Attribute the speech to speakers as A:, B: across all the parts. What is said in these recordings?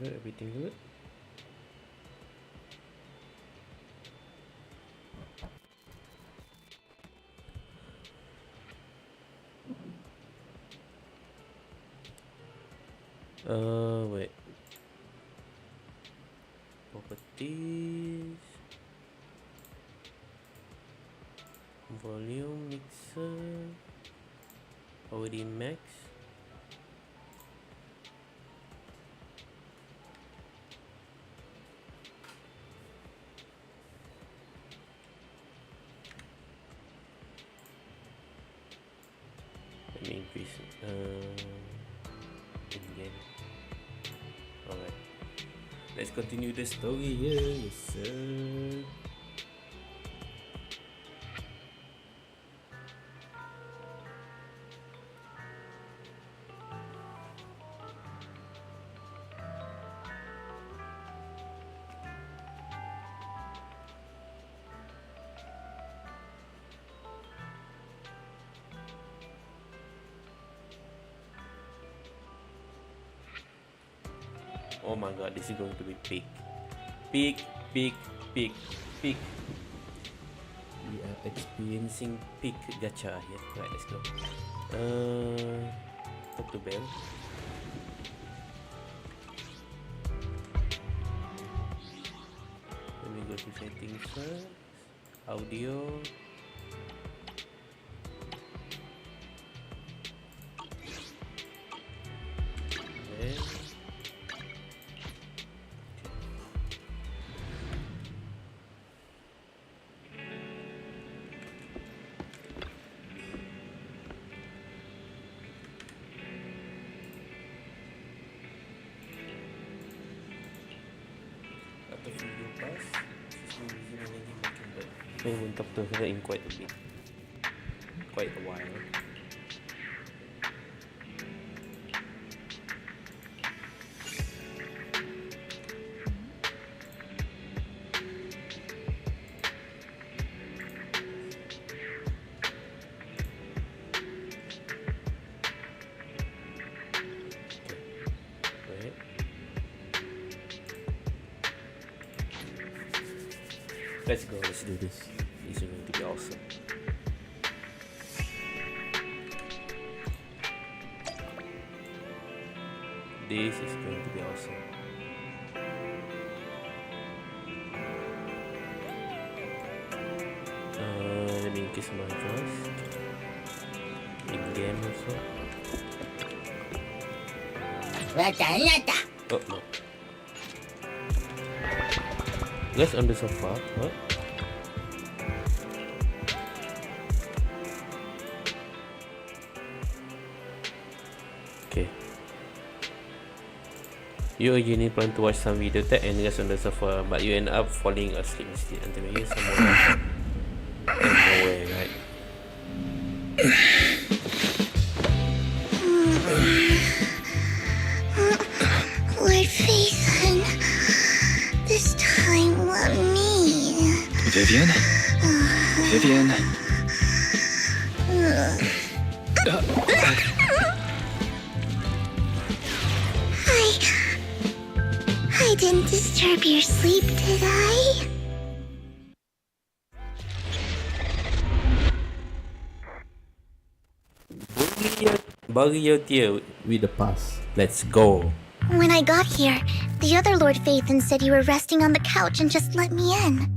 A: Everything good. Wait. Properties. Volume mixer. Already max. Let me increase again. Alright. Let's continue the story here. Yes, sir. Oh my god, this is going to be big. Big. We are experiencing peak gacha here. Right, let's go. Talk to Bell. Let me go to settings first. Audio. Then I haven't talked to her in quite a bit, quite a while. Let's go, let's do this. This is going to be awesome. This is going to be awesome. Let me increase my voice. In game also. Oh no. Guys on the sofa. What? Okay. You originally plan to watch some video tech and guys on the sofa, but you end up falling asleep instead until you hear someone nowhere, right?
B: Lord Phaethon, this time let me.
C: Vivian? Vivian?
B: I didn't disturb your sleep, did I?
A: Bury your tear with the past. Let's go.
B: When I got here, the other Lord Phaethon said you were resting on the couch and just let me in.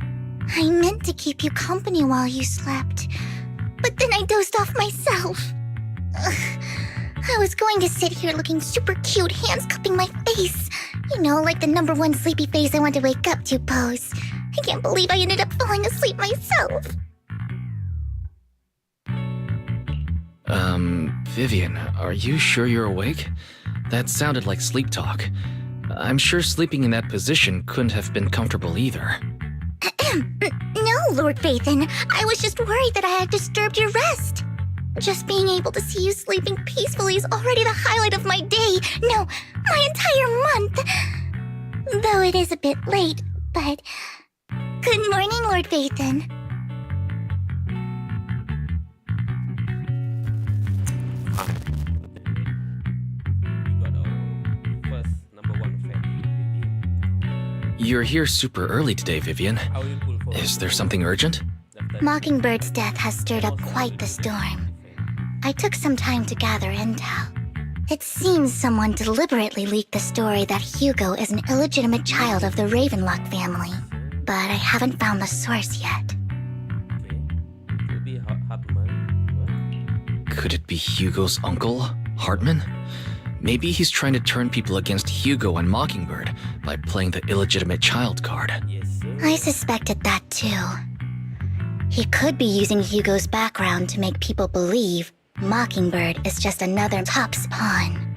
B: I meant to keep you company while you slept, but then I dozed off myself. I was going to sit here looking super cute, hands cupping my face. You know, like the #1 sleepy face I want to wake up to pose. I can't believe I ended up falling asleep myself.
C: Vivian, are you sure you're awake? That sounded like sleep talk. I'm sure sleeping in that position couldn't have been comfortable either.
B: No, Lord Phaethon. I was just worried that I had disturbed your rest. Just being able to see you sleeping peacefully is already the highlight of my day. No, my entire month. Though it is a bit late, but... Good morning, Lord Phaethon.
C: You're here super early today, Vivian. Is there something urgent?
B: Mockingbird's death has stirred up quite the storm. I took some time to gather intel. It seems someone deliberately leaked the story that Hugo is an illegitimate child of the Ravenlock family, but I haven't found the source yet.
C: Could it be Hugo's uncle, Hartman? Maybe he's trying to turn people against Hugo and Mockingbird by playing the illegitimate child card.
B: I suspected that too. He could be using Hugo's background to make people believe Mockingbird is just another Top's pawn.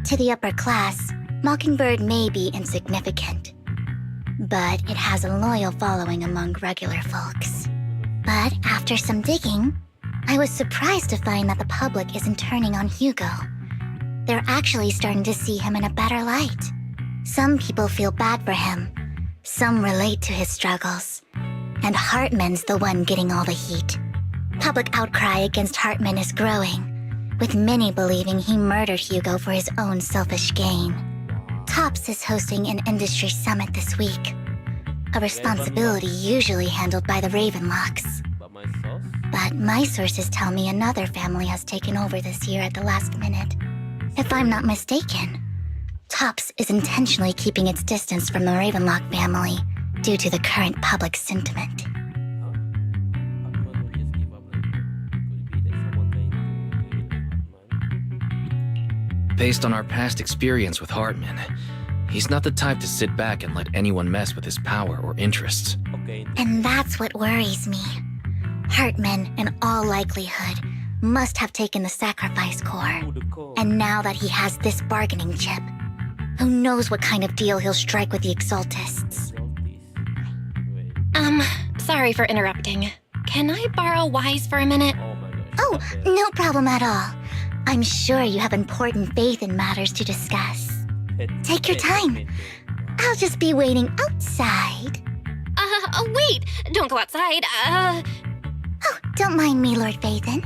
B: To the upper class, Mockingbird may be insignificant, but it has a loyal following among regular folks. But after some digging, I was surprised to find that the public isn't turning on Hugo. They're actually starting to see him in a better light. Some people feel bad for him. Some relate to his struggles. And Hartman's the one getting all the heat. Public outcry against Hartman is growing, with many believing he murdered Hugo for his own selfish gain. Tops is hosting an industry summit this week, a responsibility usually handled by the Ravenlocks. But my sources tell me another family has taken over this year at the last minute. If I'm not mistaken, Tops is intentionally keeping its distance from the Ravenlock family due to the current public sentiment.
C: Based on our past experience with Hartman, he's not the type to sit back and let anyone mess with his power or interests.
B: And that's what worries me. Hartman, in all likelihood, must have taken the sacrifice core. And now that he has this bargaining chip, who knows what kind of deal he'll strike with the Exaltists.
D: Sorry for interrupting. Can I borrow Wise for a minute?
B: Oh, no problem at all. I'm sure you have important faith in matters to discuss. Take your time. I'll just be waiting outside.
D: Wait! Don't go outside.
B: Oh, don't mind me, Lord Phaethon.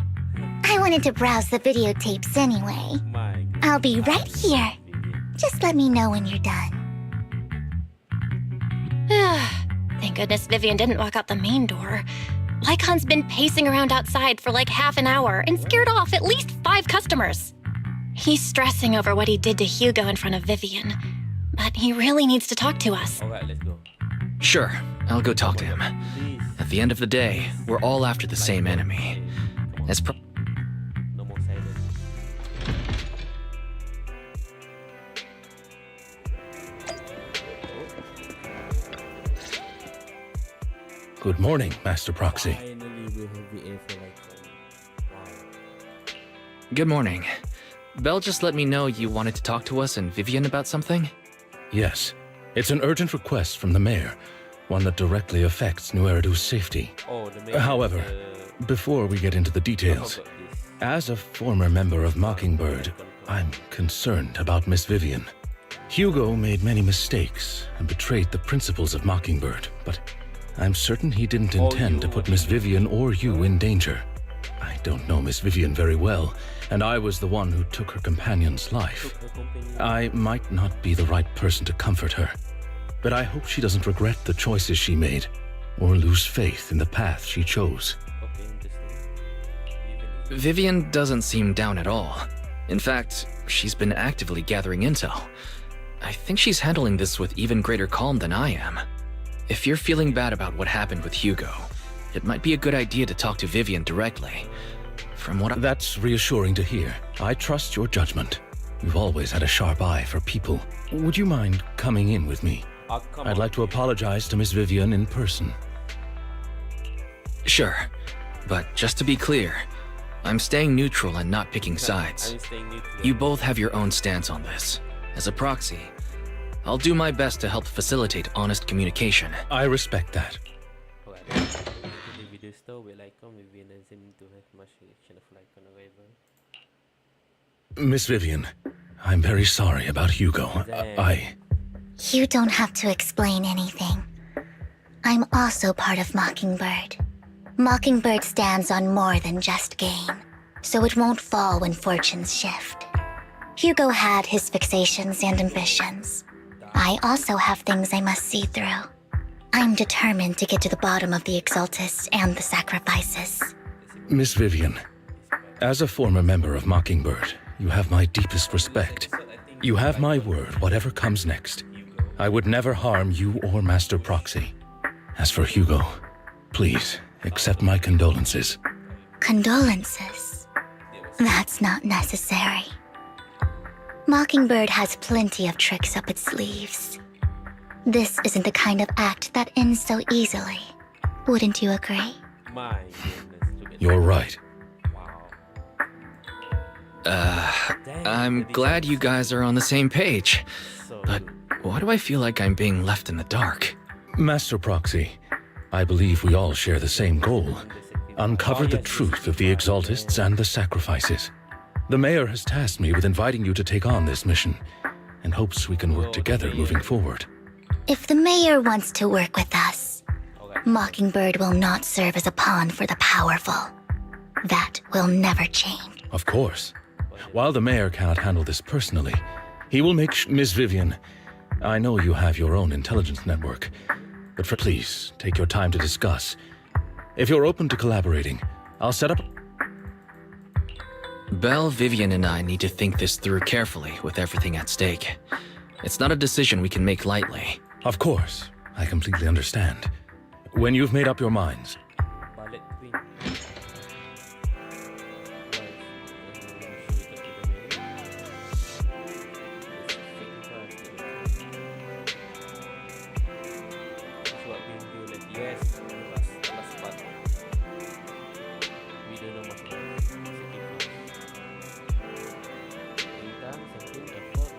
B: I wanted to browse the videotapes anyway. I'll be right here. Just let me know when you're done.
D: Thank goodness Vivian didn't walk out the main door. Lycon's been pacing around outside for like half an hour and scared off at least 5 customers. He's stressing over what he did to Hugo in front of Vivian, but he really needs to talk to us.
A: Alright, let's go.
C: Sure, I'll go talk to him. At the end of the day, we're all after the same enemy. As
A: No more silence.
E: Good morning, Master Proxy.
A: Finally, we have the info wow.
C: Good morning. Belle just let me know you wanted to talk to us and Vivian about something?
E: Yes, it's an urgent request from the mayor, one that directly affects New Eridu's safety.
A: Oh, the main
E: However, before we get into the details, as a former member of Mockingbird, I'm concerned about Miss Vivian. Hugo made many mistakes and betrayed the principles of Mockingbird, but I'm certain he didn't intend to put Miss Vivian or you in danger. I don't know Miss Vivian very well, and I was the one who took her companion's life. I might not be the right person to comfort her, but I hope she doesn't regret the choices she made or lose faith in the path she chose.
A: Okay, interesting.
C: Vivian doesn't seem down at all. In fact, she's been actively gathering intel. I think she's handling this with even greater calm than I am. If you're feeling bad about what happened with Hugo, it might be a good idea to talk to Vivian directly. From what
E: That's reassuring to hear. I trust your judgment. You've always had a sharp eye for people. Would you mind coming in with me?
A: Come
E: I'd
A: on.
E: like to apologize to Miss Vivian in person.
C: Sure, but just to be clear, I'm staying neutral and not picking sides.
A: I'm staying neutral.
C: You both have your own stance on this. As a proxy, I'll do my best to help facilitate honest communication.
E: I respect that.
A: Alright, the video store will icon will be announcing to have much reaction of like on arrival.
E: Miss Vivian, I'm very sorry about Hugo.
B: You don't have to explain anything. I'm also part of Mockingbird. Mockingbird stands on more than just gain, so it won't fall when fortunes shift. Hugo had his fixations and ambitions, I also have things I must see through. I'm determined to get to the bottom of the Exaltists and the sacrifices.
E: Miss Vivian, as a former member of Mockingbird, you have my deepest respect. You have my word, whatever comes next. I would never harm you or Master Proxy. As for Hugo, please accept my condolences.
B: Condolences? That's not necessary. Mockingbird has plenty of tricks up its sleeves. This isn't the kind of act that ends so easily. Wouldn't you agree?
A: My goodness. Look at
E: You're right.
A: Wow.
C: I'm glad you guys are on the same page. But why do I feel like I'm being left in the dark?
E: Master Proxy, I believe we all share the same goal. Uncover the truth of the Exaltists and the sacrifices. The mayor has tasked me with inviting you to take on this mission, and hopes we can work together moving forward.
B: If the mayor wants to work with us, Mockingbird will not serve as a pawn for the powerful. That will never change.
E: Of course. While the mayor cannot handle this personally, he will make Miss Vivian, I know you have your own intelligence network, but please take your time to discuss. If you're open to collaborating, I'll set up...
C: Belle, Vivian, and I need to think this through carefully with everything at stake. It's not a decision we can make lightly.
E: Of course, I completely understand. When you've made up your minds,
A: Ballet Queen. Yes, last part. We don't know much about it. Income, something, effort,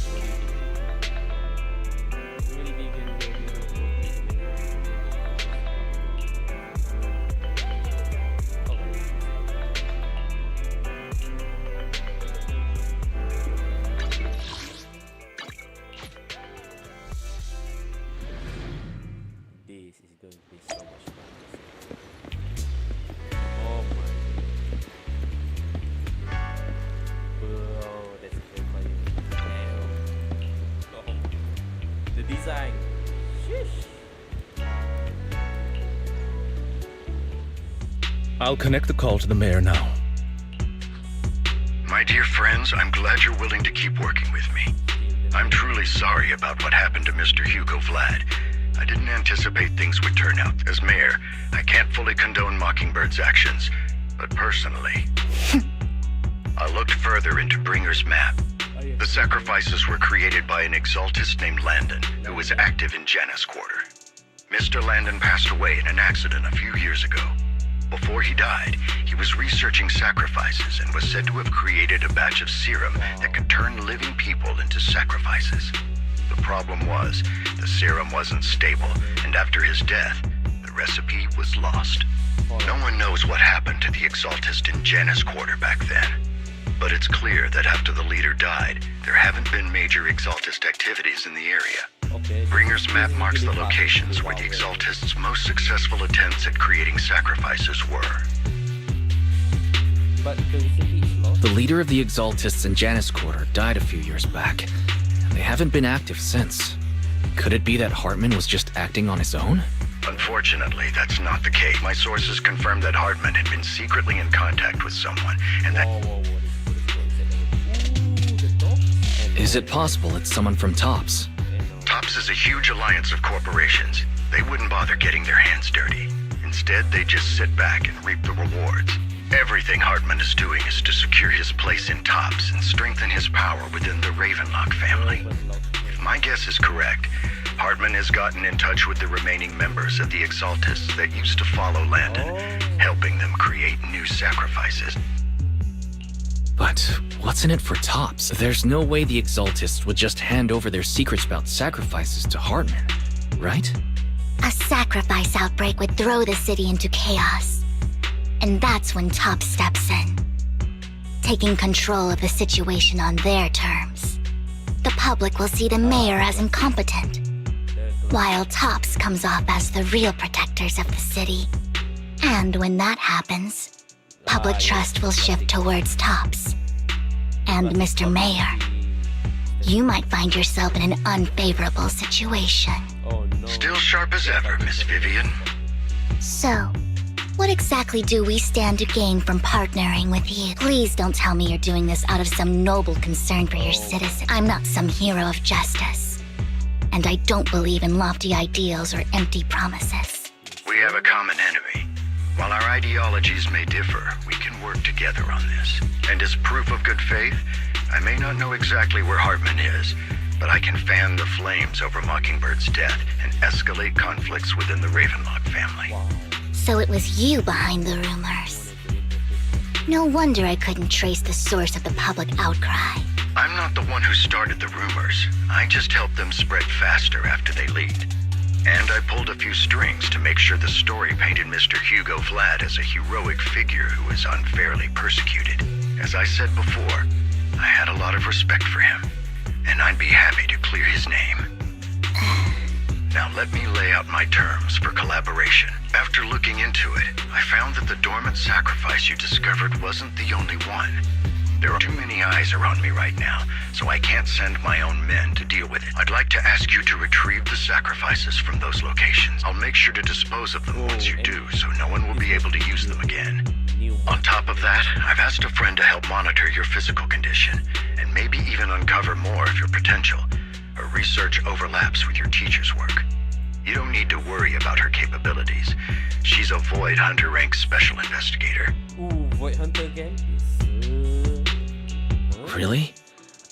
A: working, really big and this is going to be so much fun. Oh my. Bro, that's great for you. Damn. Oh. The design. Sheesh.
E: I'll connect the call to the mayor now.
F: My dear friends, I'm glad you're willing to keep working with me. I'm truly sorry about what happened to Mr. Hugo Vlad. I didn't anticipate things would turn out. As mayor, I can't fully condone Mockingbird's actions, but personally, I looked further into Bringer's map. The sacrifices were created by an Exaltist named Landon, who was active in Janus Quarter. Mr. Landon passed away in an accident a few years ago. Before he died, he was researching sacrifices and was said to have created a batch of serum that could turn living people into sacrifices. The problem was, the serum wasn't stable, and after his death, the recipe was lost. No one knows what happened to the Exaltist in Janus Quarter back then. But it's clear that after the leader died, there haven't been major Exaltist activities in the area.
A: Okay.
F: Bringer's map marks the locations where the Exaltists' most successful attempts at creating sacrifices were.
A: But the recipe is lost.
C: The leader of the Exaltists in Janus Quarter died a few years back, and they haven't been active since. Could it be that Hartman was just acting on his own?
F: Unfortunately, that's not the case. My sources confirmed that Hartman had been secretly in contact with someone, and that...
A: Whoa, the top?
C: Is it possible it's someone from TOPS?
F: TOPS is a huge alliance of corporations. They wouldn't bother getting their hands dirty. Instead, they just sit back and reap the rewards. Everything Hartman is doing is to secure his place in TOPS and strengthen his power within the Ravenlock family. If my guess is correct, Hartman has gotten in touch with the remaining members of the Exaltists that used to follow Landon, helping them create new sacrifices.
C: But what's in it for TOPS? There's no way the Exaltists would just hand over their secrets about sacrifices to Hartman, right?
B: A sacrifice outbreak would throw the city into chaos. And that's when TOPS steps in, taking control of the situation on their terms. The public will see the mayor as incompetent, while TOPS comes off as the real protectors of the city. And when that happens, public trust will shift towards TOPS and Mr. Mayor. you might find yourself in an unfavorable situation.
A: Oh no.
F: Still sharp as ever, Miss Vivian.
B: So, what exactly do we stand to gain from partnering with you? Please don't tell me you're doing this out of some noble concern for your citizens. I'm not some hero of justice. And I don't believe in lofty ideals or empty promises.
F: We have a common enemy. While our ideologies may differ, we can work together on this. And as proof of good faith, I may not know exactly where Hartman is, but I can fan the flames over Mockingbird's death and escalate conflicts within the Ravenlock family.
B: So it was you behind the rumors. No wonder I couldn't trace the source of the public outcry.
F: I'm not the one who started the rumors. I just helped them spread faster after they leaked. And I pulled a few strings to make sure the story painted Mr. Hugo Vlad as a heroic figure who was unfairly persecuted. As I said before, I had a lot of respect for him, and I'd be happy to clear his name. Now let me lay out my terms for collaboration. After looking into it, I found that the dormant sacrifice you discovered wasn't the only one. There are too many eyes around me right now, so I can't send my own men to deal with it. I'd like to ask you to retrieve the sacrifices from those locations. I'll make sure to dispose of them once you do, so no one will be able to use them again. On top of that, I've asked a friend to help monitor your physical condition, and maybe even uncover more of your potential. Her research overlaps with your teacher's work. You don't need to worry about her capabilities. She's a Void Hunter rank special investigator.
A: Ooh, Void Hunter again?
C: Really?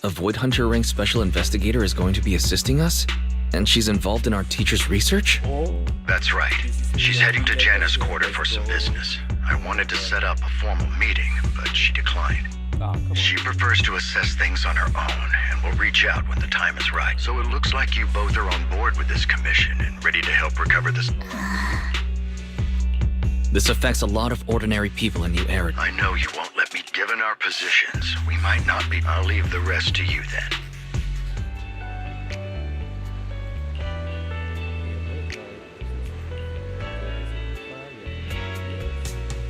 C: A Void Hunter rank special investigator is going to be assisting us? And she's involved in our teacher's research?
A: Oh.
F: That's right. She's heading to Janna's quarter for some business. I wanted to set up a formal meeting, but she declined.
A: Ah, come on.
F: She prefers to assess things on her own and will reach out when the time is right. So it looks like you both are on board with this commission and ready to help recover this.
C: This affects a lot of ordinary people in New Era.
F: I know you won't let me. Given our positions, we might not be. I'll leave the rest to you then.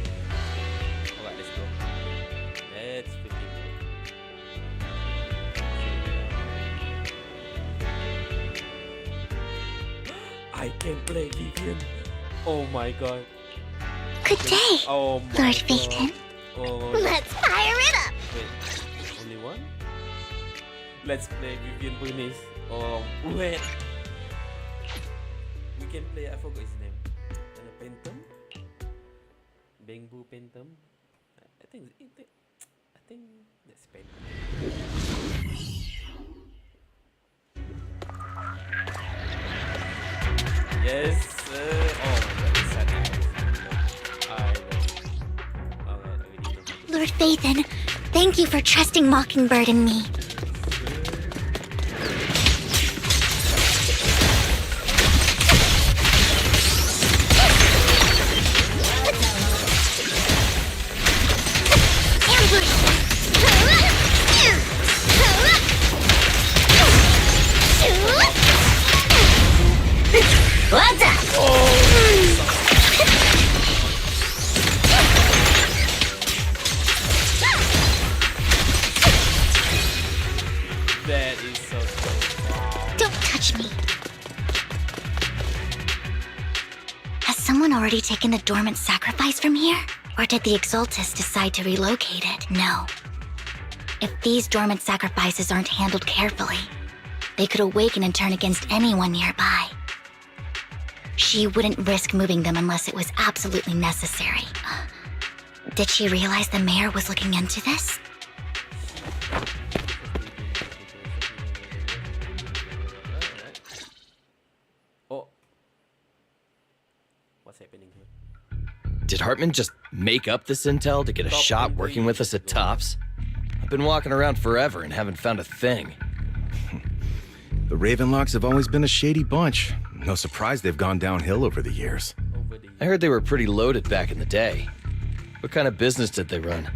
A: Alright, let's go. Let's freaking go. I can play Vivian. Oh my god.
B: Good day,
A: Oh my
B: Lord
A: god.
B: Phaethon.
A: Oh,
B: Let's fire it up!
A: wait, only one? Let's play Vivian Bernice. Wait. We can play, I forgot his name. Pentum? Bengbu Pentum? I think that's Pentum. Yes, sir. Oh my god, it's sad. I love it. Alright, I really love it.
B: Lord Phaethon, thank you for trusting Mockingbird and me. What's up?
A: That is so cool. Wow.
B: Don't touch me. Has someone already taken the dormant sacrifice from here? Or did the Exaltus decide to relocate it? No. If these dormant sacrifices aren't handled carefully, they could awaken and turn against anyone nearby. She wouldn't risk moving them unless it was absolutely necessary. Did she realize the mayor was looking into this?
A: Oh. What's happening here?
G: Did Hartman just make up this intel to get a shot working with us at Tops? I've been walking around forever and haven't found a thing.
H: The Ravenlocks have always been a shady bunch. No surprise they've gone downhill over the years.
A: Over the
G: I heard they were pretty loaded back in the day. What kind of business did they run?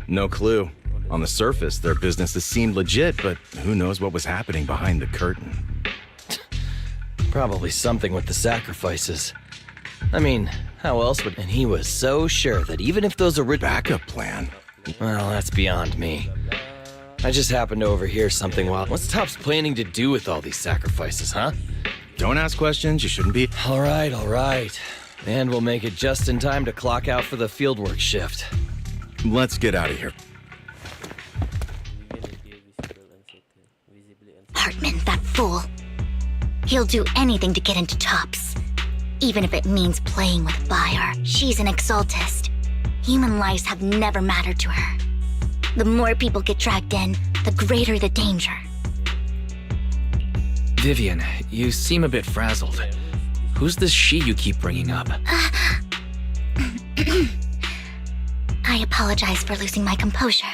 H: No clue. On the surface, their businesses seemed legit, but who knows what was happening behind the curtain.
G: Probably something with the sacrifices. I mean, how else would... And he was so sure that even if those original...
H: Backup plan?
G: Well, that's beyond me. I just happened to overhear something while... What's Topps planning to do with all these sacrifices, huh?
H: Don't ask questions. You shouldn't be.
G: All right. And we'll make it just in time to clock out for the fieldwork shift.
H: Let's get out of here.
B: Hartman, that fool. He'll do anything to get into Topps. Even if it means playing with fire. She's an exaltist. Human lives have never mattered to her. The more people get dragged in, the greater the danger.
C: Vivian, you seem a bit frazzled. Who's this she you keep bringing up?
B: I apologize for losing my composure.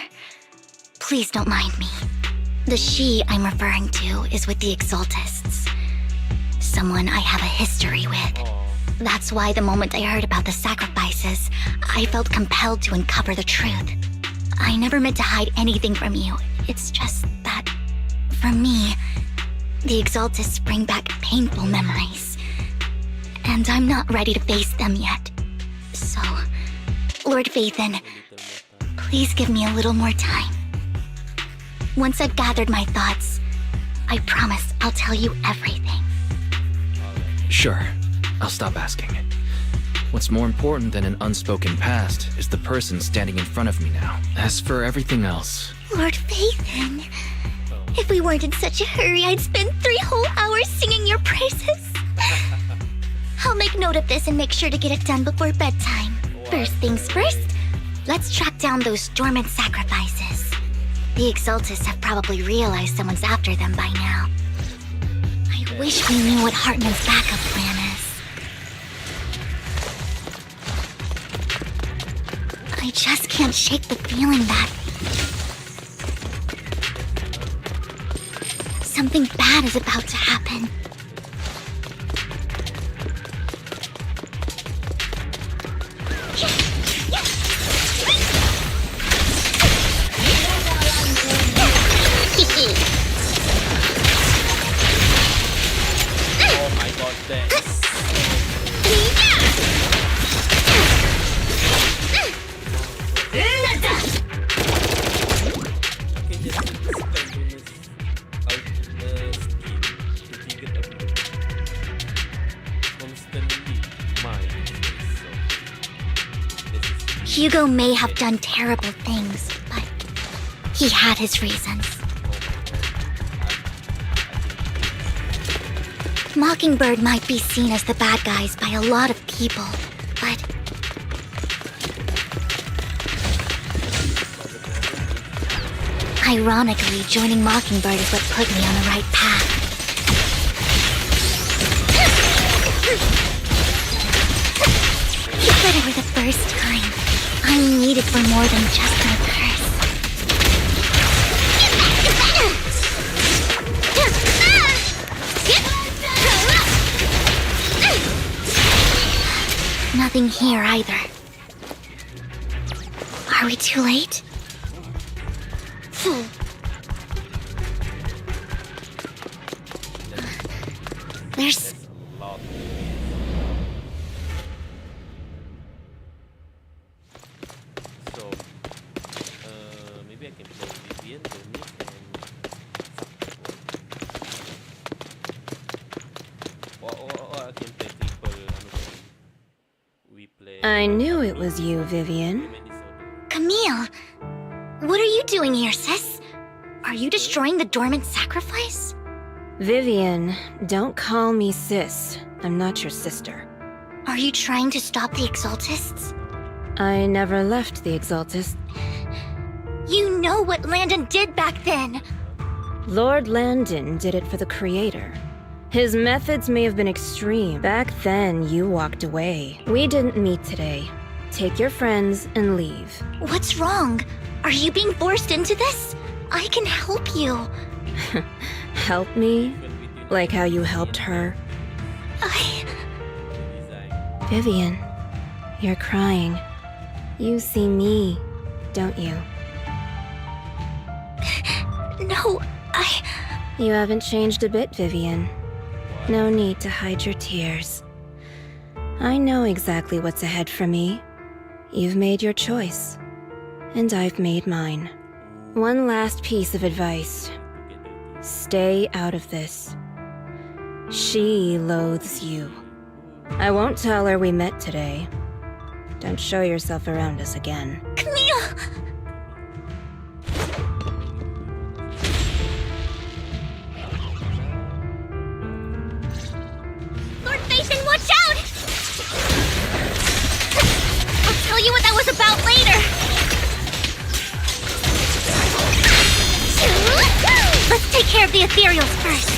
B: Please don't mind me. The she I'm referring to is with the exaltists. Someone I have a history with. That's why the moment I heard about the sacrifices, I felt compelled to uncover the truth. I never meant to hide anything from you. It's just that, for me, the exaltists bring back painful memories. And I'm not ready to face them yet. So, Lord Vathan, please give me a little more time. Once I've gathered my thoughts, I promise I'll tell you everything.
C: Sure, I'll stop asking. What's more important than an unspoken past is the person standing in front of me now. As for everything else...
B: Lord Vathan, if we weren't in such a hurry, I'd spend 3 whole hours singing your praises. I'll make note of this and make sure to get it done before bedtime. First things first, let's track down those dormant sacrifices. The exaltists have probably realized someone's after them by now. I wish we knew what Hartman's backup plan is. I just can't shake the feeling that something bad is about to happen.
A: Oh my god, thanks.
B: Hugo may have done terrible things, but he had his reasons. Mockingbird might be seen as the bad guys by a lot of people, but ironically, joining Mockingbird is what put me on the right path. You said it were the first time. I'm needed for more than just my curse. Nothing here either. Are we too late? There's...
A: So, maybe I can play Vivian, Dominic, and... Or I can play triple, we play...
I: I knew it was you, Vivian.
B: Camille! What are you doing here, sis? Are you destroying the dormant sacrifice?
I: Vivian, don't call me sis. I'm not your sister.
B: Are you trying to stop the Exaltists?
I: I never left the Exaltists.
B: You know what Landon did back then!
I: Lord Landon did it for the Creator. His methods may have been extreme. Back then, you walked away. We didn't meet today. Take your friends and leave.
B: What's wrong? Are you being forced into this? I can help you.
I: Help me? Like how you helped her? Vivian, you're crying. You see me, don't you?
B: No,
I: You haven't changed a bit, Vivian. No need to hide your tears. I know exactly what's ahead for me. You've made your choice, and I've made mine. One last piece of advice. Stay out of this. She loathes you. I won't tell her we met today. Don't show yourself around us again.
B: Camille! Lord Phaethon, watch out! I'll tell you what that was about later. Let's take care of the ethereals first.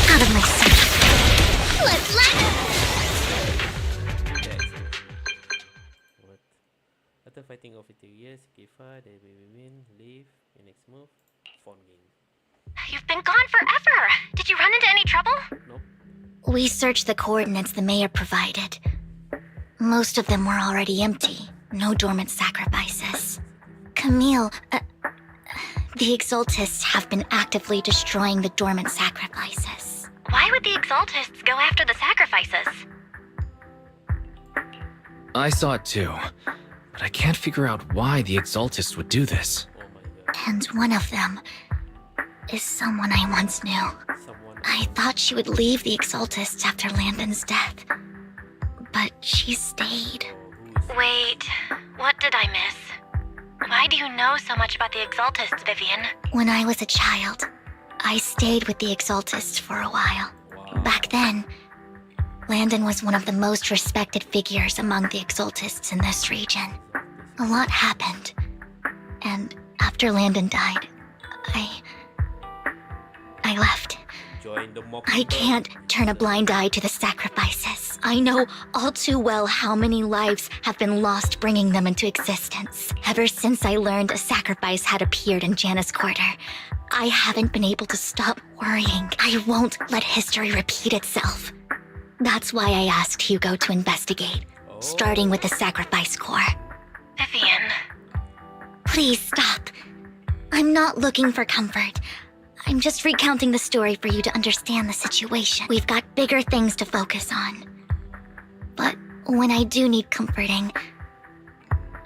B: Out of my sight. Let's let.
A: What? After fighting over 2 years, give her the baby win, leave, your next move, phone game.
D: You've been gone forever. Did you run into any trouble?
A: Nope.
B: We searched the coordinates the mayor provided. Most of them were already empty. No dormant sacrifices. Camille, the Exaltists have been actively destroying the dormant sacrifices.
D: Why would the Exaltists go after the sacrifices?
C: I saw it too, but I can't figure out why the Exaltists would do this.
A: Oh my god.
B: And one of them is someone I once knew.
A: Someone.
B: I thought she would leave the Exaltists after Landon's death. But she stayed.
D: Wait, what did I miss? Why do you know so much about the Exaltists, Vivian?
B: When I was a child, I stayed with the Exaltists for a while.
A: Wow.
B: Back then, Landon was one of the most respected figures among the Exaltists in this region. A lot happened. And after Landon died, I left.
A: Join the mock.
B: I can't turn a blind eye to the sacrifices. I know all too well how many lives have been lost bringing them into existence. Ever since I learned a sacrifice had appeared in Janna's quarter, I haven't been able to stop worrying. I won't let history repeat itself. That's why I asked Hugo to investigate, starting with the Sacrifice Corps.
D: Vivian.
B: Please stop. I'm not looking for comfort. I'm just recounting the story for you to understand the situation. We've got bigger things to focus on. But when I do need comforting,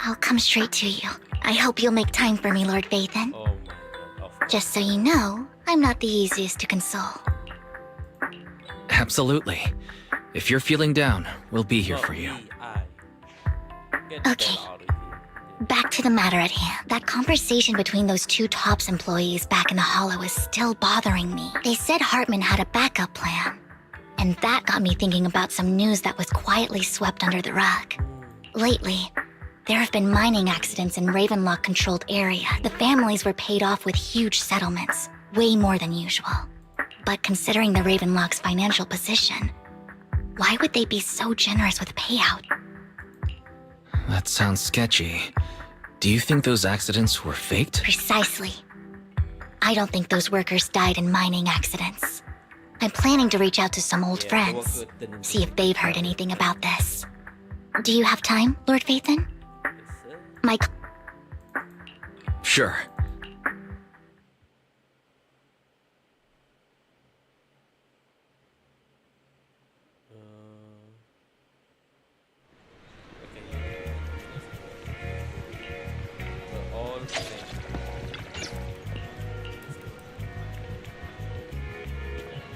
B: I'll come straight to you. I hope you'll make time for me, Lord Phaethon.
A: Oh my god. Of course.
B: Just so you know, I'm not the easiest to console.
C: Absolutely. If you're feeling down, we'll be here for you.
A: Get
B: Okay.
A: that out of here.
B: Back to the matter at hand. That conversation between those two TOPS employees back in the Hollow is still bothering me. They said Hartman had a backup plan. And that got me thinking about some news that was quietly swept under the rug. Lately, there have been mining accidents in Ravenlock-controlled area. The families were paid off with huge settlements, way more than usual. But considering the Ravenlock's financial position, why would they be so generous with payout?
C: That sounds sketchy. Do you think those accidents were faked?
B: Precisely. I don't think those workers died in mining accidents. I'm planning to reach out to some old friends, see if they've heard anything about this. Do you have time, Lord Phaethon? My
C: Sure.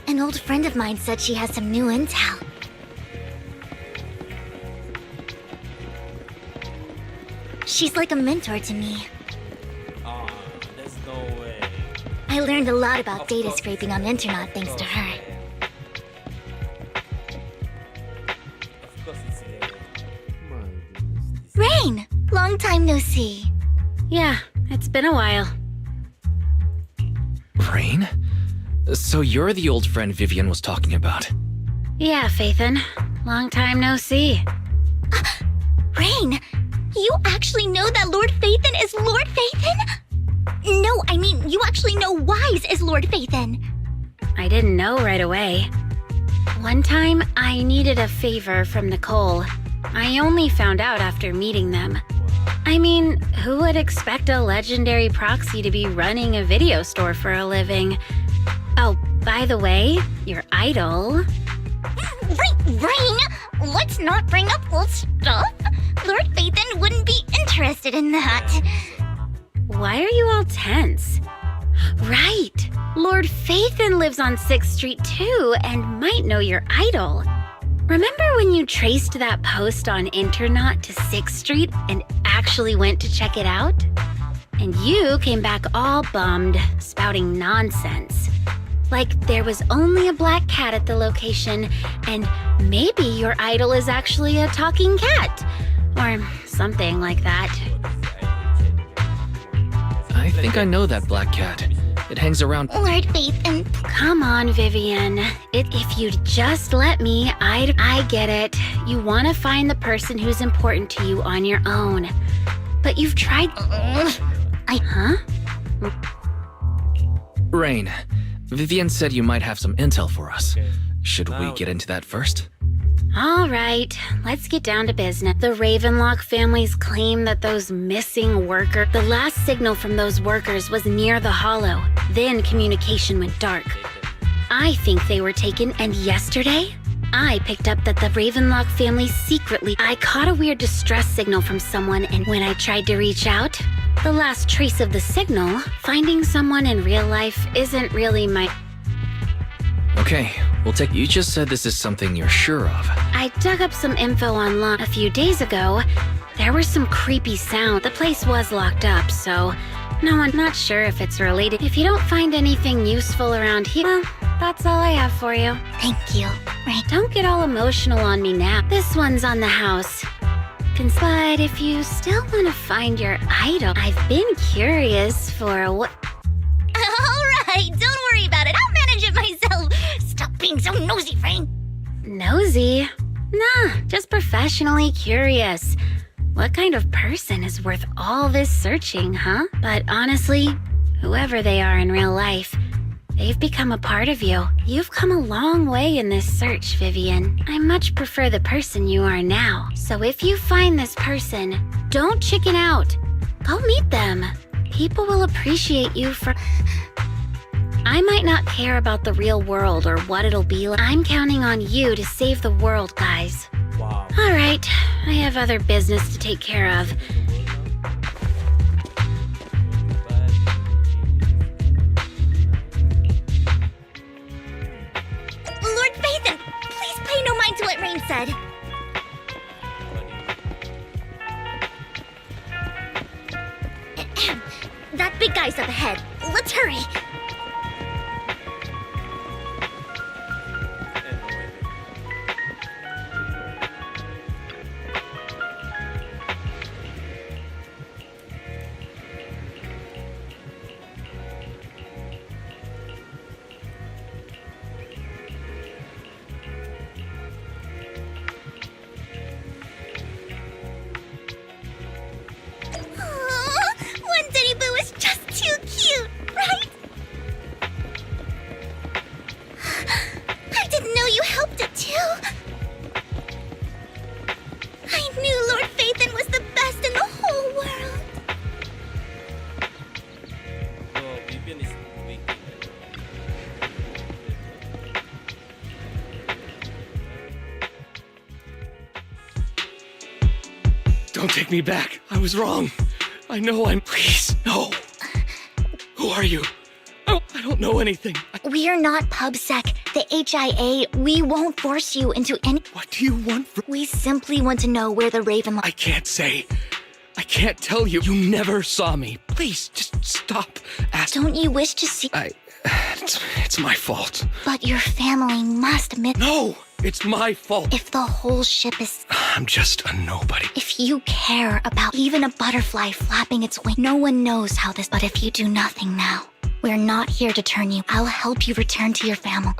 B: An old friend of mine said she has some new intel. She's like a mentor to me.
A: Ah, there's no way.
B: I learned a lot about
A: Of
B: data
A: course.
B: scraping on the internet thanks to her.
A: Of course it's there. My goodness. This
B: Rain! Long time no see.
I: Yeah, it's been a while.
C: Rain? So you're the old friend Vivian was talking about.
I: Yeah, Phaethon. Long time no see.
B: Rain! You actually know that Lord Phaethon is Lord Phaethon? No, I mean, you actually know Wise is Lord Phaethon.
I: I didn't know right away.
J: One time, I needed a favor from Nicole. I only found out after meeting them. I mean, who would expect a legendary proxy to be running a video store for a living? Oh, by the way, your idol...
B: Rain! Let's not bring up old stuff. Lord Phaethon wouldn't be interested in that.
J: Why are you all tense? Right! Lord Phaethon lives on 6th Street too and might know your idol. Remember when you traced that post on Internaut to 6th Street and actually went to check it out? And you came back all bummed, spouting nonsense. Like there was only a black cat at the location, and maybe your idol is actually a talking cat. Or something like that.
C: I think I know that black cat. It hangs around.
B: Lord Phaethon.
J: Come on, Vivian. If you'd just let me, I get it. You want to find the person who's important to you on your own. But you've tried... Huh?
C: Rain, Vivian said you might have some intel for us. Should we get into that first?
J: All right, let's get down to business. The Ravenlock families claim that those missing workers... The last signal from those workers was near the Hollow. Then communication went dark. I think they were taken, and yesterday, I picked up that the Ravenlock family secretly... I caught a weird distress signal from someone, and when I tried to reach out, the last trace of the signal, finding someone in real life isn't really my...
C: Okay, we'll take... You just said this is something you're sure of.
J: I dug up some info online a few days ago. There were some creepy sounds. The place was locked up, so... No, I'm not sure if it's related. If you don't find anything useful around here, well, that's all I have for you.
B: Thank you. Right.
J: Don't get all emotional on me now. This one's on the house. But if you still want to find your idol, I've been curious for what...
B: Alright, don't worry about it. I'll manage it myself. Stop being so nosy, Rain.
J: Nosy? Nah, just professionally curious. What kind of person is worth all this searching, huh? But honestly, whoever they are in real life, they've become a part of you. You've come a long way in this search, Vivian. I much prefer the person you are now. So if you find this person, don't chicken out. Go meet them. People will appreciate you for... I might not care about the real world or what it'll be like. I'm counting on you to save the world, guys.
A: Wow.
J: All right, I have other business to take care of.
B: Lord Phaethon, please pay no mind to what Rain said. That big guy's up ahead. Let's hurry. One Teddy Boo is just too cute, right? I didn't know you helped it too. I knew Lord Phaethon was the best in the whole world.
A: So, Vivian is weak.
E: Don't take me back. I was wrong. I know I'm... Please, no. Who are you? I don't know anything.
B: We're not PubSec, the HIA. We won't force you into any...
E: What do you want from...
B: We simply want to know where the Ravenlock...
E: I can't say. I can't tell you. You never saw me. Please, just stop asking.
B: Don't you wish to see...
E: It's my fault.
B: But your family must admit...
E: No! It's my fault.
B: If the whole ship is...
E: I'm just a nobody.
B: If you care about even a butterfly flapping its wing, no one knows how this... But if you do nothing now, we're not here to turn you. I'll help you return to your family.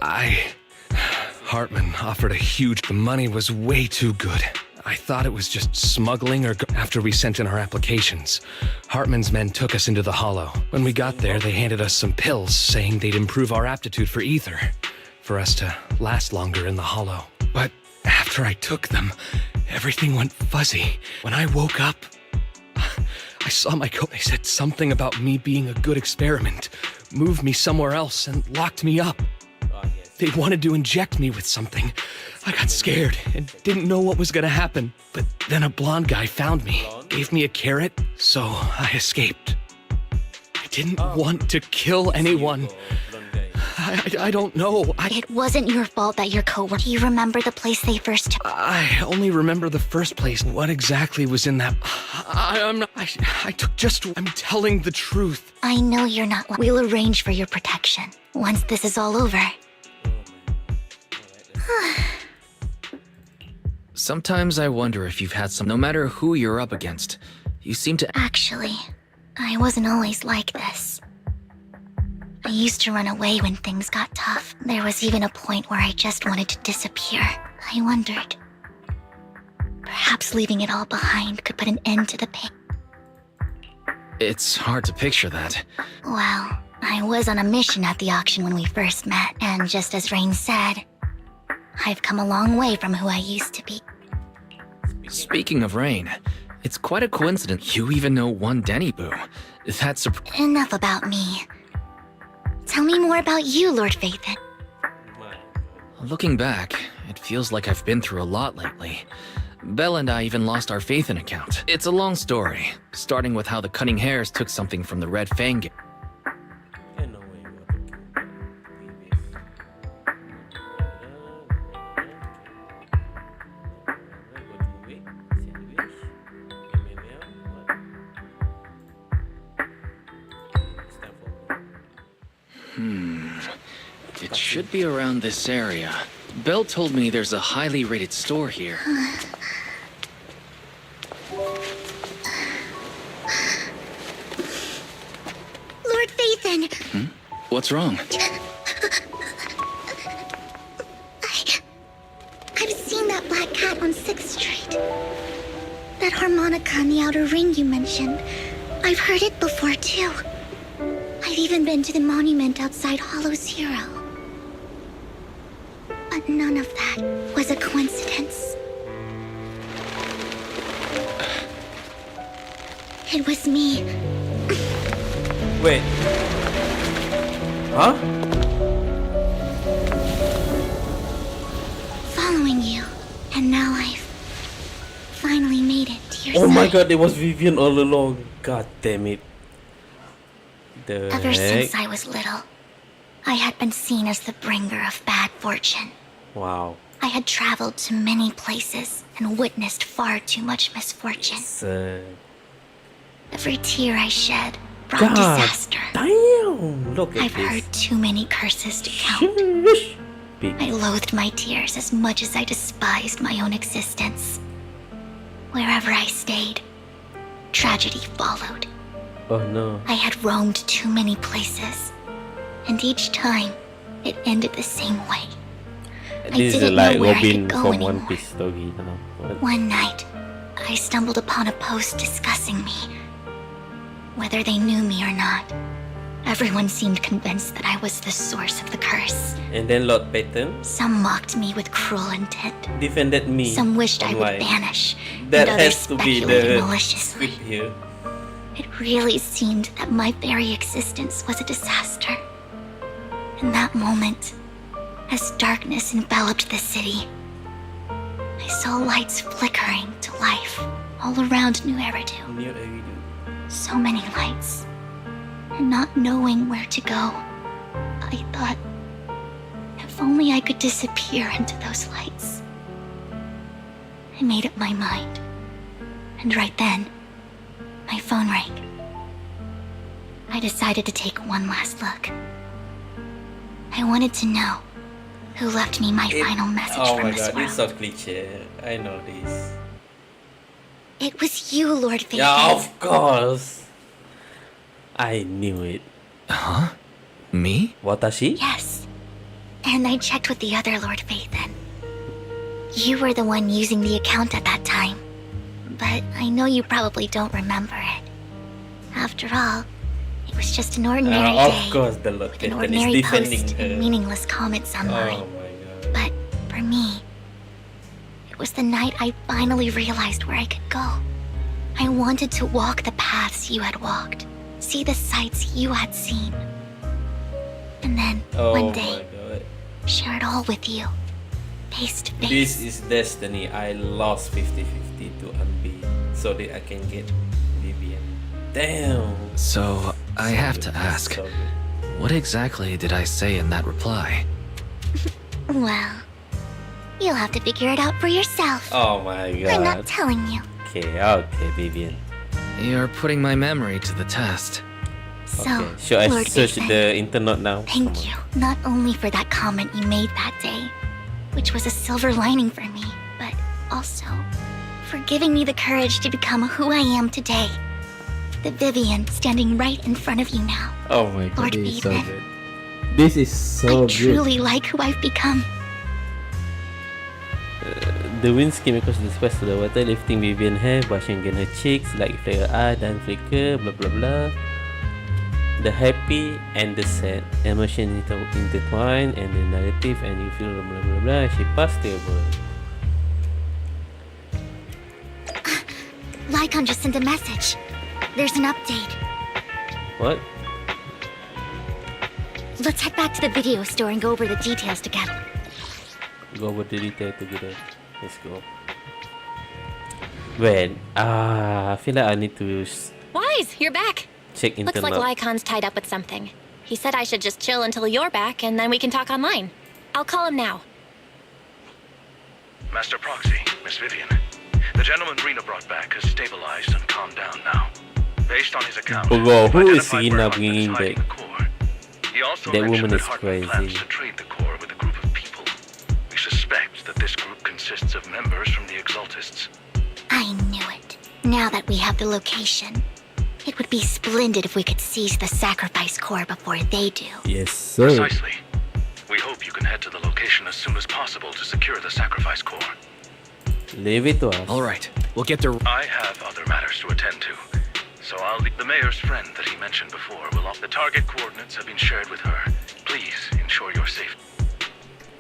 E: Hartman offered a huge... The money was way too good. I thought it was just smuggling or... After we sent in our applications, Hartman's men took us into the Hollow. When we got there, they handed us some pills saying they'd improve our aptitude for ether. for us to last longer in the hollow. But after I took them, everything went fuzzy. When I woke up, I saw my coat. They said something about me being a good experiment, moved me somewhere else, and locked me up. They wanted to inject me with something. I got scared and didn't know what was gonna happen. But then a blonde guy found me, gave me a carrot, so I escaped. I didn't want to kill anyone. I don't know.
B: It wasn't your fault that your coworker. Do you remember the place they first took?
E: I only remember the first place. What exactly was in that? I took just. I'm telling the truth.
B: I know you're not. We'll arrange for your protection once this is all over.
C: Sometimes I wonder if you've had some. No matter who you're up against, you seem to.
B: Actually, I wasn't always like this. I used to run away when things got tough. There was even a point where I just wanted to disappear. I wondered. Perhaps leaving it all behind could put an end to the pain.
C: It's hard to picture that.
B: Well, I was on a mission at the auction when we first met, and just as Rain said, I've come a long way from who I used to be.
C: Speaking of Rain, it's quite a coincidence you even know one Denny Boo. That's
B: Enough about me. Tell me more about you, Lord Phaethon.
C: Looking back, it feels like I've been through a lot lately. Belle and I even lost our Phaethon account. It's a long story, starting with how the Cunning Hares took something from the Red Fang game. It should be around this area. Belle told me there's a highly rated store here.
B: Lord Phaethon!
C: What's wrong?
B: I've seen that black cat on 6th Street. That harmonica in the outer ring you mentioned. I've heard it before, too. I've even been to the monument outside Hollow Zero. But none of that was a coincidence. It was me.
A: Wait. Huh?
B: Following you. And now I've finally made it to your
A: Oh
B: side.
A: my god, it was Vivian all along. God damn it. The
B: Ever
A: heck?
B: since I was little, I had been seen as the bringer of bad fortune.
A: Wow.
B: I had traveled to many places and witnessed far too much misfortune. Every tear I shed brought
A: God
B: disaster.
A: damn! Look at
B: I've
A: this.
B: heard too many curses to count.
A: Big.
B: I loathed my tears as much as I despised my own existence. Wherever I stayed, tragedy followed.
A: Oh no.
B: I had roamed too many places, and each time, it ended the same way.
A: This is
B: didn't
A: like
B: know where I
A: Robin
B: could go
A: from
B: anymore.
A: One Piece story now. What?
B: One night, I stumbled upon a post discussing me. Whether they knew me or not, everyone seemed convinced that I was the source of the curse.
A: And then Lord Phaethon
B: Some mocked me with cruel intent.
A: defended me.
B: Some wished I would
A: online.
B: vanish,
A: That
B: and others
A: has to be
B: speculated
A: the
B: maliciously.
A: script here.
B: It really seemed that my very existence was a disaster. In that moment, as darkness enveloped the city, I saw lights flickering to life all around New Eridu.
A: New Eridu.
B: So many lights. And not knowing where to go, I thought, if only I could disappear into those lights. I made up my mind. And right then, my phone rang. I decided to take one last look. I wanted to know who left me my final message
A: Oh
B: from
A: my
B: this
A: god,
B: world.
A: it's so cliche. I know this.
B: It was you, Lord Phaethon.
A: Yeah, of course. I knew it.
C: Huh? Me?
A: Watashi?
B: Yes. And I checked with the other Lord Phaethon. You were the one using the account at that time. But I know you probably don't remember it. After all, It was just an ordinary
A: Of
B: day.
A: course, the Lord
B: With an
A: Phaeton is
B: ordinary
A: defending
B: post and
A: her.
B: meaningless comments online.
A: Oh my god.
B: But for me, it was the night I finally realized where I could go. I wanted to walk the paths you had walked, see the sights you had seen. And then,
A: Oh
B: one
A: my
B: day,
A: god.
B: share it all with you, face to face.
A: This is destiny. I lost 50-50 to Anbi so that I can get Vivian. Damn.
C: So, I have to ask,
A: So good.
C: what exactly did I say in that reply?
B: Well, you'll have to figure it out for yourself.
A: Oh my
B: I'm not
A: god.
B: telling you.
A: Okay, Vivian.
C: You're putting my memory to the test.
B: So,
A: Okay. Should I
B: Lord
A: search
B: Bateman,
A: the internet now? Come
B: thank
A: on.
B: you, not only for that comment you made that day, which was a silver lining for me, but also for giving me the courage to become who I am today. The Vivian standing right in front of you now.
A: Oh my god,
B: Lord
A: this is so
B: Bateman.
A: good. This is so
B: I
A: good.
B: truly like who I've become.
A: The wind came across the space to the water, lifting Vivian's hair, brushing against her cheeks, like flicker eye, then flicker, blah blah blah. The happy and the sad emotion intertwine, and the negative, and you feel blah blah blah. She passed the word.
B: Lycon just sent a message. There's an update.
A: What?
B: Let's head back to the video store and go over the details together.
A: Go over the detail together. Let's go. Wait. I feel like I need to
D: Wise, you're back.
A: check
D: Looks
A: internet.
D: like Lycon's tied up with something. He said I should just chill until you're back, and then we can talk online. I'll call him now.
F: Master Proxy, Miss Vivian. The gentleman Rena brought back has stabilized and calmed down now. Based on his account,
A: Oh, wow, who
F: we've
A: is
F: identified
A: Rena
F: where Hartman
A: bringing
F: is hiding
A: back?
F: the core. He also
A: That
F: mentioned
A: woman
F: that
A: is
F: Hartman plans
A: crazy.
F: to trade the core with a group of people. We suspect that this group consists of members from the Exaltists.
B: I knew it. Now that we have the location, it would be splendid if we could seize the sacrifice core before they do.
A: Yes, sir.
F: Precisely. We hope you can head to the location as soon as possible to secure the sacrifice core.
A: Leave it to us.
C: Alright, we'll get there.
F: I have other matters to attend to, so I'll leave the mayor's friend that he mentioned before. The target coordinates have been shared with her. Please ensure your safety.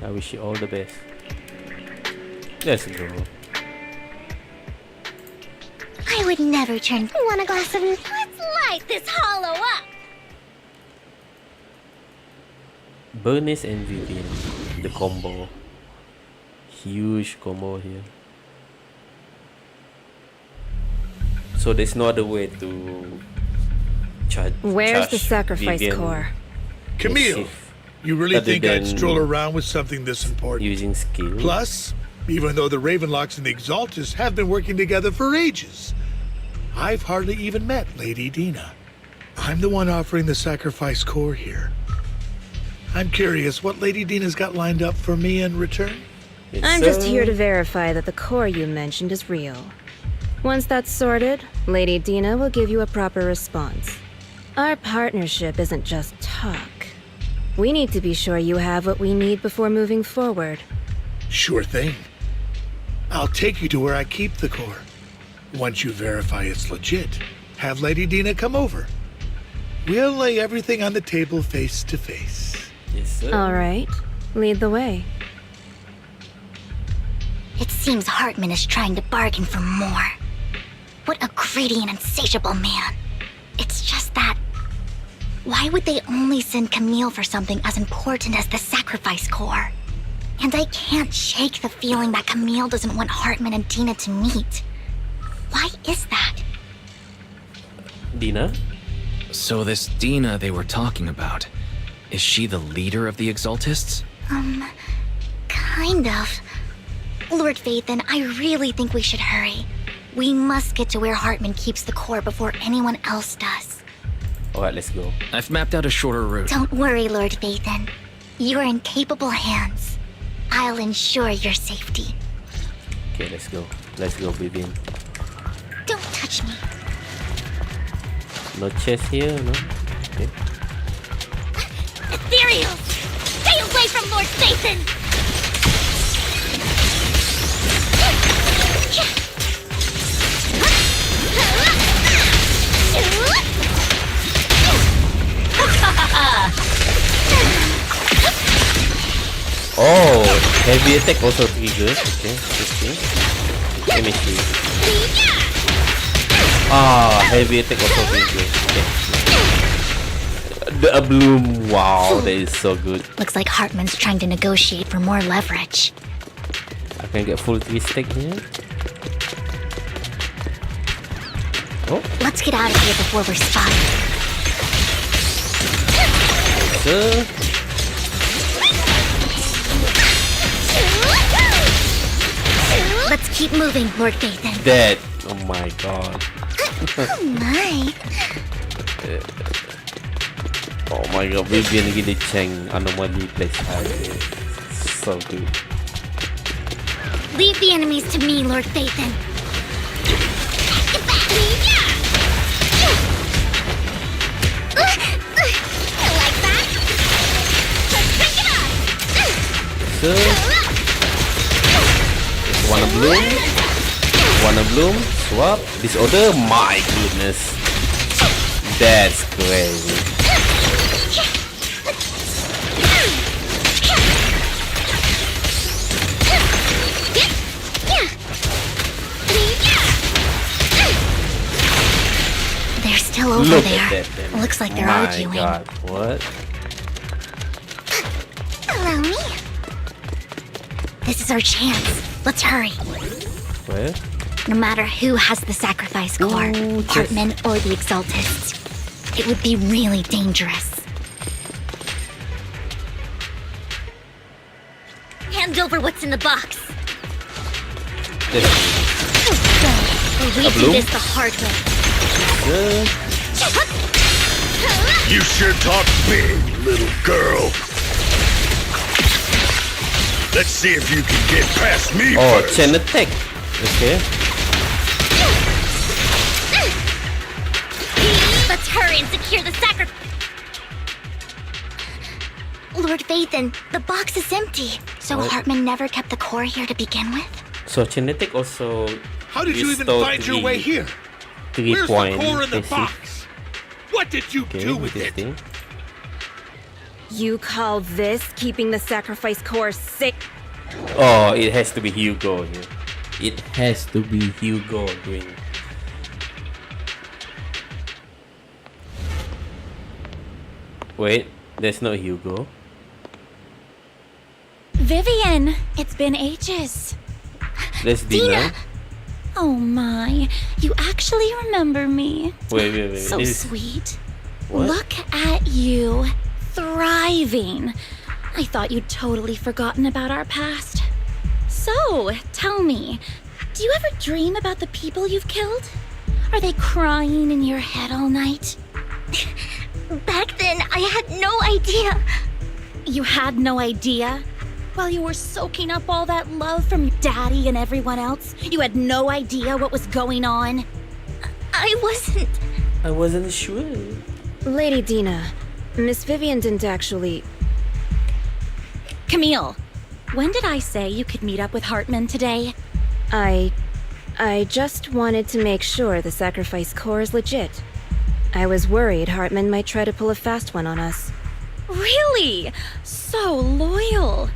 A: I wish you all the best. Let's go.
B: I would never turn.
J: Want a glass of... Let's light this hollow up!
A: Bernice and Vivian, the combo. Huge combo here. So there's no other way to charge.
I: Where's the sacrifice core?
K: Camille, you really
A: Other
K: think I'd
A: than
K: stroll around with something this important?
A: using skill?
K: Plus, even though the Ravenlocks and the Exaltists have been working together for ages, I've hardly even met Lady Dina. I'm the one offering the sacrifice core here. I'm curious what Lady Dina's got lined up for me in return.
A: Yes,
I: I'm just
A: sir.
I: here to verify that the core you mentioned is real. Once that's sorted, Lady Dina will give you a proper response. Our partnership isn't just talk. We need to be sure you have what we need before moving forward.
K: Sure thing. I'll take you to where I keep the core. Once you verify it's legit, have Lady Dina come over. We'll lay everything on the table face to face.
A: Yes, sir.
I: All right, lead the way.
B: It seems Hartman is trying to bargain for more. What a greedy and insatiable man. It's just that... Why would they only send Camille for something as important as the sacrifice core? And I can't shake the feeling that Camille doesn't want Hartman and Dina to meet. Why is that?
A: Dina?
C: So this Dina they were talking about, is she the leader of the Exaltists?
B: Kind of. Lord Phaeton, I really think we should hurry. We must get to where Hartman keeps the core before anyone else does.
A: Alright, let's go.
C: I've mapped out a shorter route.
B: Don't worry, Lord Phaeton. You are in capable hands. I'll ensure your safety.
A: Okay, let's go. Let's go, Vivian.
B: Don't touch me.
A: No chest here, no? Okay.
B: Ethereal! Stay away from Lord Phaeton!
A: Heavy attack also trigger. Okay, interesting. Let me see. Heavy attack also trigger. Okay. The bloom. Wow, that is so good.
B: Looks like Hartman's trying to negotiate for more leverage.
A: I can get full 3 stack here. Oh,
B: Let's get out of here before we're spotted.
A: so
B: Let's keep moving, Lord Phaethon.
A: dead. Oh my god.
B: Oh my.
A: Oh my god, Vivian gini Cheng anomaly place high. So good.
B: Leave the enemies to me, Lord Phaethon. I like that. Let's pick it up.
A: So wanna bloom, swap, disorder, my goodness. That's crazy.
B: They're still over
A: Look
B: there.
A: at that then.
B: Looks like they're
A: My
B: arguing.
A: god, what?
B: Allow me. This is our chance. Let's hurry.
A: Where?
B: No matter who has the sacrifice core,
A: Ooh, just-
B: Hartman or the Exaltists, it would be really dangerous. Hand over what's in the box.
A: This.
B: Or we do
A: bloom?
B: this the hard way.
A: Good.
F: You sure talk big, little girl. Let's see if you can get past me
A: Oh,
F: first.
A: chain attack. Okay.
B: Let's hurry and secure the sacrifice. Lord Phaethon, the box is empty. So
A: What?
B: Hartman never kept the core here to begin with?
A: So chain attack also.
K: How did you even
A: restore
K: find your way here?
A: 3
K: Where's the
A: point.
K: core in the
A: basic.
K: box? What did you
A: Okay,
K: do with it?
A: interesting.
I: You call this keeping the sacrifice core sick?
A: Oh, it has to be Hugo here. It has to be Hugo doing. Wait, there's no Hugo.
L: Vivian, it's been ages.
A: There's Dina.
L: Oh my, you actually remember me.
A: Wait.
L: So
A: This-
L: sweet.
A: What?
L: Look at you, thriving. I thought you'd totally forgotten about our past. So, tell me, do you ever dream about the people you've killed? Are they crying in your head all night?
B: Back then, I had no idea.
L: You had no idea? While you were soaking up all that love from your daddy and everyone else, you had no idea what was going on?
B: I
A: wasn't sure.
I: Lady Dina, Miss Vivian didn't actually.
L: Camille, when did I say you could meet up with Hartman today?
I: I just wanted to make sure the sacrifice core is legit. I was worried Hartman might try to pull a fast one on us.
L: Really? So loyal.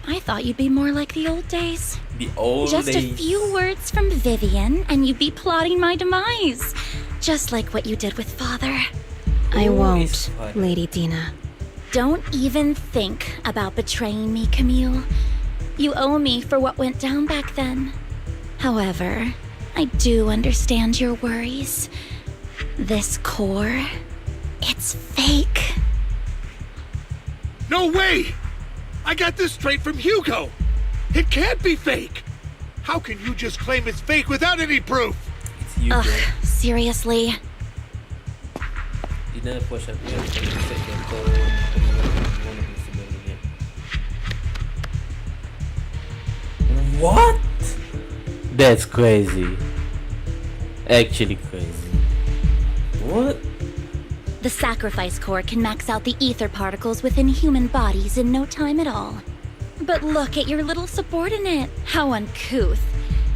L: I thought you'd be more like the old days.
A: The old
L: Just
A: days.
L: a few words from Vivian, and you'd be plotting my demise. Just like what you did with Father.
I: I
A: Who
I: won't,
A: is Father?
I: Lady Dina.
L: Don't even think about betraying me, Camille. You owe me for what went down back then. However, I do understand your worries. This core, it's fake.
K: No way! I got this straight from Hugo. It can't be fake. How can you just claim it's fake without any proof?
A: It's Hugo.
L: Ugh, seriously.
A: Dina push up here. What? That's crazy. Actually crazy. What?
L: The sacrifice core can max out the ether particles within human bodies in no time at all. But look at your little subordinate. How uncouth.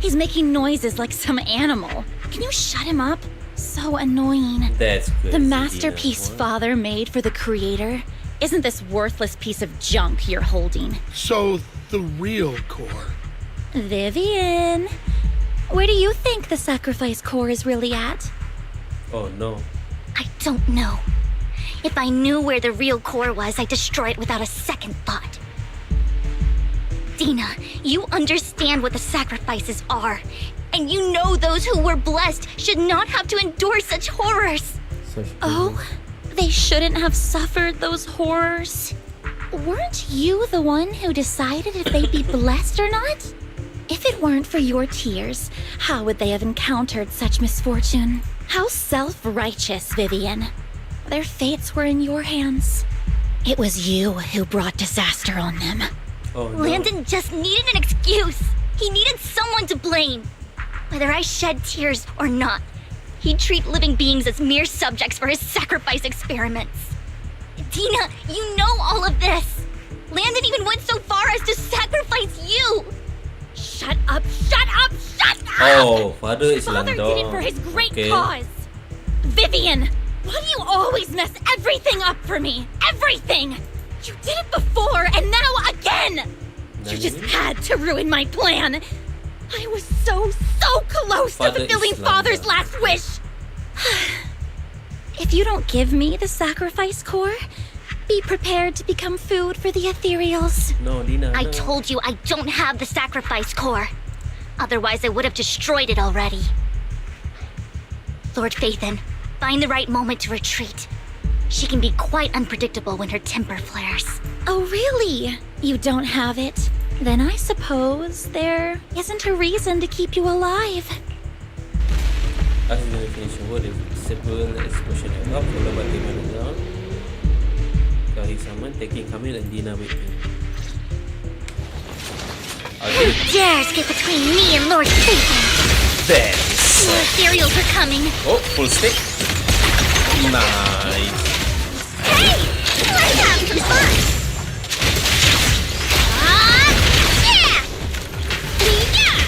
L: He's making noises like some animal. Can you shut him up? So annoying.
A: That's crazy.
L: The
A: Dina.
L: masterpiece
A: What?
L: Father made for the creator isn't this worthless piece of junk you're holding.
K: So the real core.
L: Vivian, where do you think the sacrifice core is really at?
A: Oh no.
B: I don't know. If I knew where the real core was, I'd destroy it without a second thought. Dina, you understand what the sacrifices are. And you know those who were blessed should not have to endure such horrors.
L: Oh, they shouldn't have suffered those horrors. Weren't you the one who decided if they'd be blessed or not? If it weren't for your tears, how would they have encountered such misfortune? How self-righteous, Vivian. Their fates were in your hands. It was you who brought disaster on them.
A: Oh no.
B: Landon just needed an excuse. He needed someone to blame. Whether I shed tears or not, he'd treat living beings as mere subjects for his sacrifice experiments. Dina, you know all of this. Landon even went so far as to sacrifice you.
L: Shut up, shut up, shut up!
A: Oh, father is
L: Father
A: Landon.
L: did it for his great
A: Okay.
L: cause. Vivian, why do you always mess everything up for me? Everything! You did it before, and now again! You just had to ruin my plan. I was so close
A: Father
L: to fulfilling
A: is
L: Father's
A: Landon.
L: last wish. If you don't give me the sacrifice core, be prepared to become food for the ethereals.
A: No, Dina.
B: I
A: no.
B: told you I don't have the sacrifice core. Otherwise, I would have destroyed it already. Lord Phaethon, find the right moment to retreat. She can be quite unpredictable when her temper flares.
L: Oh, really? You don't have it? Then I suppose there isn't a reason to keep you alive.
A: As the definition word, several explosion erupt followed by the ground. Kari summon taking Camille and Dina with him.
B: Who dares get between me and Lord Phaethon?
A: Thanks.
B: The ethereals are coming.
A: Oh, full stick. Nice.
B: Hey! Let's have some fun! Yeah!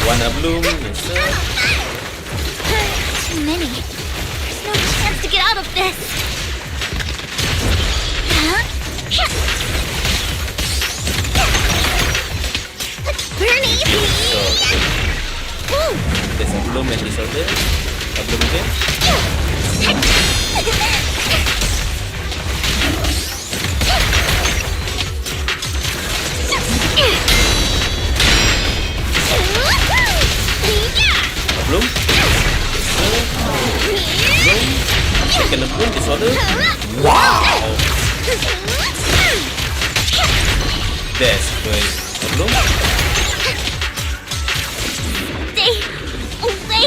A: Wanna bloom, yes sir.
B: Too many. There's no chance to get out of this. Huh? Bernie! Ooh.
A: There's a bloom and disorder. A bloom again. A bloom. Bloom. Second bloom disorder. Wow! That's great. A bloom.
B: Stay away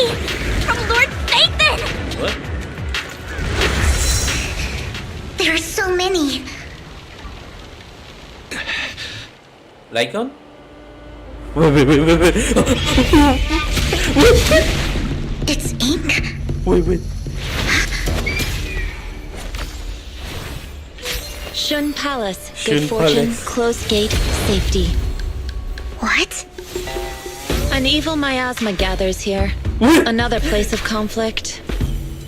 B: from Lord Phaethon!
A: What?
B: There are so many.
A: Lycon?
B: It's ink.
A: Wait.
L: Shun Palace,
A: Shun
L: good fortune,
A: Palace.
L: closed gate, safety.
B: What?
L: An evil miasma gathers here. Another place of conflict.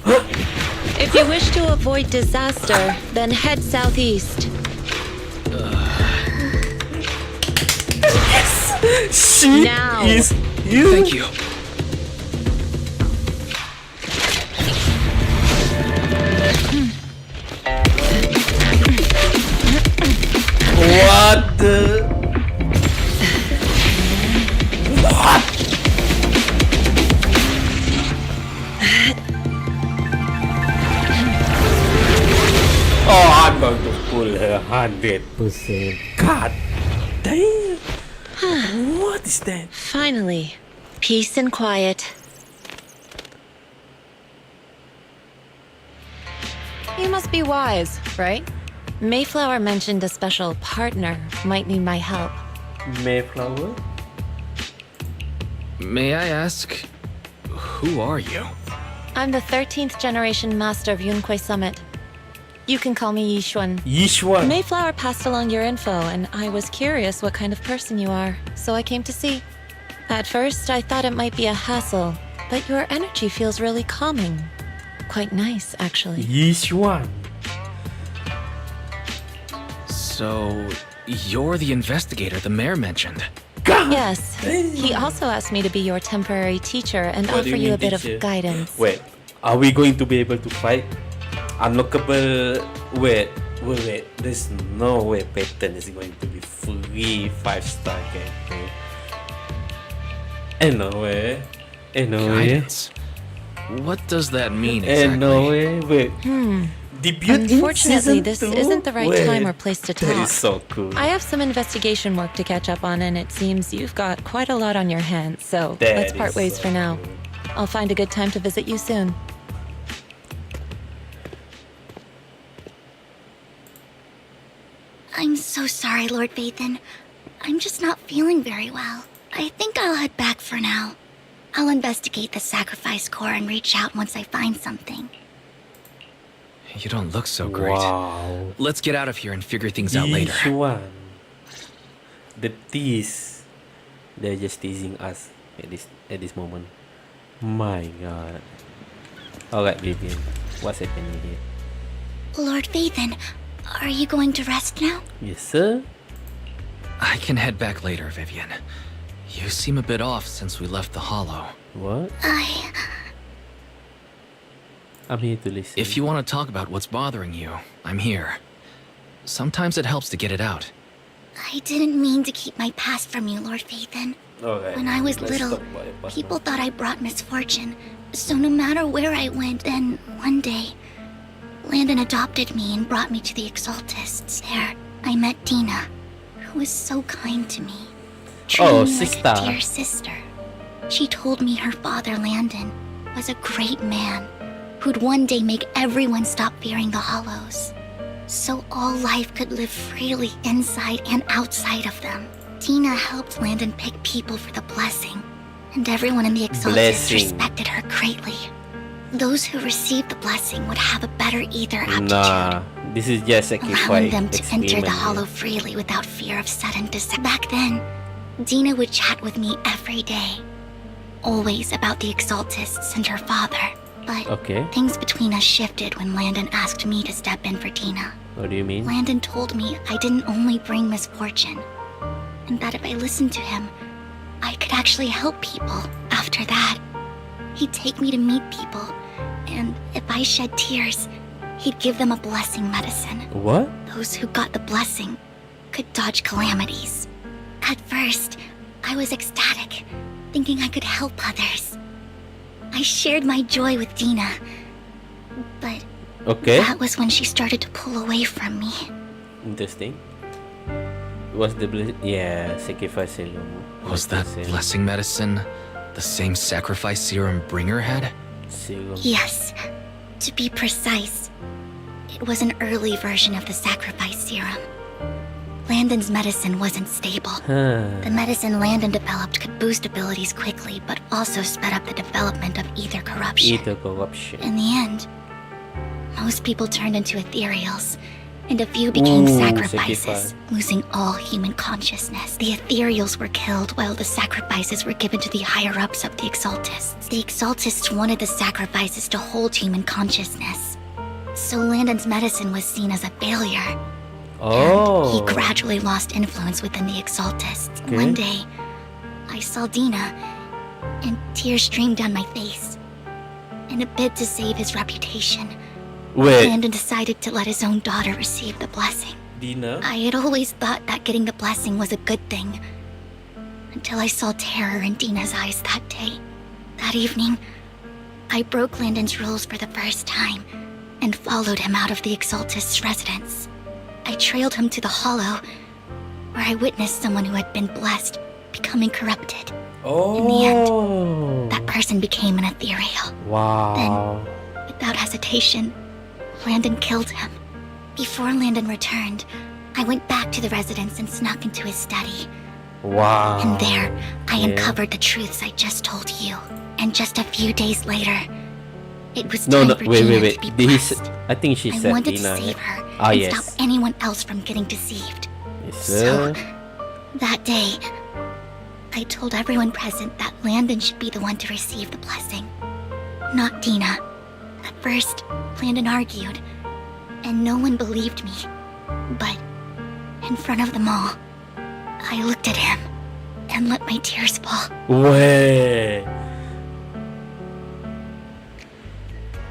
L: If you wish to avoid disaster, then head southeast.
A: She
L: Now.
A: is you.
C: Thank you.
A: What the? What? Oh, I'm going to pull her 100%. God damn. What is that?
L: Finally, peace and quiet. You must be wise, right? Mayflower mentioned a special partner might need my help.
A: Mayflower?
C: May I ask, who are you?
L: I'm the 13th generation master of Yunquei Summit. You can call me Yishuan.
A: Yishuan.
L: Mayflower passed along your info, and I was curious what kind of person you are, so I came to see. At first, I thought it might be a hassle, but your energy feels really calming. Quite nice, actually.
A: Yishuan.
C: So, You're the investigator the mayor mentioned.
M: Yes. He also asked me to be your temporary teacher and
A: What do
M: offer
A: you
M: you
A: mean,
M: a bit
A: teacher?
M: of guidance.
A: Wait, are we going to be able to fight? Unlockable. Wait. There's no way Peyton is going to be free 5-star character. Ain't no way.
C: Guidance. What does that mean exactly?
A: Ain't no way. Wait. Debut in
M: Unfortunately,
A: season
M: this
A: 2?
M: isn't the right
A: Wait,
M: time or place to talk.
A: That is so cool.
M: I have some investigation work to catch up on, and it seems you've got quite a lot on your hands, so
A: That
M: let's part
A: is
M: ways
A: so
M: for now.
A: cool.
M: I'll find a good time to visit you soon.
B: I'm so sorry, Lord Vathan. I'm just not feeling very well. I think I'll head back for now. I'll investigate the sacrifice core and reach out once I find something.
C: You don't look so great.
A: Wow.
C: Let's get out of here and figure things out later.
A: Each one. The tease. They're just teasing us at this moment. My god. Alright, Vivian. What's happening here?
B: Lord Vathan, are you going to rest now?
A: Yes, sir.
C: I can head back later, Vivian. You seem a bit off since we left the Hollow.
A: What? I'm here to listen.
C: If you want to talk about what's bothering you, I'm here. Sometimes it helps to get it out.
B: I didn't mean to keep my past from you, Lord Vathan.
A: Okay.
B: When I was
A: let's
B: little,
A: talk about it, past
B: people
A: now.
B: thought I brought misfortune. So no matter where I went, then one day, Landon adopted me and brought me to the Exaltists. There, I met Dina, who was so kind to me. Treating
A: Oh,
B: me like
A: sister.
B: a dear sister. She told me her father, Landon, was a great man who'd one day make everyone stop fearing the Hollows, so all life could live freely inside and outside of them. Dina helped Landon pick people for the blessing, and everyone in the Exaltists
A: Blessing.
B: respected her greatly. Those who received the blessing would have a better ether aptitude,
A: Nah, this is just
B: allowing
A: sacrifice
B: them to enter the
A: experiment.
B: Hollow freely without fear of sudden death. Back then, Dina would chat with me every day, always about the Exaltists and her father. But
A: Okay.
B: things between us shifted when Landon asked me to step in for Dina.
A: What do you mean?
B: Landon told me I didn't only bring misfortune, and that if I listened to him, I could actually help people. After that, he'd take me to meet people, and if I shed tears, he'd give them a blessing medicine.
A: What?
B: Those who got the blessing could dodge calamities. At first, I was ecstatic, thinking I could help others. I shared my joy with Dina, but
A: Okay.
B: that was when she started to pull away from me.
A: Interesting. Was the sacrifice serum?
C: Was that blessing medicine the same sacrifice serum Bringer had?
A: Serum.
B: Yes, to be precise, it was an early version of the sacrifice serum. Landon's medicine wasn't stable. The medicine Landon developed could boost abilities quickly, but also sped up the development of ether corruption.
A: Ether corruption.
B: In the end, most people turned into ethereals, and a few became
A: Ooh,
B: sacrifices,
A: sacrifice.
B: losing all human consciousness. The ethereals were killed while the sacrifices were given to the higher-ups of the Exaltists. The Exaltists wanted the sacrifices to hold human consciousness, so Landon's medicine was seen as a failure.
A: Oh.
B: He gradually lost influence within the Exaltists.
A: Okay.
B: One day, I saw Dina, and tears streamed down my face. In a bid to save his reputation,
A: Wait.
B: Landon decided to let his own daughter receive the blessing.
A: Dina?
B: I had always thought that getting the blessing was a good thing, until I saw terror in Dina's eyes that day. That evening, I broke Landon's rules for the first time, and followed him out of the Exaltist's residence. I trailed him to the Hollow, where I witnessed someone who had been blessed becoming corrupted.
A: Oh.
B: In the end, that person became an ethereal.
A: Wow.
B: Without hesitation, Landon killed him. Before Landon returned, I went back to the residence and snuck into his study.
A: Wow.
B: And there, I
A: Yeah.
B: uncovered the truths I just told you. And just a few days later, it was
A: No,
B: time
A: no,
B: for
A: wait,
B: Dina
A: wait,
B: to be
A: wait.
B: blessed.
A: I think she
B: I
A: said
B: wanted
A: Dina.
B: to save her
A: Ah,
B: and
A: yes.
B: stop anyone else from getting deceived.
A: Yes,
B: So,
A: sir.
B: that day, I told everyone present that Landon should be the one to receive the blessing, not Dina. At first, Landon argued, and no one believed me. But in front of them all, I looked at him and let my tears fall.
A: Way.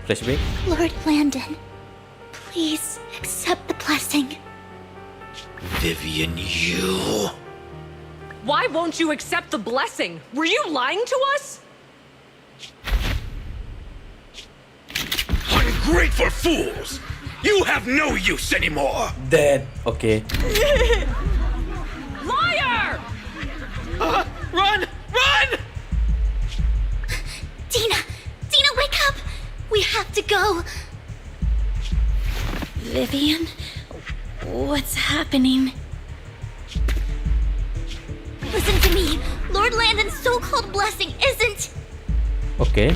A: Flashback.
B: Lord Landon, please accept the blessing.
G: Vivian, you.
N: Why won't you accept the blessing? Were you lying to us?
O: Ungrateful fools! You have no use anymore!
A: Dead. Okay.
N: Liar!
O: Run! Run!
B: Dina! Dina, wake up! We have to go!
L: Vivian? What's happening?
B: Listen to me! Lord Landon's so-called blessing isn't...
A: Okay.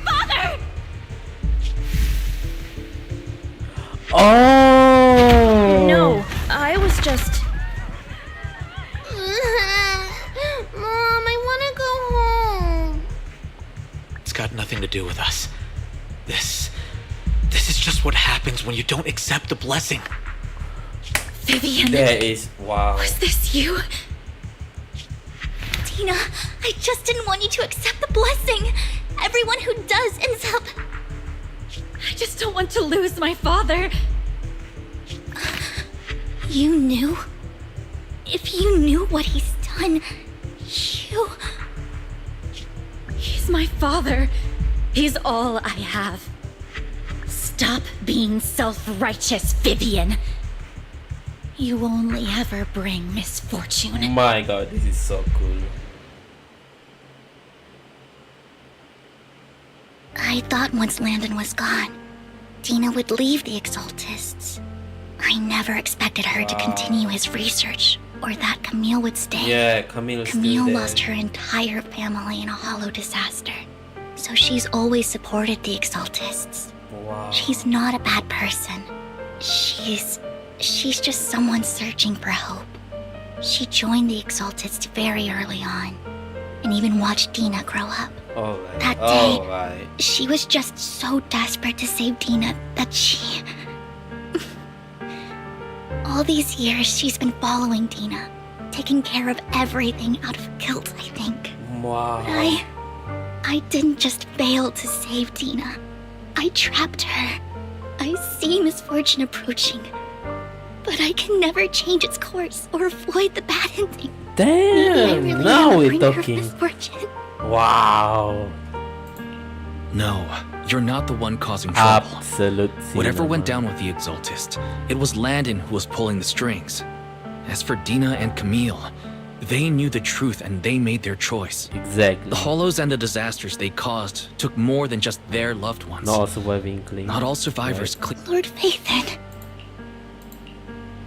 B: Father!
A: Oh!
I: No, I was just.
B: Mom, I want to go home.
O: It's got nothing to do with us. This is just what happens when you don't accept the blessing.
L: Vivian?
A: There is. Wow.
L: Was this you?
B: Dina, I just didn't want you to accept the blessing. Everyone who does ends up...
L: I just don't want to lose my father.
B: You knew? If you knew what he's done, you...
L: He's my father. He's all I have. Stop being self-righteous, Vivian. You only ever bring misfortune.
A: My god, this is so cool.
B: I thought once Landon was gone, Dina would leave the Exaltists. I never expected her to continue his research, or that Camille would stay.
A: Yeah, Camille
B: Camille
A: still
B: lost her entire family in a hollow disaster. So she's always supported the Exaltists.
A: Wow.
B: She's not a bad person. She's just someone searching for hope. She joined the Exaltists very early on, and even watched Dina grow up.
A: Alright.
B: That day,
A: Alright.
B: she was just so desperate to save Dina that she... All these years, she's been following Dina, taking care of everything out of guilt, I think.
A: Wow.
B: But I didn't just fail to save Dina. I trapped her. I see misfortune approaching, but I can never change its course or avoid the bad ending. Maybe I
A: Damn,
B: really
A: now
B: am a
A: we're
B: bringer of
A: talking.
B: misfortune.
A: Wow.
C: No, you're not the one causing trouble.
A: Absolute
C: Whatever
A: cinema.
C: went down with the Exaltist, it was Landon who was pulling the strings. As for Dina and Camille, they knew the truth and they made their choice.
A: Exactly.
C: The hollows and the disasters they caused took more than just their loved ones.
A: Not all surviving clean.
C: Not all survivors
B: Lord Phaethon.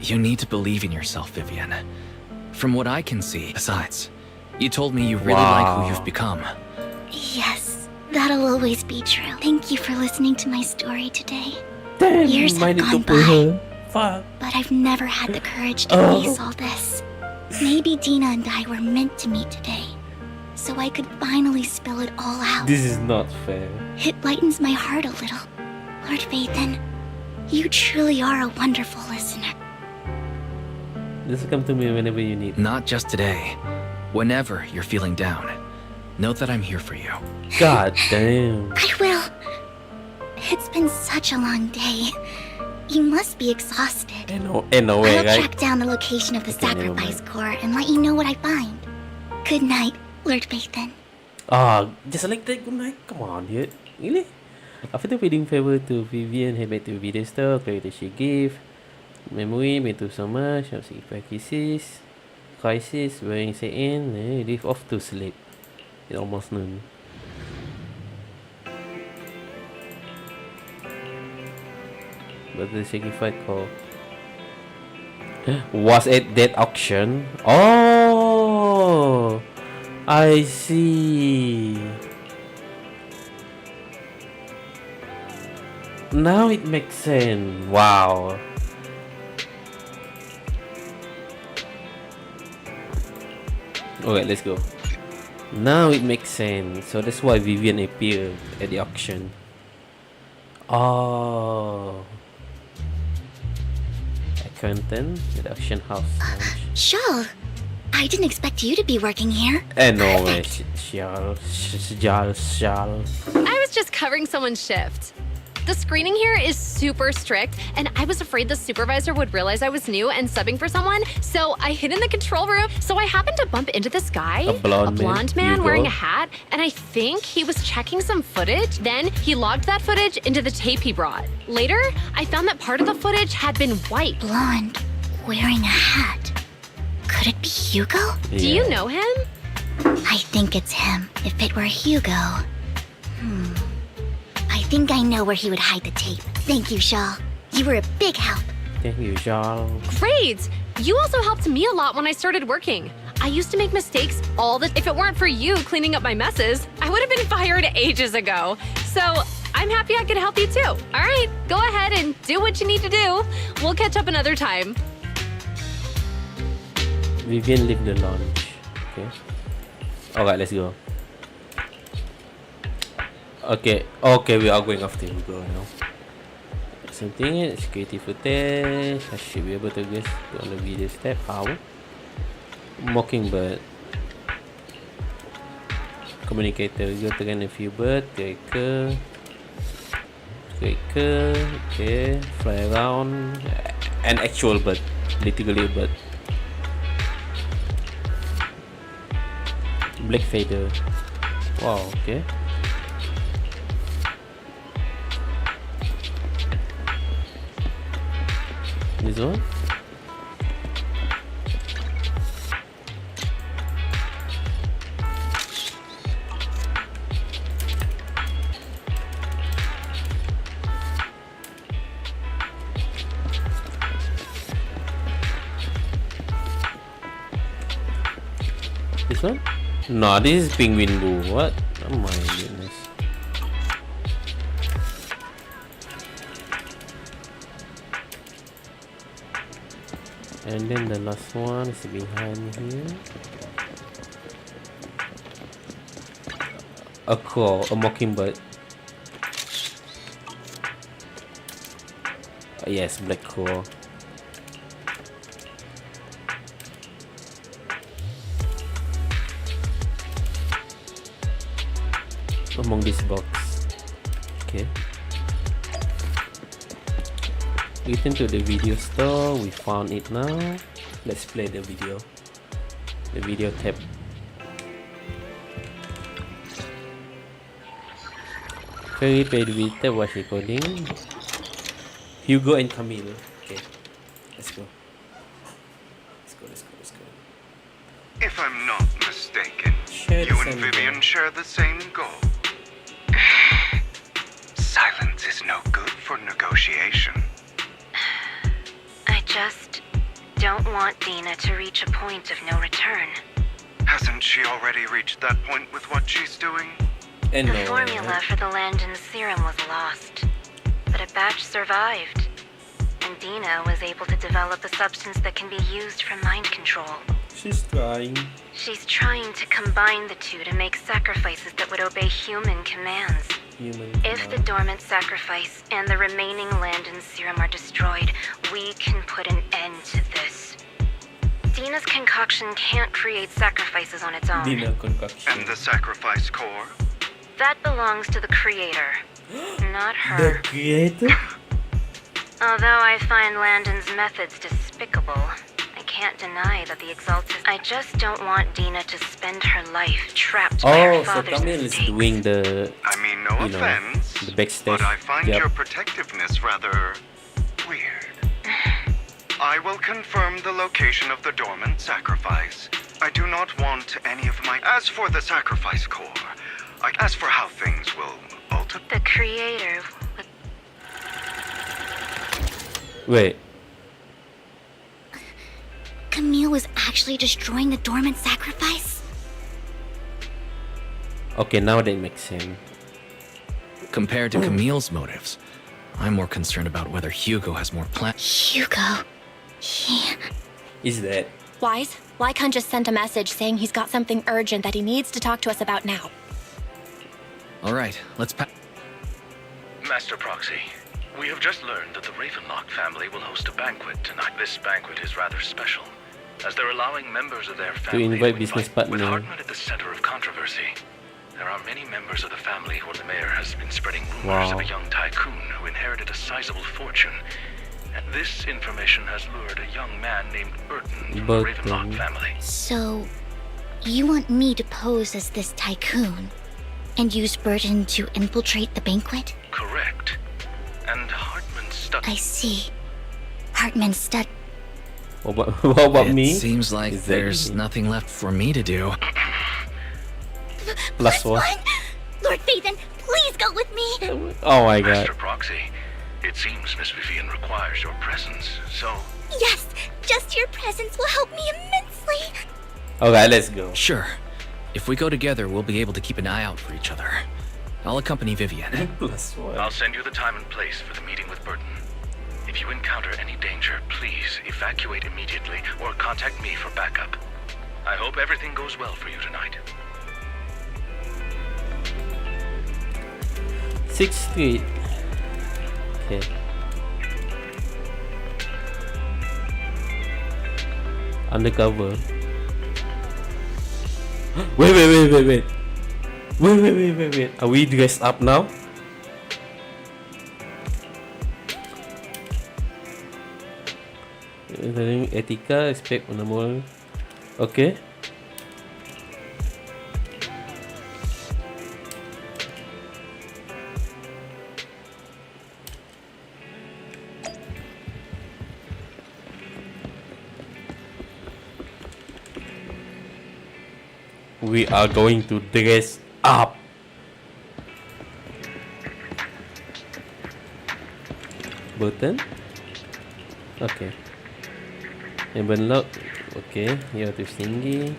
C: You need to believe in yourself, Vivian. From what I can see, besides, you told me you really like who you've become.
B: Yes, that'll always be true. Thank you for listening to my story today.
A: Damn,
B: Years
A: might
B: have
A: need
B: gone
A: to put
B: by,
A: her. Fuck.
B: but I've never had the courage to
A: Oh.
B: face all this. Maybe Dina and I were meant to meet today, so I could finally spill it all out.
A: This is not fair.
B: It lightens my heart a little. Lord Phaethon, you truly are a wonderful listener.
A: Just come to me whenever you need.
C: Not just today. Whenever you're feeling down, know that I'm here for you.
A: God damn.
B: I will. It's been such a long day. You must be exhausted.
A: In a way,
B: I'll
A: right?
B: track down the location of the
A: Okay, never
B: sacrifice core and let you know what I find. Good night, Lord Phaethon.
A: Ah, just like that, good night. Come on, dude. Really? After bidding favor to Vivian, head back to video store, clarity she gave. Memory, made to so much, have sacrifice crisis, wearing say in, leave off to sleep. It's almost noon. But the sacrifice call was at that auction. Oh, I see. Now it makes sense. Wow. Okay, let's go. Now it makes sense. So that's why Vivian appeared at the auction. Oh. Accountant at the auction house.
B: Shawl, I didn't expect you to be working here.
A: No way. Shal.
N: I was just covering someone's shift. The screening here is super strict, and I was afraid the supervisor would realize I was new and subbing for someone, so I hid in the control room. So I happened to bump into this guy,
A: A blonde man,
N: man wearing a hat, and I think he was checking some footage. Then he logged that footage into the tape he brought. Later, I found that part of the footage had been wiped.
B: Blonde, wearing a hat. Could it be Hugo?
N: Do you know him?
B: I think it's him. If it were Hugo. I think I know where he would hide the tape. Thank you, Shaw. You were a big help.
A: Thank you, Shal.
N: Great! You also helped me a lot when I started working. I used to make mistakes all the— If it weren't for you cleaning up my messes, I would have been fired ages ago. So I'm happy I could help you too. All right, go ahead and do what you need to do. We'll catch up another time.
A: Vivian leave the lounge. Okay. Alright, let's go. Okay, we are going after Hugo now. Something, security footage. I should be able to guess on the video step. How? Mockingbird. Communicator. We go to random few bird. Tracker. Okay. Fly around. An actual bird. Literally a bird. Black feather. Wow, okay. This one? This one? No, this is penguin boo. What? Oh my goodness. And then the last one is behind here. A crow, a mockingbird. Yes, black crow. Among this box. Okay. Return to the video store. We found it now. Let's play the video. The video tab. Very paid with the watch recording. Hugo and Camille. Okay. Let's go. Let's go.
F: If I'm not mistaken, you and Vivian share the same goal. Silence is no good for negotiation.
J: I just don't want Dina to reach a point of no return.
F: Hasn't she already reached that point with what she's doing?
A: And
J: The formula for the Landon serum was lost, but a batch survived, and Dina was able to develop a substance that can be used for mind control.
A: She's trying.
J: She's trying to combine the two to make sacrifices that would obey human commands. If the dormant sacrifice and the remaining Landon serum are destroyed, we can put an end to this. Dina's concoction can't create sacrifices on its own.
A: Dina concoction.
F: And the sacrifice core?
J: That belongs to the creator, not her.
A: The creator?
J: Although I find Landon's methods despicable, I can't deny that the Exalted— I just don't want Dina to spend her life trapped by her
A: Oh, so
J: father's
A: Camille is
J: mistakes.
A: doing the,
F: I mean, no offense,
A: the backstage.
F: but I find
A: Yep.
F: your protectiveness rather weird. I will confirm the location of the dormant sacrifice. I do not want any of my— As for the sacrifice core, as for how things will alter—
J: The creator would—
A: Wait.
B: Camille was actually destroying the dormant sacrifice?
A: Okay, now that makes sense.
C: Compared to Camille's motives, I'm more concerned about whether Hugo has more plans.
B: Hugo. He...
A: Is that?
L: Wise,
D: Lycon just sent a message saying he's got something urgent that he needs to talk to us about now.
C: All right, let's
F: Master Proxy, we have just learned that the Ravenlock family will host a banquet tonight. This banquet is rather special, as they're allowing members of their family
A: invite business partner.
F: With Hartman at the center of controversy. There are many members of the family who the mayor has been spreading rumors of a young tycoon who inherited a sizable fortune. And this information has lured a young man named Burton from the Ravenlock family.
B: So, you want me to pose as this tycoon and use Burton to infiltrate the banquet?
F: Correct. And Hartman's study.
B: I see. Hartman's study.
A: What about me?
C: It seems like there's nothing left for me to do.
A: Plus one.
B: Lord Phaethon, please go with me.
A: Oh my god.
F: Master Proxy, it seems Miss Vivian requires your presence, so...
B: Yes, just your presence will help me immensely.
A: Okay, let's go.
C: Sure. If we go together, we'll be able to keep an eye out for each other. I'll accompany Vivian.
A: Plus one.
F: I'll send you the time and place for the meeting with Burton. If you encounter any danger, please evacuate immediately or contact me for backup. I hope everything goes well for you tonight.
A: 6th Street. Okay. Undercover. Wait. Are we dressed up now? Etika, respect on the moral. Okay. We are going to dress up. Button. Okay. Enable lock. Okay. You have to thingy.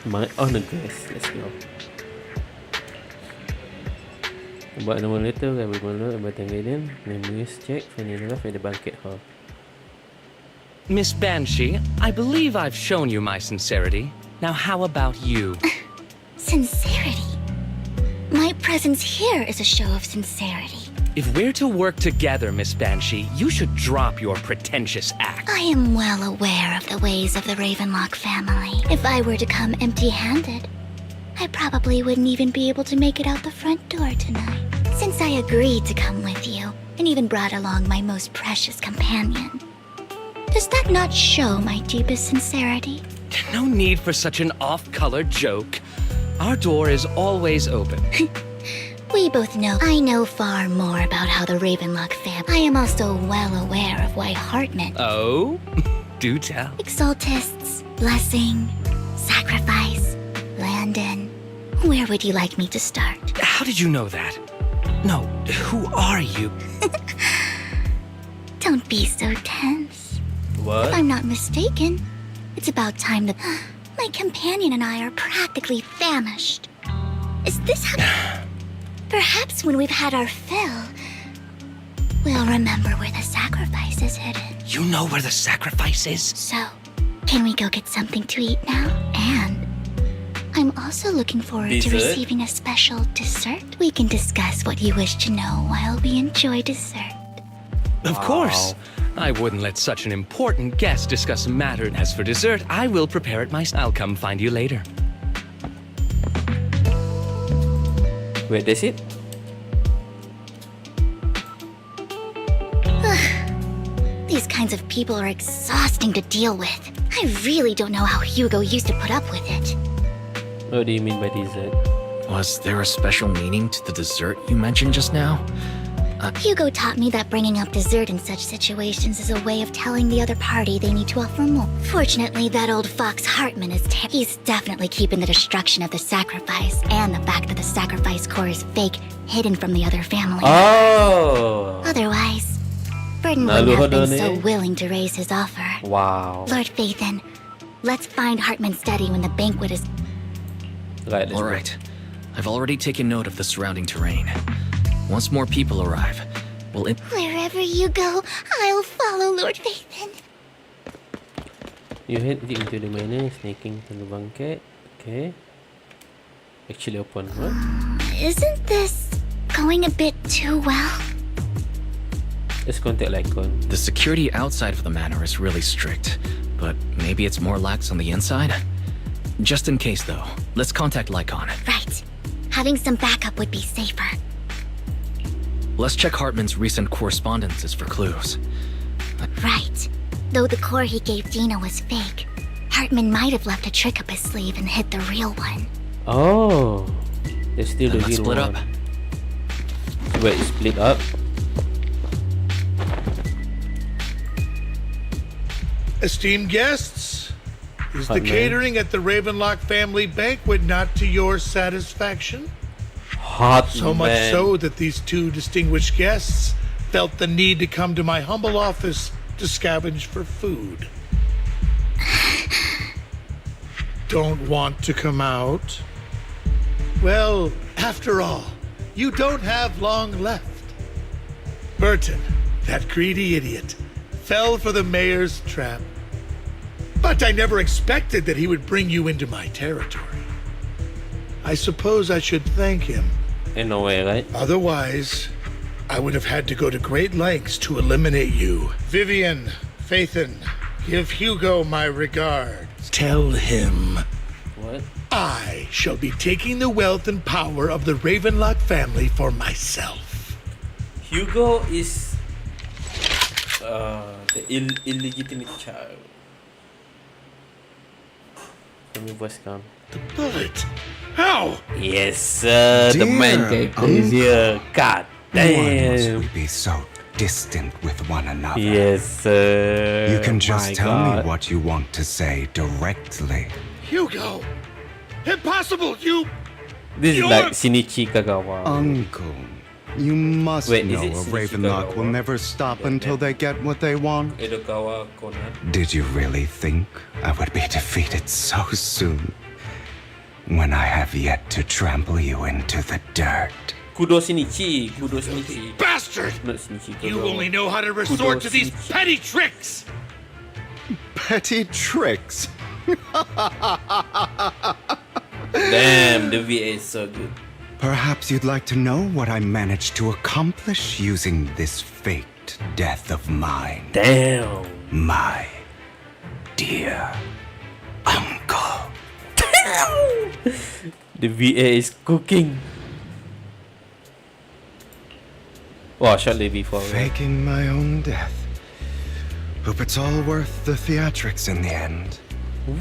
A: My honor dress. Let's go. Buat nombor letter, gambar malu, abang Gaiden, memories check, vanilla for the banquet hall.
P: Miss Banshee, I believe I've shown you my sincerity. Now how about you?
B: Sincerity? My presence here is a show of sincerity.
P: If we're to work together, Miss Banshee, you should drop your pretentious act.
B: I am well aware of the ways of the Ravenlock family. If I were to come empty-handed, I probably wouldn't even be able to make it out the front door tonight. Since I agreed to come with you, and even brought along my most precious companion, does that not show my deepest sincerity?
P: No need for such an off-color joke. Our door is always open.
B: We both know I know far more about how the Ravenlock family. I am also well aware of why Hartman.
P: Oh? Do tell.
B: Exaltists, blessing, sacrifice, Landon. Where would you like me to start?
P: How did you know that? No, who are you?
B: Don't be so tense.
A: What?
B: If I'm not mistaken, it's about time that my companion and I are practically famished. Is this how... Perhaps when we've had our fill, we'll remember where the sacrifice is hidden.
P: You know where the sacrifice is?
B: So, can we go get something to eat now? And I'm also looking forward to receiving a special dessert. We can discuss what you wish to know while we enjoy dessert.
P: Of course. I wouldn't let such an important guest discuss a matter. As for dessert, I will prepare it myself. I'll come find you later.
A: Wait, that's it?
B: These kinds of people are exhausting to deal with. I really don't know how Hugo used to put up with it.
A: What do you mean by dessert?
C: Was there a special meaning to the dessert you mentioned just now?
B: Hugo taught me that bringing up dessert in such situations is a way of telling the other party they need to offer more. Fortunately, that old fox Hartman is he's definitely keeping the destruction of the sacrifice and the fact that the sacrifice core is fake hidden from the other family.
A: Oh!
B: Otherwise, Burton wouldn't have been so willing to raise his offer.
A: Wow.
B: Lord Phaethon, let's find Hartman's study when the banquet is...
A: Right,
C: all right. I've already taken note of the surrounding terrain. Once more people arrive,
B: Wherever you go, I'll follow, Lord Phaethon.
A: You head into the manor, sneaking to the banquet. Okay. Actually open, what?
B: Isn't this going a bit too well?
A: Let's contact Lycon.
C: The security outside of the manor is really strict, but maybe it's more lax on the inside? Just in case, though, let's contact Lycon.
B: Right. Having some backup would be safer.
C: Let's check Hartman's recent correspondences for clues.
B: Right. Though the core he gave Dina was fake, Hartman might have left a trick up his sleeve and hid the real one.
A: Oh, there's still the
C: Then let's
A: real
C: split
A: one.
C: up.
A: Wait, split up?
K: Esteemed guests, is the
A: Hot man.
K: catering at the Ravenlock family banquet not to your satisfaction?
A: Hot
K: So much so that these two distinguished guests felt the need to come to my humble office to scavenge for food. Don't want to come out? Well, after all, you don't have long left. Burton, that greedy idiot, fell for the mayor's trap. But I never expected that he would bring you into my territory. I suppose I should thank him.
A: In a way, right?
K: Otherwise, I would have had to go to great lengths to eliminate you. Vivian, Phaethon, give Hugo my regards. Tell him
A: What?
K: I shall be taking the wealth and power of the Ravenlock family for myself.
A: Hugo is the illegitimate child. Let me voice count.
K: The bullet. How?
A: Yes, sir. The main character is here. God
Q: Why must
A: damn.
Q: we be so distant with one another?
A: Yes, sir.
Q: You can just
A: My
Q: tell
A: God.
Q: me what you want to say directly.
K: Hugo! Impossible! You...
A: This is
K: You're-
A: like Shinichi Kagawa.
Q: Uncle, you must
A: Wait,
Q: know
A: is it
Q: a
A: Shinichi
Q: Ravenlock will
A: Kagawa?
Q: never stop until they get what they want.
A: Edokawa Konan.
Q: Did you really think I would be defeated so soon? When I have yet to trample you into the dirt.
A: Kudo Shinichi. Kudo Shinichi.
K: Bastard!
A: Not Shinichi Kagawa.
K: You only know how to resort to these petty tricks!
Q: Petty tricks?
A: Damn, the VA is so good.
Q: Perhaps you'd like to know what I managed to accomplish using this faked death of mine.
A: Damn.
Q: My dear uncle.
A: The VA is cooking. Wow, shortly before. Right?
Q: Faking my own death. Hope it's all worth the theatrics in the end.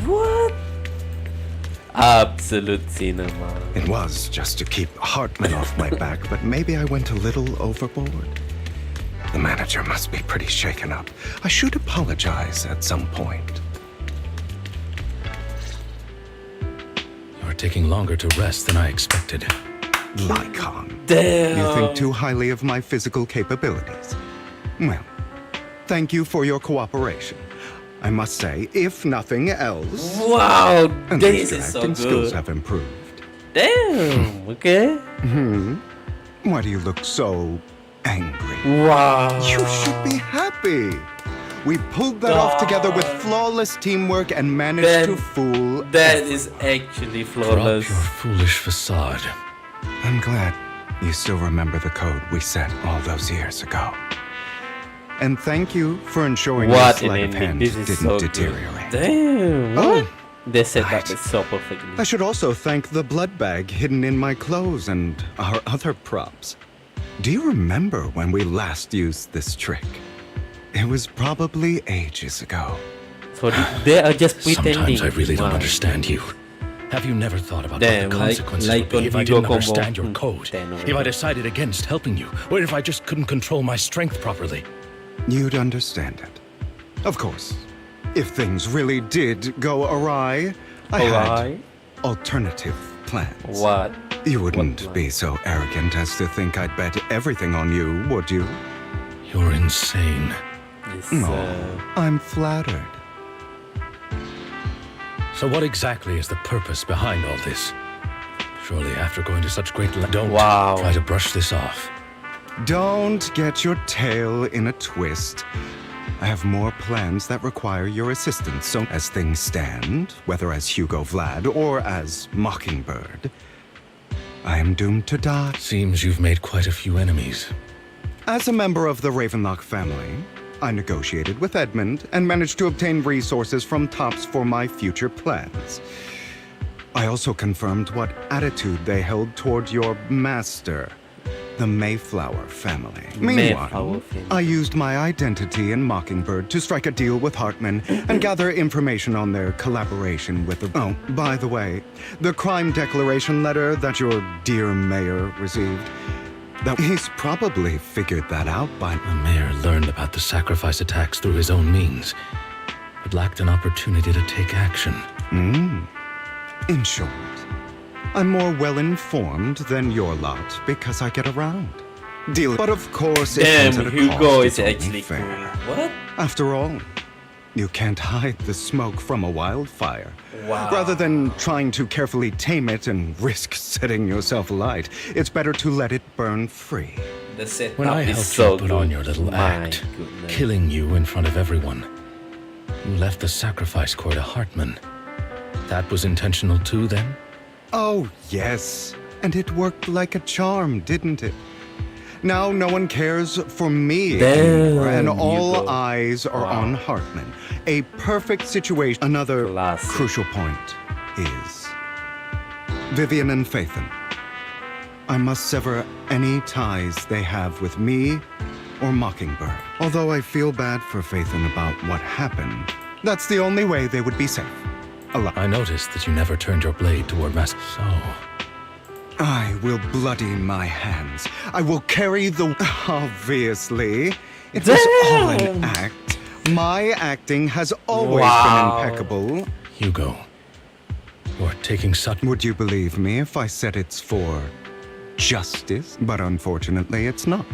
A: What? Absolute cinema.
Q: It was just to keep Hartman off my back, but maybe I went a little overboard. The manager must be pretty shaken up. I should apologize at some point.
E: You're taking longer to rest than I expected.
Q: Lycon.
A: Damn.
Q: You think too highly of my physical capabilities. Well, thank you for your cooperation. I must say, if nothing else,
A: Wow,
Q: at
A: this
Q: least your
A: is so
Q: acting skills
A: good.
Q: have improved.
A: Damn. Okay.
Q: Why do you look so angry?
A: Wow.
Q: You should be happy. We pulled that off together with flawless teamwork and managed to fool.
A: That is actually flawless.
E: Drop your foolish facade.
Q: I'm glad you still remember the code we set all those years ago. And thank you for ensuring your
A: What an
Q: sleight of
A: ending.
Q: hand
A: This is
Q: didn't
A: so good.
Q: deteriorate.
A: Damn. What?
Q: Oh,
A: They set
Q: right.
A: up it so perfectly.
Q: I should also thank the blood bag hidden in my clothes and our other props. Do you remember when we last used this trick? It was probably ages ago.
A: So they are just pretending.
E: Sometimes I really don't
A: Wow.
E: understand you. Have you never thought about
A: Damn,
E: what the
A: like-
E: consequences
A: like
E: would be
A: on
E: if I
A: Hugo
E: didn't
A: combo.
E: understand your code?
A: Damn,
E: If I decided against helping you, or if I just couldn't control my strength properly?
Q: You'd understand it. Of course, if things really did go awry, I
A: Awry?
Q: had alternative plans.
A: What?
Q: You wouldn't be so arrogant as to think I'd bet everything on you, would you?
E: You're insane.
A: Yes,
Q: No, I'm flattered.
E: So what exactly is the purpose behind all this? Surely after going to such great lengths, don't
A: Wow.
E: try to brush this off.
Q: Don't get your tail in a twist. I have more plans that require your assistance, so as things stand, whether as Hugo Vlad or as Mockingbird, I am doomed to die.
E: Seems you've made quite a few enemies.
Q: As a member of the Ravenlock family, I negotiated with Edmund and managed to obtain resources from Tops for my future plans. I also confirmed what attitude they held toward your master, the Mayflower family. Meanwhile, I used my identity in Mockingbird to strike a deal with Hartman and gather information on their collaboration with the... Oh, by the way, the crime declaration letter that your dear mayor received, that he's probably figured that out by...
E: The mayor learned about the sacrifice attacks through his own means, but lacked an opportunity to take action.
Q: In short, I'm more well-informed than your lot because I get around. But of course, it comes at a
A: Hugo
Q: cost.
A: is
Q: It's
A: actually
Q: only fair.
A: cool. What?
Q: After all, you can't hide the smoke from a wildfire.
A: Wow.
Q: Rather than trying to carefully tame it and risk setting yourself alight, it's better to let it burn free.
A: The setup
E: When I
A: is
E: helped
A: so
E: you put
A: good.
E: on your little
A: My
E: act,
A: goodness.
E: killing you in front of everyone, you left the sacrifice core to Hartman. That was intentional too, then?
Q: Oh, yes. And it worked like a charm, didn't it? Now no one cares for me anymore, and all
A: Hugo.
Q: eyes are on Hartman. A perfect situation. Another crucial point is Vivian and Phaethon. I must sever any ties they have with me or Mockingbird. Although I feel bad for Phaethon about what happened, that's the only way they would be safe.
E: I noticed that you never turned your blade toward Master. So,
Q: I will bloody my hands. I will carry the... Obviously. It was all an act. My acting has always been impeccable.
E: Hugo, you're taking such...
Q: Would you believe me if I said it's for justice? But unfortunately, it's not.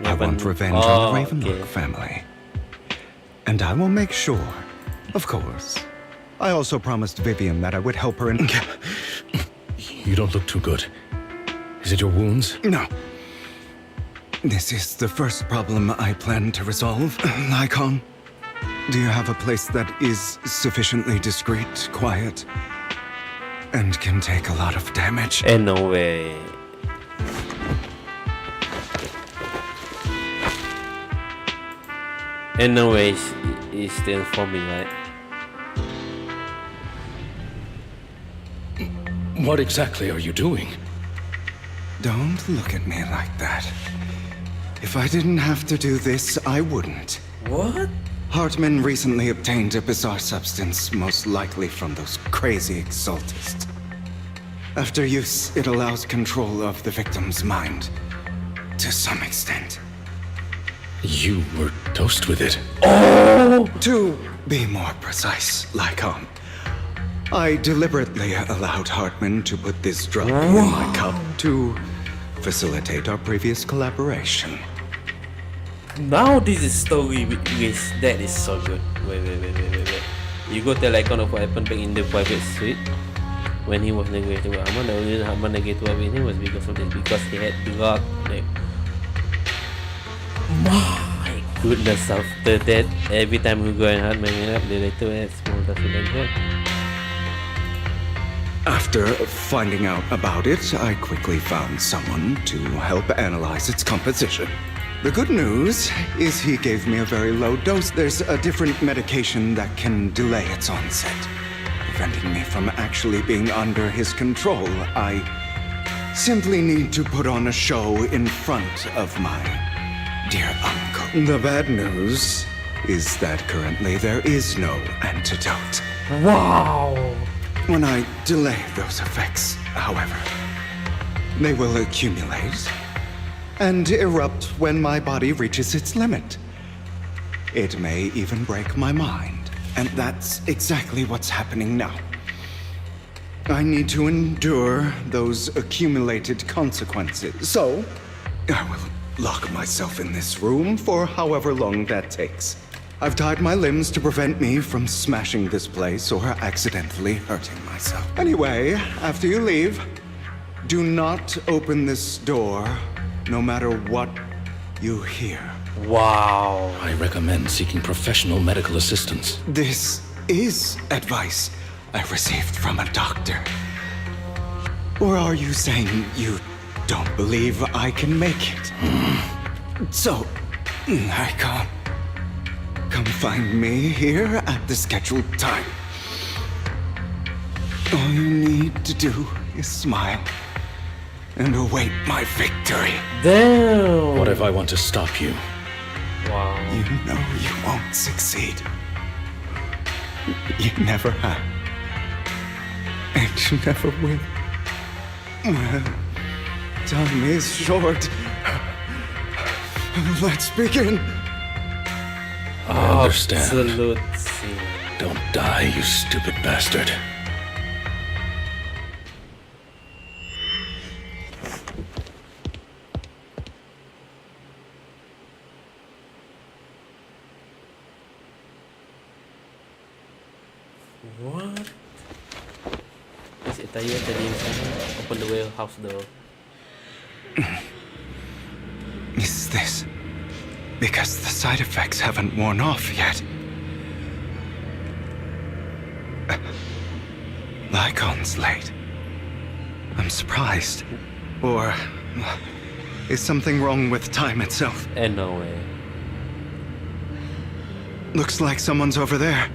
Q: I want revenge on the Ravenlock family. And I will make sure, of course. I also promised Vivian that I would help her in...
E: You don't look too good. Is it your wounds?
Q: No. This is the first problem I plan to resolve, Lycon. Do you have a place that is sufficiently discreet, quiet, and can take a lot of damage?
A: And no way. And no way is still forming, right?
E: What exactly are you doing?
Q: Don't look at me like that. If I didn't have to do this, I wouldn't.
A: What?
Q: Hartman recently obtained a bizarre substance, most likely from those crazy exaltists. After use, it allows control of the victim's mind. To some extent.
E: You were dosed with it.
Q: Oh! To be more precise, Lycon, I deliberately allowed Hartman to put this drug in my cup to facilitate our previous collaboration.
A: Now this is story with Grace. That is so good. Wait. You go tell Icon of what happened back in the private suite when he was negotiating with Hartman. The only reason Hartman negotiated with him was because of this, because he had drug. Like, my goodness, after that, every time we go and Hartman meet up, they later had small stuff like that.
Q: After finding out about it, I quickly found someone to help analyze its composition. The good news is he gave me a very low dose. There's a different medication that can delay its onset, preventing me from actually being under his control. I simply need to put on a show in front of my dear uncle. The bad news is that currently there is no antidote.
A: Wow!
Q: When I delay those effects, however, they will accumulate and erupt when my body reaches its limit. It may even break my mind, and that's exactly what's happening now. I need to endure those accumulated consequences, so I will lock myself in this room for however long that takes. I've tied my limbs to prevent me from smashing this place or accidentally hurting myself. Anyway, after you leave, do not open this door, no matter what you hear.
A: Wow.
E: I recommend seeking professional medical assistance.
Q: This is advice I received from a doctor. Or are you saying you don't believe I can make it? So, I can't. Come find me here at the scheduled time. All you need to do is smile and await my victory.
A: Damn.
E: What if I want to stop you?
A: Wow.
Q: You know you won't succeed. You never have. And you never will. Well, time is short. Let's begin.
E: I understand.
A: Absolute scene.
E: Don't die, you stupid bastard.
A: What? Is it tadi tadi open the warehouse door?
Q: Is this because the side effects haven't worn off yet? Lycon's late. I'm surprised. Or is something wrong with time itself?
A: And no way.
Q: Looks like someone's over there.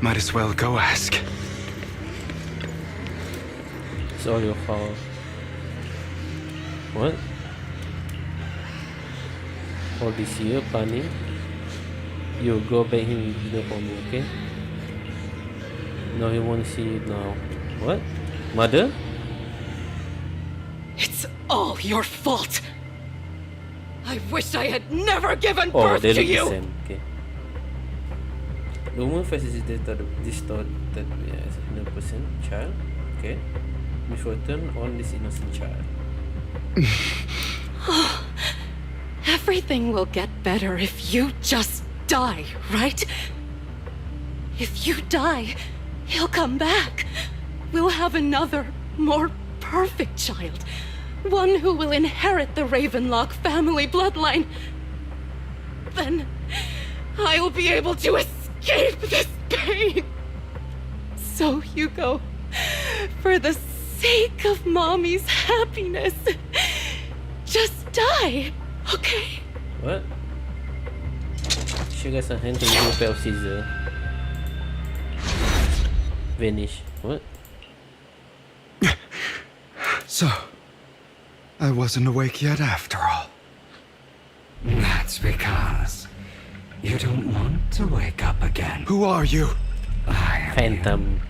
Q: Might as well go ask.
A: It's all your fault. What? All this year planning. You go back him dinner for me, okay? No, he won't see you now. What? Mother?
R: It's all your fault. I wish I had never given
A: Oh,
R: birth
A: they
R: to
A: look the
R: you.
A: same. Okay. The woman first is distorted as 100% child. Okay. Before turn on this innocent child.
R: Everything will get better if you just die, right? If you die, he'll come back. We'll have another, more perfect child. One who will inherit the Ravenlock family bloodline. Then I'll be able to escape this pain. So, Hugo, for the sake of Mommy's happiness, just die, okay?
A: What? She got some hand to do a pair of scissors. Vanish. What?
Q: So, I wasn't awake yet after all.
S: That's because you don't want to wake up again.
Q: Who are you?
S: I am
A: Phantom.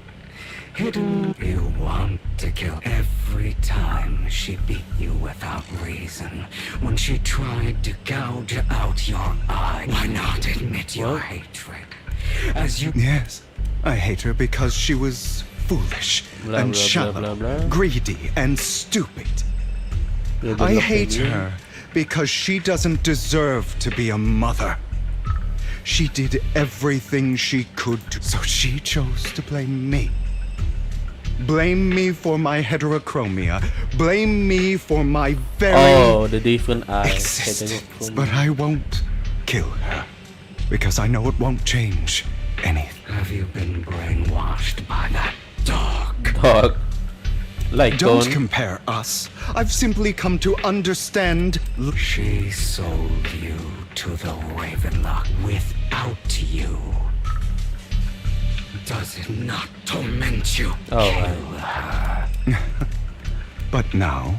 S: Hidden. You want to kill every time she beat you without reason. When she tried to gouge out your eye, why not admit your hatred? As you.
Q: Yes, I hate her because she was foolish
A: Blah,
Q: and
A: blah,
Q: shallow,
A: blah, blah, blah.
Q: greedy and stupid.
A: Little bit
Q: I
A: of
Q: hate
A: opinion.
Q: her because she doesn't deserve to be a mother. She did everything she could to, so she chose to blame me. Blame me for my heterochromia. Blame me for my very
A: Oh, the different eyes.
Q: existence. But I won't kill her because I know it won't change anything.
S: Have you been brainwashed by that dog?
A: Dog. Like
Q: Don't
A: Gone.
Q: compare us. I've simply come to understand.
S: She sold you to the Ravenlock without you. Does it not torment you?
A: Oh,
S: Kill her.
Q: But now,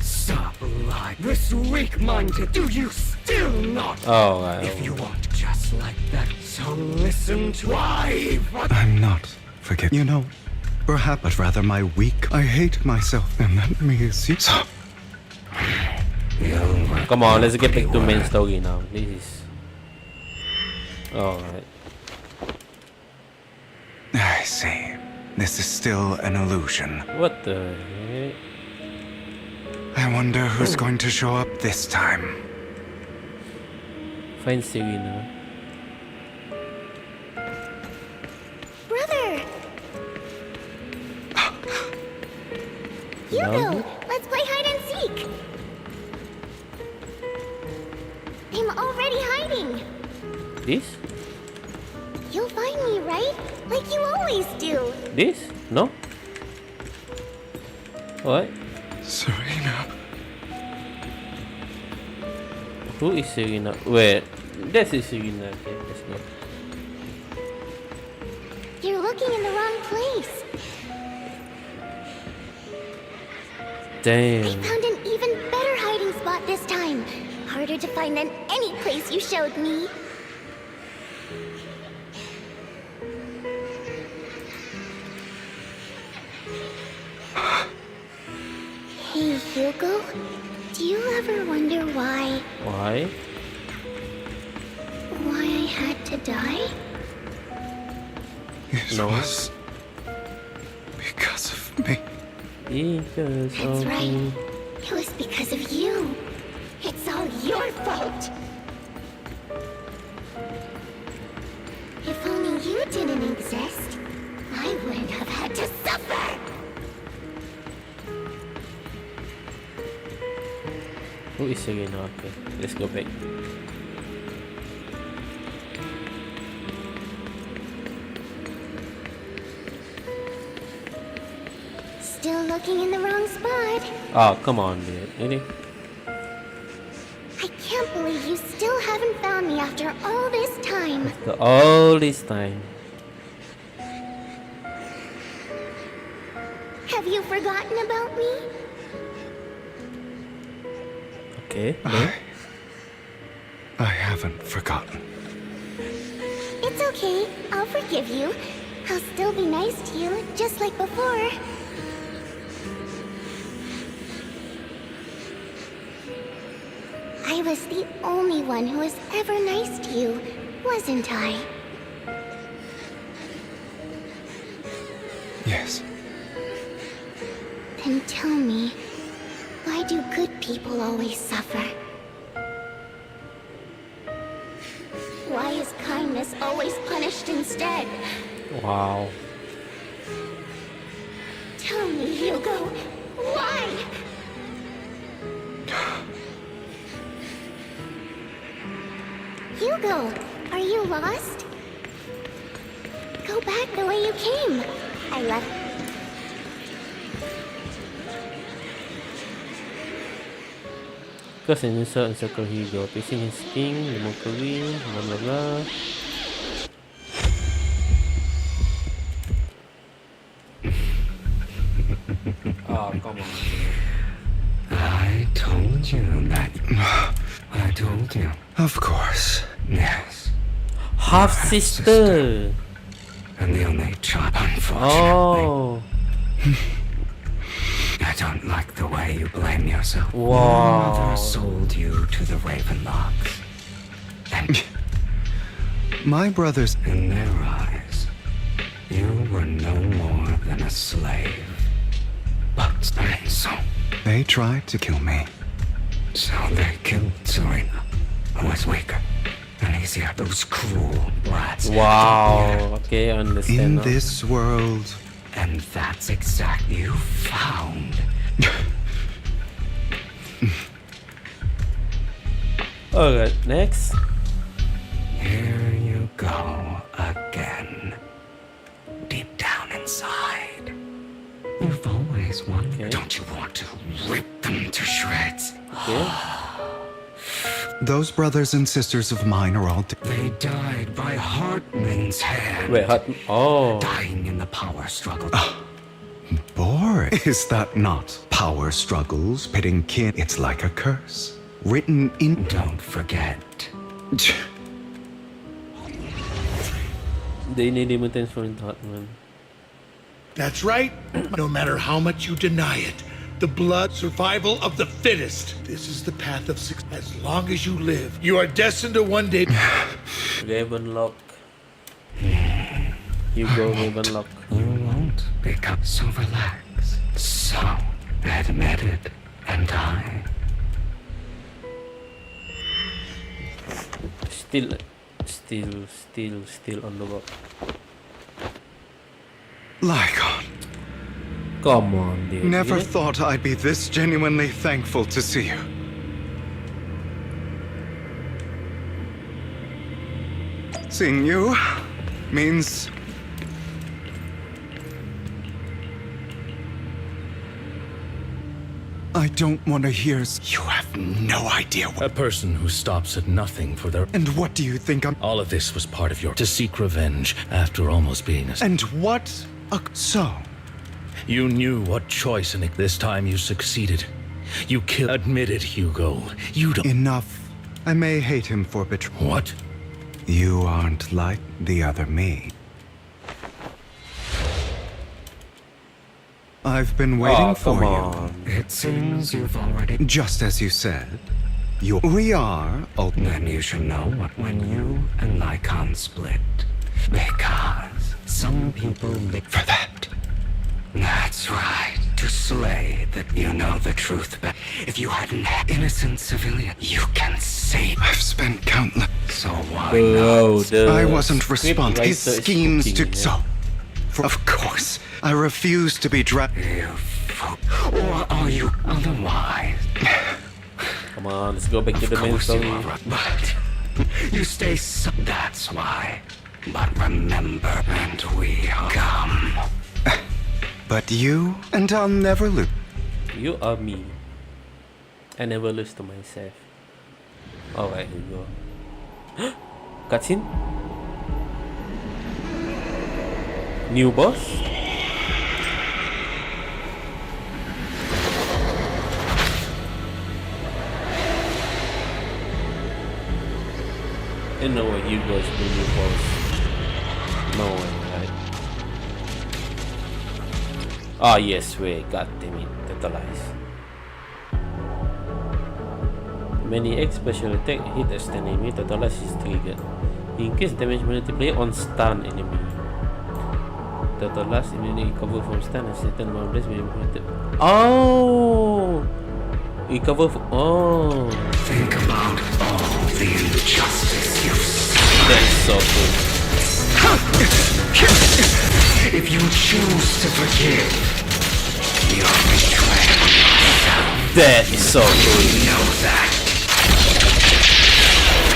S: Stop lying. This weak-minded. Do you still not?
A: Oh, right.
S: If you want just like that, so listen to
Q: I'm not forget. You know, perhaps, but rather my weak. I hate myself, and that means you. So,
A: Come on, let's get back to main story now. This is. Alright.
Q: I see. This is still an illusion.
A: What the heck?
Q: I wonder who's going to show up this time.
A: Find Serena.
B: Brother! Hugo, let's play hide and seek. I'm already hiding.
A: This?
B: You'll find me, right? Like you always do.
A: This? No? What?
Q: Serena.
A: Who is Serena? Wait, this is Serena. Okay, let's go.
B: You're looking in the wrong place.
A: Damn.
B: I found an even better hiding spot this time. Harder to find than any place you showed me. Hey, Hugo. Do you ever wonder why
A: Why?
B: I had to die?
Q: It
A: No.
Q: was because of me.
A: Because
B: That's
A: of
B: right.
A: me.
B: It was because of you. It's all your fault. If only you didn't exist, I wouldn't have had to suffer.
A: Who is Serena? Okay, let's go back.
B: Still looking in the wrong spot.
A: Oh, come on, dude. Really?
B: I can't believe you still haven't found me after all this time.
A: After all this time.
B: Have you forgotten about me?
A: Okay. No?
Q: I haven't forgotten.
B: It's okay. I'll forgive you. I'll still be nice to you, just like before. I was the only one who was ever nice to you, wasn't I?
Q: Yes.
B: Then tell me, why do good people always suffer? Why is kindness always punished instead?
A: Wow.
B: Tell me, Hugo, why? Hugo, are you lost? Go back the way you came. I love
A: Because in insert and circle Hugo, facing his king, lemon curry, blah blah blah. Oh, come on.
S: I told you that. I told you.
Q: Of course.
S: Yes.
A: Half sister.
S: And the only child, unfortunately.
A: Oh.
S: I don't like the way you blame yourself.
A: Wow.
S: Your mother sold you to the Ravenlocks. And
Q: My brothers.
S: in their eyes, you were no more than a slave. But and so
Q: They tried to kill me.
S: So they killed Serena, who was weaker and easier. Those cruel brats.
A: Wow. Okay, I understand
Q: In
A: now.
Q: this world.
S: And that's exactly you found.
A: Alright, next.
S: Here you go again. Deep down inside. You've always wondered. Don't you want to rip them to shreds?
A: Okay.
Q: Those brothers and sisters of mine are all
S: They died by Hartman's hand.
A: Wait, oh.
S: Dying in the power struggle.
Q: Boy, is that not power struggles pitting kin? It's like a curse. Written in.
S: Don't forget.
A: They need him for Hartman.
K: That's right. No matter how much you deny it, the blood survival of the fittest. This is the path of success. As long as you live, you are destined to one day.
A: Ravenlock. You go, Ravenlock.
S: You won't become so relaxed, so admitted, and I.
A: Still on the rock.
Q: Lycon.
A: Come on, dude.
Q: Never
A: Really?
Q: thought I'd be this genuinely thankful to see you. Seeing you means I don't want to hear. You have no idea what.
E: A person who stops at nothing for their.
Q: And what do you think I'm.
E: All of this was part of your. To seek revenge after almost being a.
Q: And what? So?
E: You knew what choice, and this time you succeeded. You killed. Admit it, Hugo. You don't.
Q: Enough. I may hate him for betrayal.
E: What?
Q: You aren't like the other me. I've been waiting for you.
S: It seems you've already.
Q: Just as you said. We are.
S: Then you should know what when you and Lycon split. Because some people live for that. That's right. To slay that you know the truth. But if you hadn't had innocent civilian, you can save.
Q: I've spent countless.
S: So why not?
Q: I wasn't responsible. His schemes to. So. Of course. I refuse to be dragged.
S: Or are you otherwise?
A: Come on, let's go back to the main story.
S: But you stay. That's why. But remember, and we come.
Q: But you and I'll never lose.
A: You are me. I never lose to myself. Alright, here we go. Cutscene? New boss? And no way you guys be new boss. No way, right? Ah yes, wait, god damn it, totalize. Many X special attack hit as the enemy, totalize is triggered. Increase damage multiplier on stun enemy. Totalize immediately recover from stun and certain marbles will be. Oh! Recover from. Oh!
S: Think about all the injustice you've seen.
A: That's so good.
S: If you choose to forgive, you're betraying yourself.
A: That is so good.
S: You know that.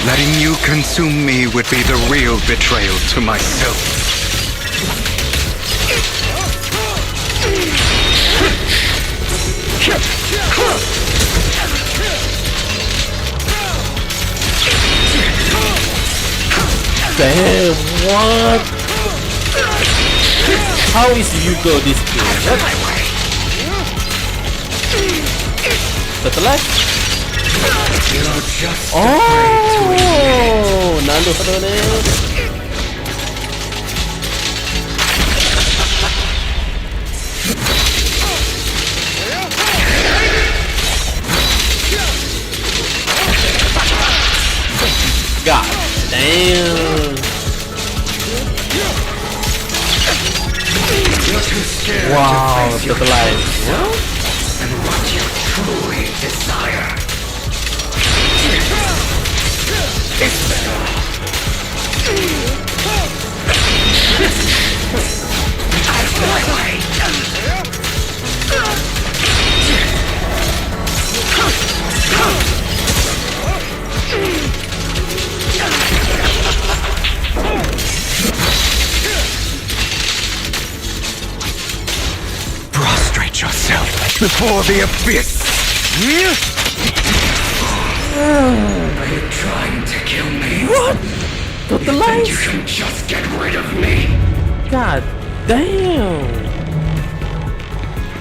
Q: Letting you consume me would be the real betrayal to myself.
A: Damn, what? How is Hugo this good? What? Totalize? Oh, Nando Fadone. God damn. Wow, totalize.
S: And what you truly desire is better. Out of my way.
Q: Prostrate yourself before the abyss.
S: Are you trying to kill me?
A: What? Totalize?
S: You can just get rid of me.
A: God damn.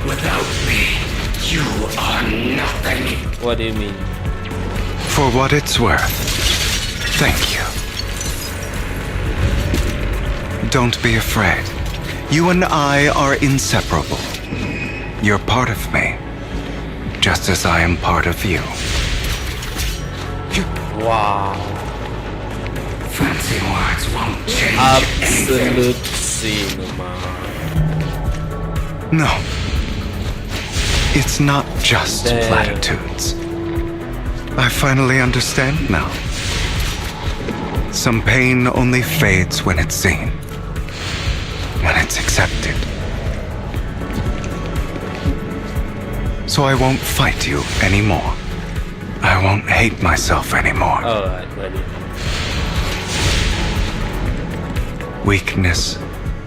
S: Without me, you are nothing.
A: What do you mean?
Q: For what it's worth, thank you. Don't be afraid. You and I are inseparable. You're part of me, just as I am part of you.
A: Wow.
S: Fancy words won't change
A: Absolute cinema.
Q: No. It's not just platitudes. I finally understand now. Some pain only fades when it's seen. When it's accepted. So I won't fight you anymore. I won't hate myself anymore.
A: Alright, buddy.
Q: weakness,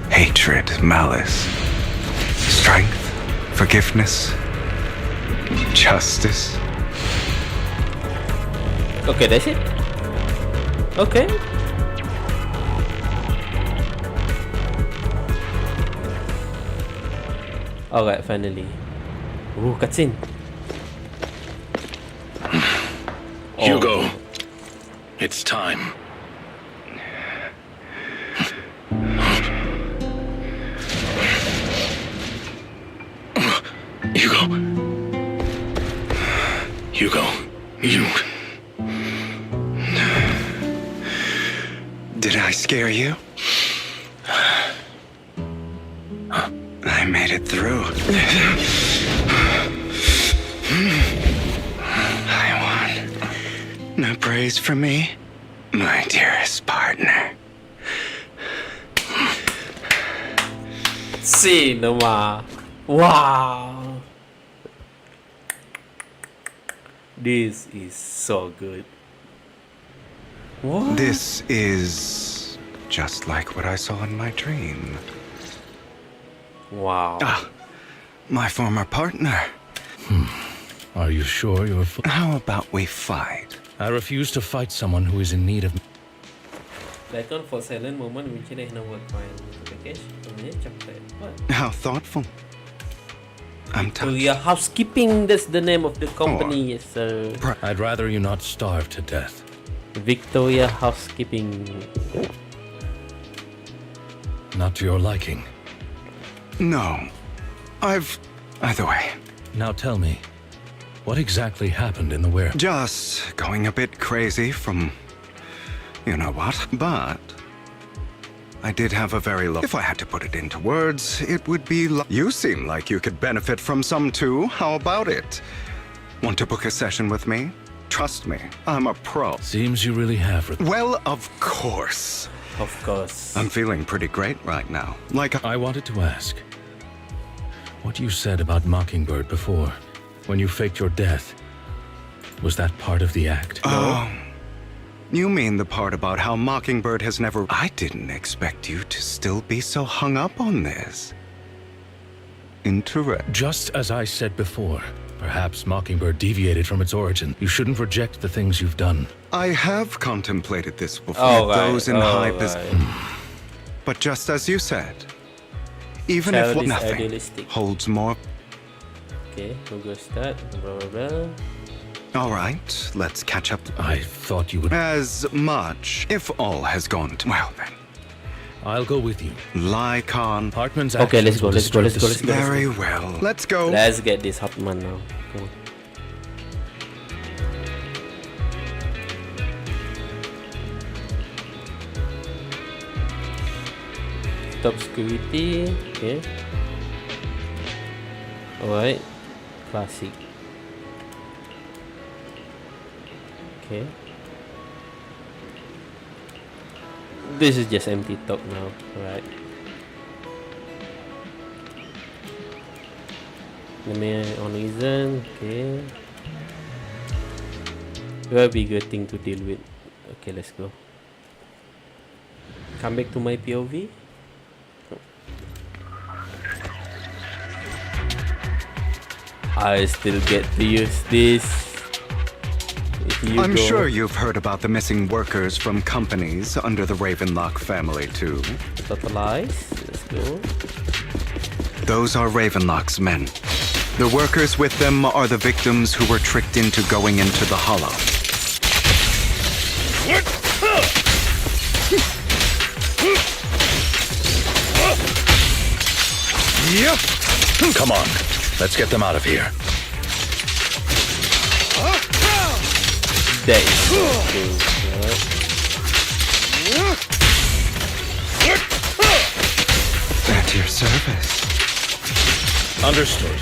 Q: hatred, malice, strength, forgiveness, justice.
A: Okay, that's it. Okay. Alright, finally. Ooh, cutscene.
E: Hugo, it's time. Hugo, you...
Q: Did I scare you? I made it through. I won. No praise for me, my dearest partner.
A: Cinema. Wow. This is so good. What?
Q: This is just like what I saw in my dream.
A: Wow.
Q: Ah, my former partner.
E: Are you sure you're...
Q: How about we fight?
E: I refuse to fight someone who is in need of...
A: Icon for silent moment which is no work file package. What?
Q: How thoughtful. I'm
A: Victoria Housekeeping, that's the name of the company, yes sir.
E: I'd rather you not starve to death.
A: Victoria Housekeeping.
E: Not to your liking.
Q: No. Either way.
E: Now tell me, what exactly happened in the warehouse?
Q: Just going a bit crazy from... you know what? But... I did have a very low... If I had to put it into words, it would be You seem like you could benefit from some too. How about it? Want to book a session with me? Trust me, I'm a pro.
E: Seems you really have...
Q: Well, of course.
A: Of course.
Q: I'm feeling pretty great right now. Like...
E: I wanted to ask, what you said about Mockingbird before, when you faked your death, was that part of the act?
Q: Oh... You mean the part about how Mockingbird has never... I didn't expect you to still be so hung up on this.
E: Just as I said before, perhaps Mockingbird deviated from its origin. You shouldn't reject the things you've done.
Q: I have contemplated this before. Those in high position. But just as you said, even if nothing holds more...
A: Okay, we'll go start. Blah, blah, blah.
Q: All right, let's catch up.
E: I thought you would...
Q: As much, if all has gone to... Well, then.
E: I'll go with you.
Q: Lycon.
E: Hartman's
A: okay, let's go.
Q: Very well. Let's go.
A: Let's get this Hartman now. Cool. Top security. Okay. Alright. Classic. Okay. This is just empty talk now, right? Let me on reason, okay. Very bigger thing to deal with. Okay, let's go. Come back to my POV. I still get to use this.
Q: I'm sure you've heard about the missing workers from companies under the Ravenlock family, too.
A: Totalize. Let's go.
Q: Those are Ravenlock's men. The workers with them are the victims who were tricked into going into the Hollow.
E: Come on, let's get them out of here.
A: That is so cool.
Q: At your service.
E: Understood.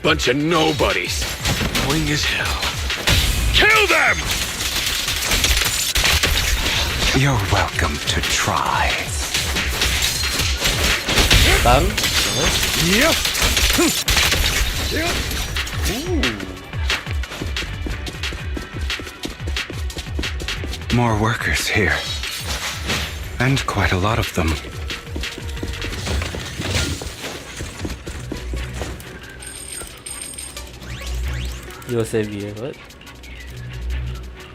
T: Bunch of nobodies. Annoying as hell. Kill them!
Q: You're welcome to try.
A: Stun.
T: Yep.
Q: More workers here. And quite a lot of them.
A: You're Xavier, what?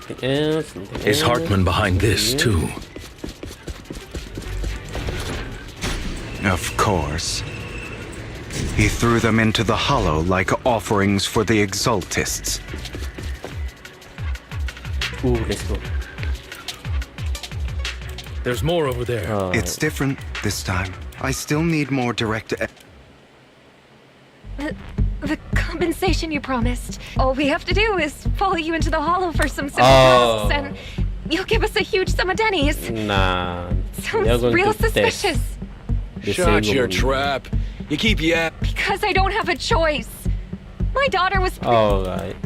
A: Anything else? Anything
E: Is
A: else?
E: Hartman behind this, too?
Q: Of course. He threw them into the hollow like offerings for the Exaltists.
A: Ooh, let's go.
E: There's more over there.
Q: It's different this time. I still need more direct...
U: The compensation you promised. All we have to do is follow you into the hollow for some simple
A: Oh.
U: tasks, and you'll give us a huge sum of dennies.
A: Nah.
U: Sounds real suspicious.
T: Shut your trap. You keep
U: Because I don't have a choice. My daughter was.
A: Alright.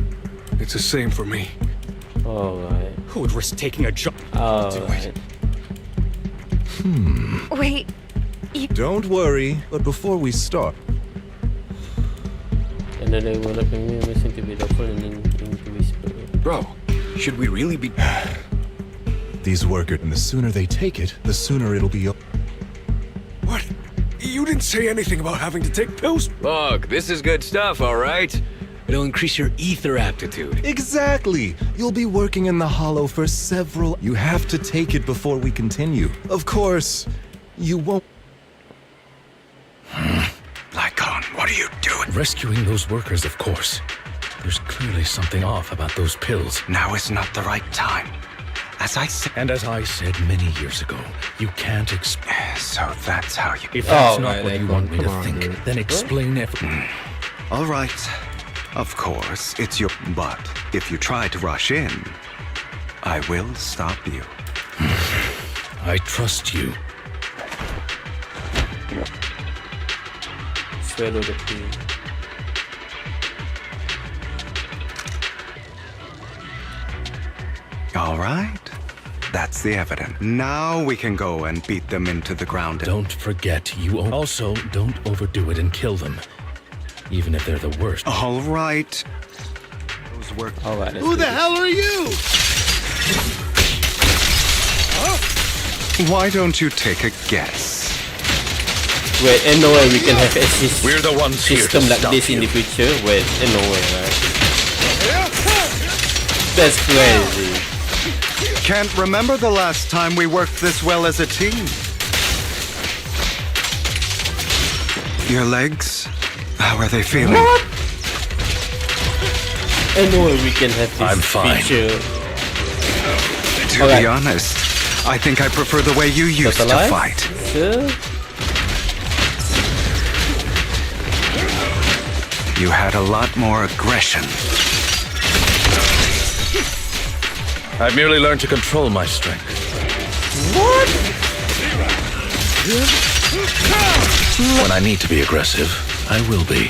T: It's the same for me.
A: Alright.
T: Who would risk taking a job?
A: Alright.
U: Wait.
V: Don't worry, but before we start,
A: And then they will look at me and listen to be lawful and into whisper.
T: Bro, should we really be...
V: these workers, and the sooner they take it, the sooner it'll be...
T: What? You didn't say anything about having to take pills?
G: Look, this is good stuff, all right? It'll increase your ether aptitude.
V: Exactly! You'll be working in the hollow for several... You have to take it before we continue. Of course, you won't...
Q: Lycon, what are you doing?
E: Rescuing those workers, of course. There's clearly something off about those pills.
Q: Now is not the right time. As I said...
E: And as I said many years ago, you can't
Q: So that's how you...
E: If that's not what you want me to think, then explain everything.
Q: All right. Of course, it's your... But if you try to rush in, I will stop you.
E: I trust you.
A: Swallow the pill.
Q: All right. That's the evidence. Now we can go and beat them into the ground.
E: Don't forget, you also don't overdo it and kill them. Even if they're the worst.
Q: All right. Those work.
A: All right.
K: Who the hell are you?
Q: Why don't you take a guess?
A: Wait, and no way we can have a
E: We're the ones here
A: system
E: to
A: like
E: stop
A: this in
E: you.
A: the future. Wait, and no way, right? That's crazy.
Q: Can't remember the last time we worked this well as a team. Your legs? How are they feeling?
A: What? And no way we can have this
E: I'm fine.
A: feature.
Q: To be honest, I think I prefer the way you used to
A: alive?
Q: fight.
A: Sure.
Q: You had a lot more aggression.
E: I've merely learned to control my strength.
A: What?
E: When I need to be aggressive, I will be.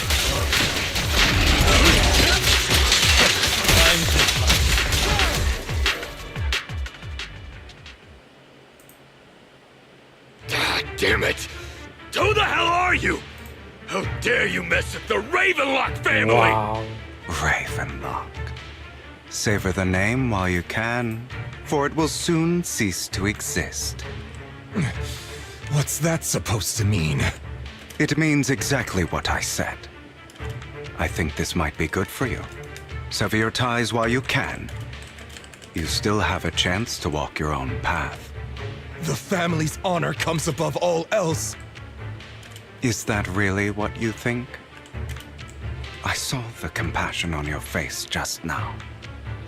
T: God damn it! Who the hell are you? How dare you mess with the Ravenlock family?
A: Wow.
Q: Ravenlock. Savor the name while you can, for it will soon cease to exist.
V: What's that supposed to mean?
Q: It means exactly what I said. I think this might be good for you. Sever your ties while you can. You still have a chance to walk your own path.
V: The family's honor comes above all else.
Q: Is that really what you think? I saw the compassion on your face just now.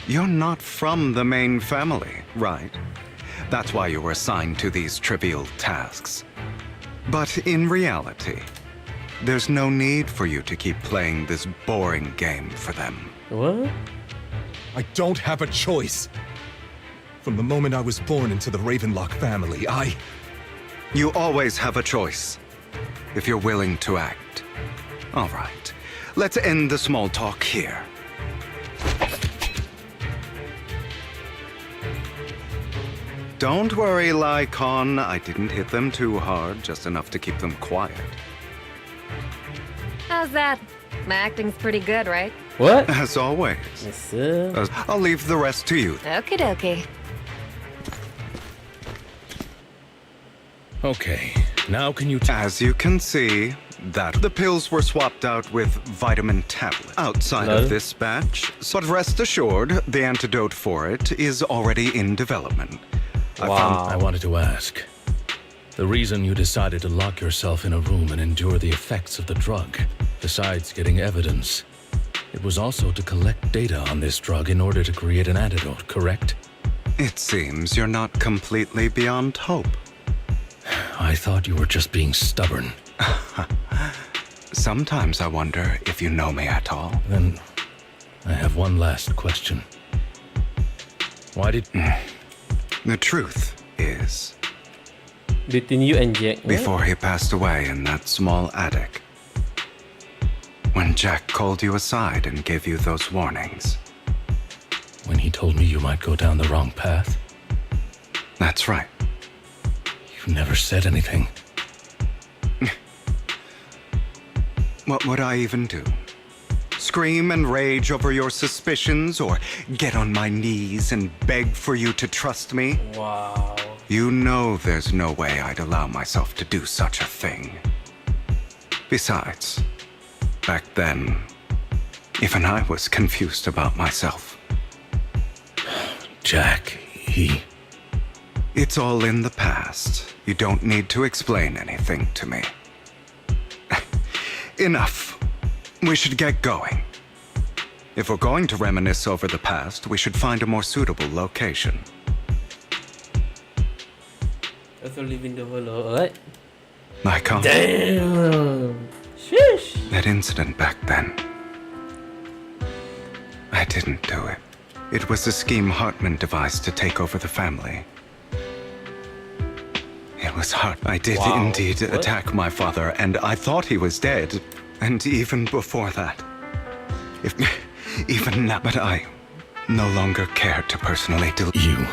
Q: You're not from the main family, right? That's why you were assigned to these trivial tasks. But in reality, there's no need for you to keep playing this boring game for them.
A: What?
V: I don't have a choice. From the moment I was born into the Ravenlock family,
Q: You always have a choice, if you're willing to act. All right, let's end the small talk here. Don't worry, Lycon. I didn't hit them too hard, just enough to keep them quiet.
U: How's that? My acting's pretty good, right?
A: What?
Q: As always.
A: Yes, sir.
Q: I'll leave the rest to you.
U: Okie dokie.
E: Okay, now can you
Q: As you can see, that the pills were swapped out with vitamin tablet outside
E: Hello?
Q: of this batch. So rest assured, the antidote for it is already in development.
E: I wanted to ask. The reason you decided to lock yourself in a room and endure the effects of the drug, besides getting evidence, it was also to collect data on this drug in order to create an antidote, correct?
Q: It seems you're not completely beyond hope.
E: I thought you were just being stubborn.
Q: Sometimes I wonder if you know me at all.
E: Then I have one last question. Why did...
Q: The truth is...
A: Between you and Jack, right?
Q: Before he passed away in that small attic, when Jack called you aside and gave you those warnings.
E: When he told me you might go down the wrong path?
Q: That's right.
E: You never said anything.
Q: What would I even do? Scream and rage over your suspicions, or get on my knees and beg for you to trust me?
A: Wow.
Q: You know there's no way I'd allow myself to do such a thing. Besides, back then, even I was confused about myself.
E: Jack, he...
Q: It's all in the past. You don't need to explain anything to me. Enough. We should get going. If we're going to reminisce over the past, we should find a more suitable location.
A: Also live in the hollow, alright?
Q: I can't.
A: Damn! Sheesh!
Q: That incident back then. I didn't do it. It was a scheme Hartman devised to take over the family. It was hard. I did indeed attack my father, and I thought he was dead. And even before that. Even now. But I no longer care to personally you.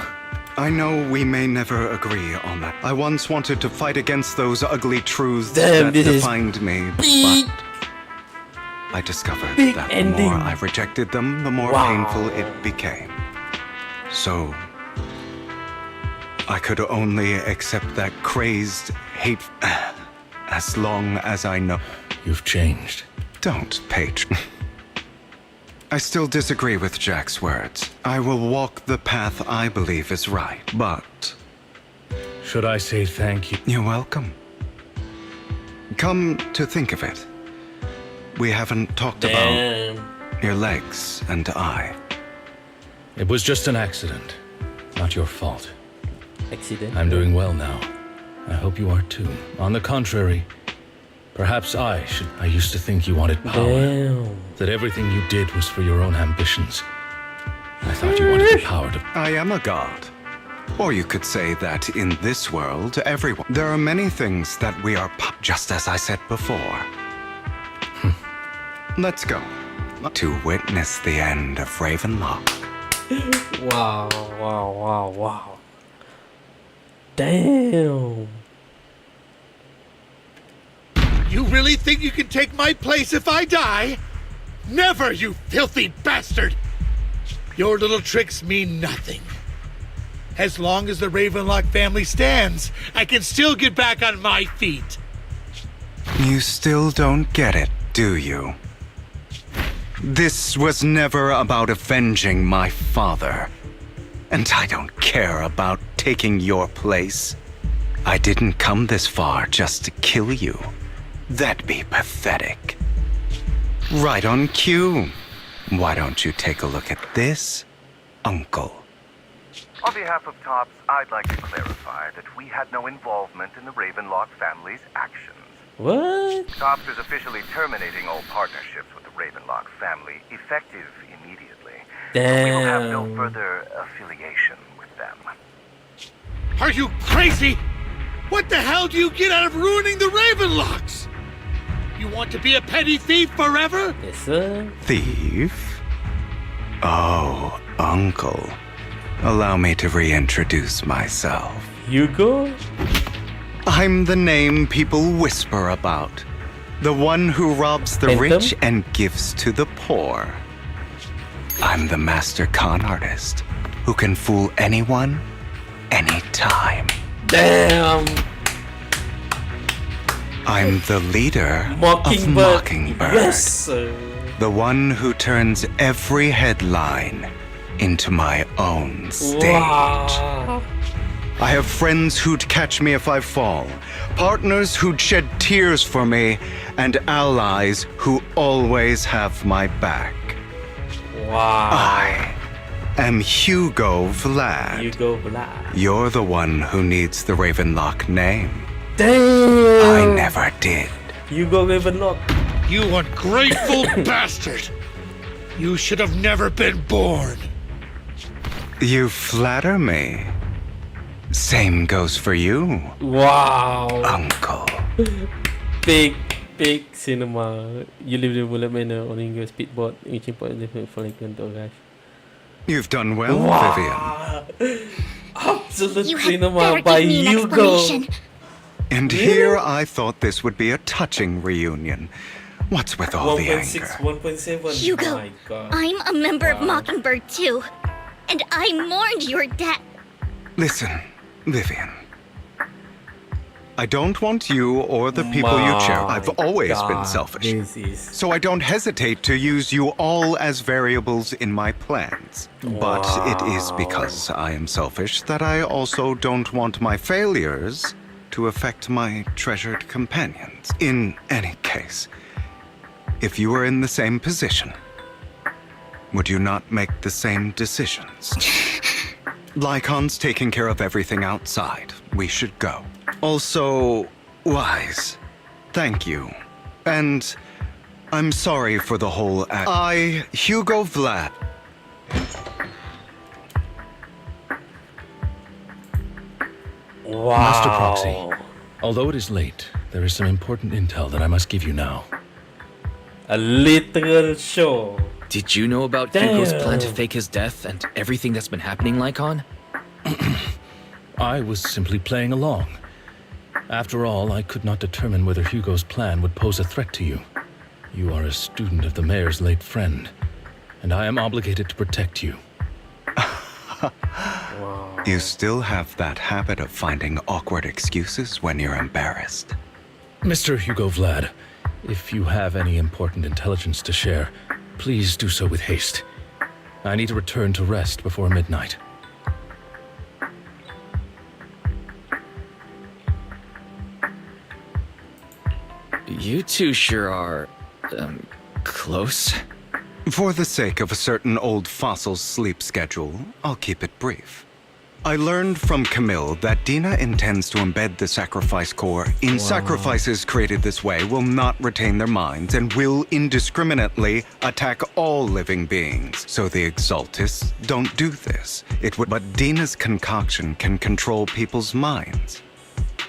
Q: I know we may never agree on that. I once wanted to fight against those ugly truths that defined me, but I discovered that the more I rejected them, the more painful it became. So I could only accept that crazed hate as long as I know.
E: You've changed.
Q: Don't, patron. I still disagree with Jack's words. I will walk the path I believe is right, but...
E: Should I say thank you?
Q: You're welcome. Come to think of it, we haven't talked about your legs and I.
E: It was just an accident. Not your fault.
A: Accident?
E: I'm doing well now. I hope you are too. On the contrary, perhaps I should. I used to think you wanted power. That everything you did was for your own ambitions. I thought you wanted the power to...
Q: I am a god. Or you could say that in this world, everyone... There are many things that we are just as I said before. Let's go. To witness the end of Ravenlock.
A: Wow. Damn.
K: You really think you can take my place if I die? Never, you filthy bastard! Your little tricks mean nothing. As long as the Ravenlock family stands, I can still get back on my feet.
Q: You still don't get it, do you? This was never about avenging my father. And I don't care about taking your place. I didn't come this far just to kill you. That'd be pathetic. Right on cue. Why don't you take a look at this, Uncle?
H: On behalf of TOPS, I'd like to clarify that we had no involvement in the Ravenlock family's actions.
A: What?
H: TOPS is officially terminating all partnerships with the Ravenlock family, effective immediately.
A: Damn.
H: We will have no further affiliation with them.
K: Are you crazy? What the hell do you get out of ruining the Ravenlocks? You want to be a petty thief forever?
A: Yes, sir.
Q: Thief? Oh, Uncle. Allow me to reintroduce myself.
A: Hugo?
Q: I'm the name people whisper about. The one who robs the
A: Phantom?
Q: rich and gives to the poor. I'm the master con artist who can fool anyone, anytime.
A: Damn!
Q: I'm the leader of Mockingbird.
A: Yes, sir.
Q: The one who turns every headline into my own stage.
A: Wow.
Q: I have friends who'd catch me if I fall, partners who'd shed tears for me, and allies who always have my back.
A: Wow.
Q: I am Hugo Vlad.
A: Hugo Vlad.
Q: You're the one who needs the Ravenlock name.
A: Damn!
Q: I never did.
A: Hugo Ravenlock.
K: You ungrateful bastard! You should have never been born.
Q: You flatter me. Same goes for you.
A: Wow.
Q: Uncle.
A: Big cinema. You live in bullet manor on English speedboat, which important different for like guys.
Q: You've done well,
A: Wow.
Q: Vivian.
A: Absolute
B: You had
A: cinema
B: better
A: by
B: give me an
A: Hugo.
B: explanation.
Q: And here I thought this would be a touching reunion. What's with all the
A: 1.6,
Q: anger?
A: 1.7.
B: Hugo,
A: My God.
B: I'm a member of Mockingbird too. And I mourned your death.
Q: Listen, Vivian. I don't want you or the people you cherish. I've always been selfish. So I don't hesitate to use you all as variables in my plans. But it is because I am selfish that I also don't want my failures to affect my treasured companions. In any case, if you were in the same position, would you not make the same decisions? Lycon's taking care of everything outside. We should go. Also, Wise, thank you. And I'm sorry for the whole I, Hugo Vlad.
A: Wow.
E: Master Proxy, although it is late, there is some important intel that I must give you now.
A: A literal show.
C: Did you know about Hugo's plan to fake his death and everything that's been happening, Lycon?
E: I was simply playing along. After all, I could not determine whether Hugo's plan would pose a threat to you. You are a student of the mayor's late friend, and I am obligated to protect you.
Q: You still have that habit of finding awkward excuses when you're embarrassed.
E: Mr. Hugo Vlad, if you have any important intelligence to share, please do so with haste. I need to return to rest before midnight.
C: You two sure are, close.
Q: For the sake of a certain old fossil's sleep schedule, I'll keep it brief. I learned from Camille that Dina intends to embed the sacrifice core in sacrifices created this way will not retain their minds and will indiscriminately attack all living beings. So the Exaltists don't do this. But Dina's concoction can control people's minds.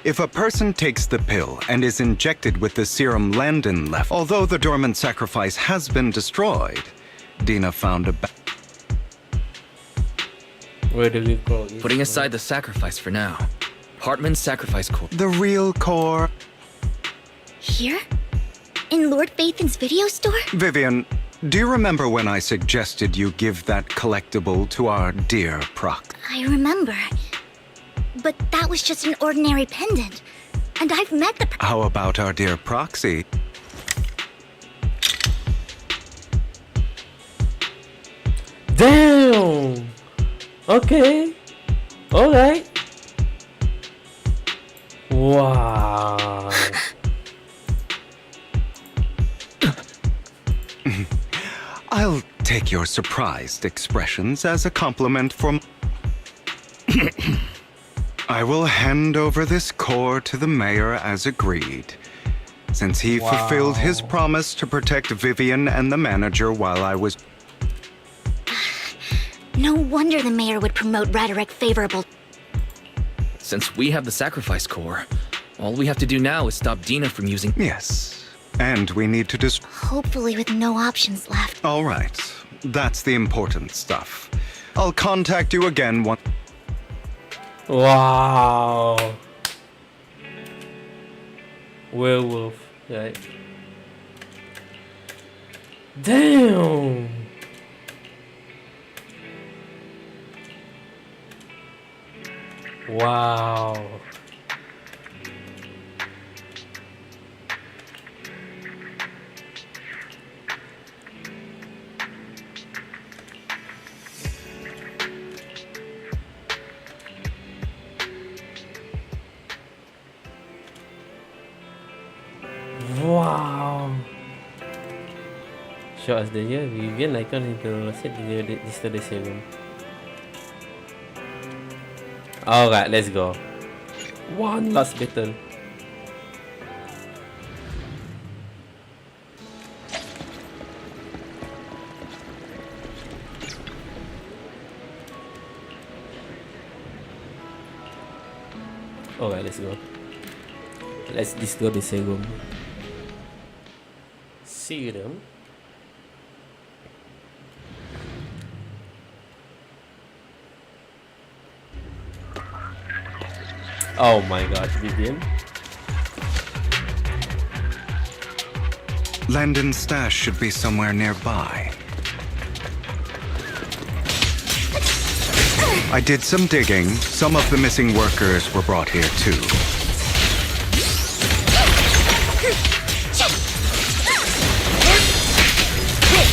Q: If a person takes the pill and is injected with the serum Landon left, although the dormant sacrifice has been destroyed, Dina found a
A: Where do we go?
C: Putting aside the sacrifice for now. Hartman's sacrifice core.
Q: The real core.
B: Here? In Lord Phaethan's video store?
Q: Vivian, do you remember when I suggested you give that collectible to our dear Proc?
B: I remember. But that was just an ordinary pendant. And I've met the
Q: How about our dear Proxy?
A: Damn! Okay. Alright. Wow.
Q: I'll take your surprised expressions as a compliment from... I will hand over this core to the mayor as agreed, since he fulfilled his promise to protect Vivian and the manager while I was...
B: No wonder the mayor would promote rhetoric favorable.
C: Since we have the sacrifice core, all we have to do now is stop Dina from using...
Q: Yes, and we need to
B: Hopefully with no options left.
Q: All right, that's the important stuff. I'll contact you again once...
A: Wow. Werewolf, right? Damn. Wow. Wow. Show us the year. Vivian icon into set the serum. Alright, let's go. One last battle. Alright, let's go. Let's destroy the serum. Serum. Oh my god, Vivian.
Q: Landon's stash should be somewhere nearby. I did some digging. Some of the missing workers were brought here too.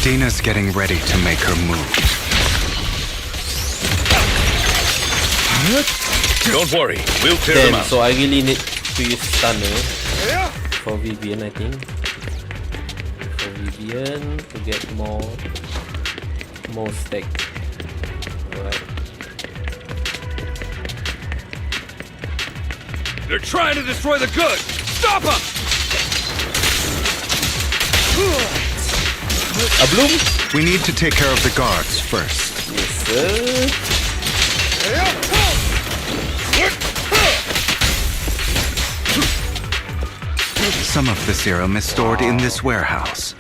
Q: Dina's getting ready to make her move.
E: Don't worry, we'll clear them out.
A: So I really need to use stunner for Vivian, I think. For Vivian to get more stacks. Alright.
T: They're trying to destroy the goods! Stop them!
A: A bloom?
Q: We need to take care of the guards first.
A: Yes, sir.
Q: Some of the serum is stored in this warehouse.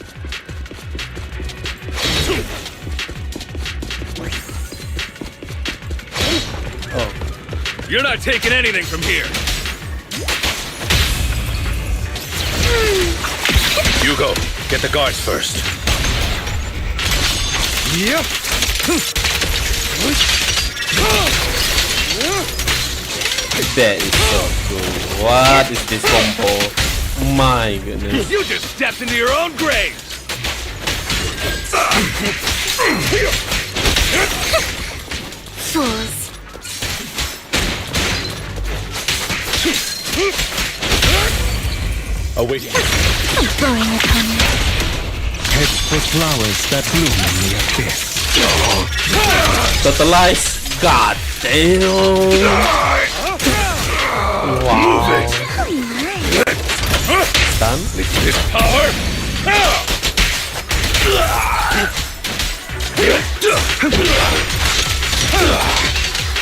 T: You're not taking anything from here!
E: Hugo, get the guards first.
Q: Yep.
A: That is so cool. What is this combo? My goodness.
T: You just stepped into your own grave!
B: Fools.
E: Awaiting.
B: I'm throwing upon you.
Q: Head for flowers that bloom in the abyss.
A: Totalize. God damn. Wow. Stun.
T: This power!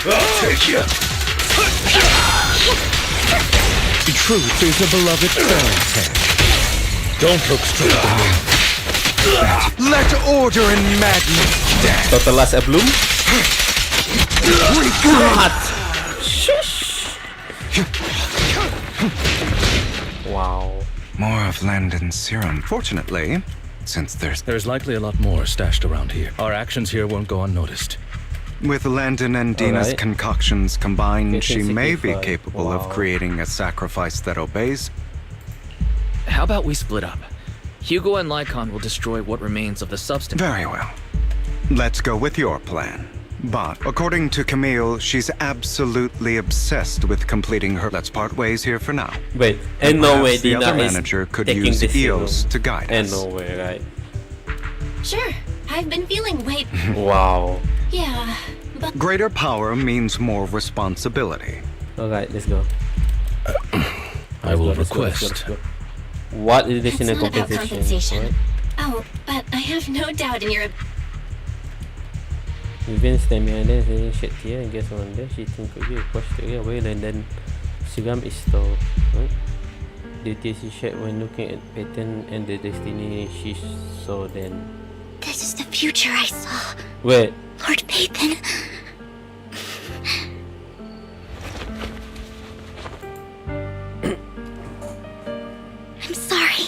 E: I'll take you.
Q: Truth is a beloved fairy tale.
E: Don't look straight at me.
Q: Let order and madness stand.
A: Totalize a bloom. God. Shush. Wow.
Q: More of Landon's serum. Fortunately, since
E: there's likely a lot more stashed around here. Our actions here won't go unnoticed.
Q: with Landon and Dina's
A: Alright.
Q: concoctions combined, she may be
A: 65.
Q: capable of
A: Wow.
Q: creating a sacrifice that obeys.
C: How about we split up? Hugo and Lycon will destroy what remains of the substance.
Q: Very well. Let's go with your plan. But according to Camille, she's absolutely obsessed with completing her. Let's part ways here for now.
A: Wait, and no way
Q: perhaps the
A: Dina
Q: other
A: is
Q: manager could
A: taking
Q: use
A: this
Q: EOS
A: hero.
Q: to guide
A: And
Q: us.
A: no way, right?
D: Sure, I've been feeling weight.
A: Wow.
D: Yeah, but
Q: Greater power means more responsibility.
A: Alright, let's go.
E: I will
A: Let's go, let's go, let's go. What is
D: it's
A: additional
D: not about
A: compensation?
D: compensation. Oh, but I have no doubt in your.
A: Vivian stand behind there saying shit here and guess on there. She think of you, push the away and then Sigam is stalled. Right? Duty she shared when looking at pattern and the destiny she saw then.
B: This is the future I saw.
A: Wait.
B: Lord Pathan. I'm sorry.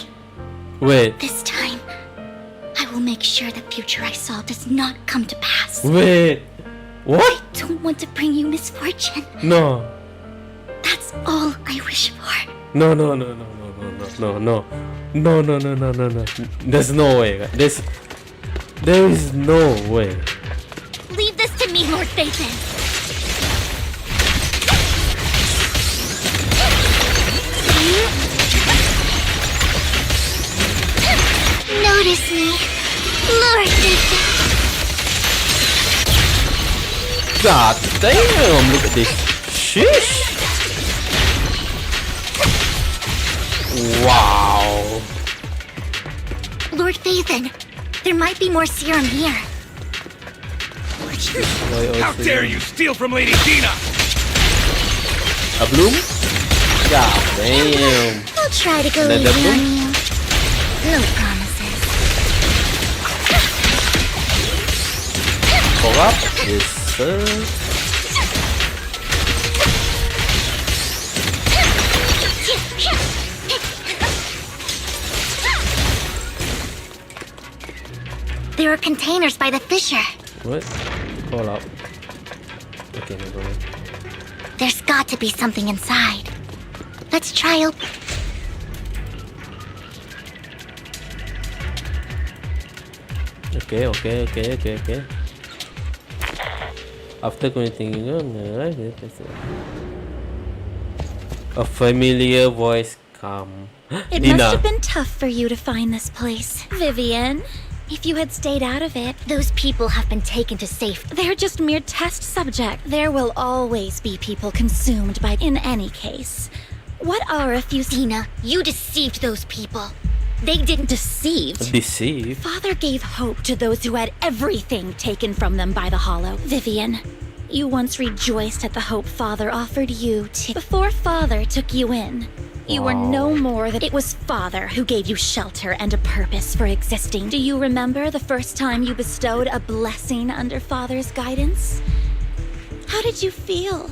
A: Wait.
B: This time, I will make sure the future I saw does not come to pass.
A: Wait, what?
B: I don't want to bring you misfortune.
A: No.
B: That's all I wish for.
A: No. There's no way. There is no way.
B: Leave this to me, Lord Phaethon. Notice me, Lord Phaethon.
A: God damn, look at this. Sheesh. Wow.
B: Lord Phaethon, there might be more serum here.
T: How dare you steal from Lady Dina!
A: A bloom? God damn.
B: I'll try to go
A: Another
B: easy on
A: bloom?
B: you. No promises.
A: Pull up. Yes, sir.
B: There are containers by the fissure.
A: What? Pull up. Okay, never mind.
B: There's got to be something inside. Let's try open.
A: Okay. After connecting, a familiar voice come.
L: It
A: Dina.
L: must have been tough for you to find this place, Vivian. If you had stayed out of it,
B: Those people have been taken to safety.
L: they're just mere test subject. There will always be people consumed by. In any case, what are a few?
B: Dina, you deceived those people. They didn't
L: Deceived.
A: Deceived.
L: Father gave hope to those who had everything taken from them by the Hollow. Vivian, you once rejoiced at the hope Father offered you before Father took you in. You were no more than it was Father who gave you shelter and a purpose for existing. Do you remember the first time you bestowed a blessing under Father's guidance? How did you feel?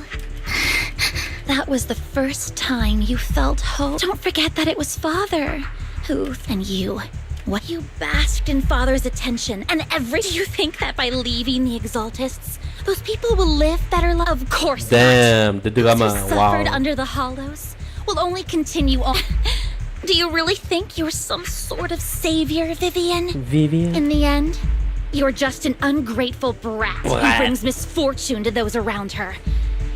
L: That was the first time you felt hope. Don't forget that it was Father who, and you. What you basked in Father's attention and Do you think that by leaving the Exaltists, those people will live better lives? Of course not.
A: Damn, the drama.
L: Those who suffered
A: Wow.
L: under the Hollows will only continue on. Do you really think you're some sort of savior, Vivian?
A: Vivian?
L: In the end, you're just an ungrateful brat who
A: Brat.
L: brings misfortune to those around her.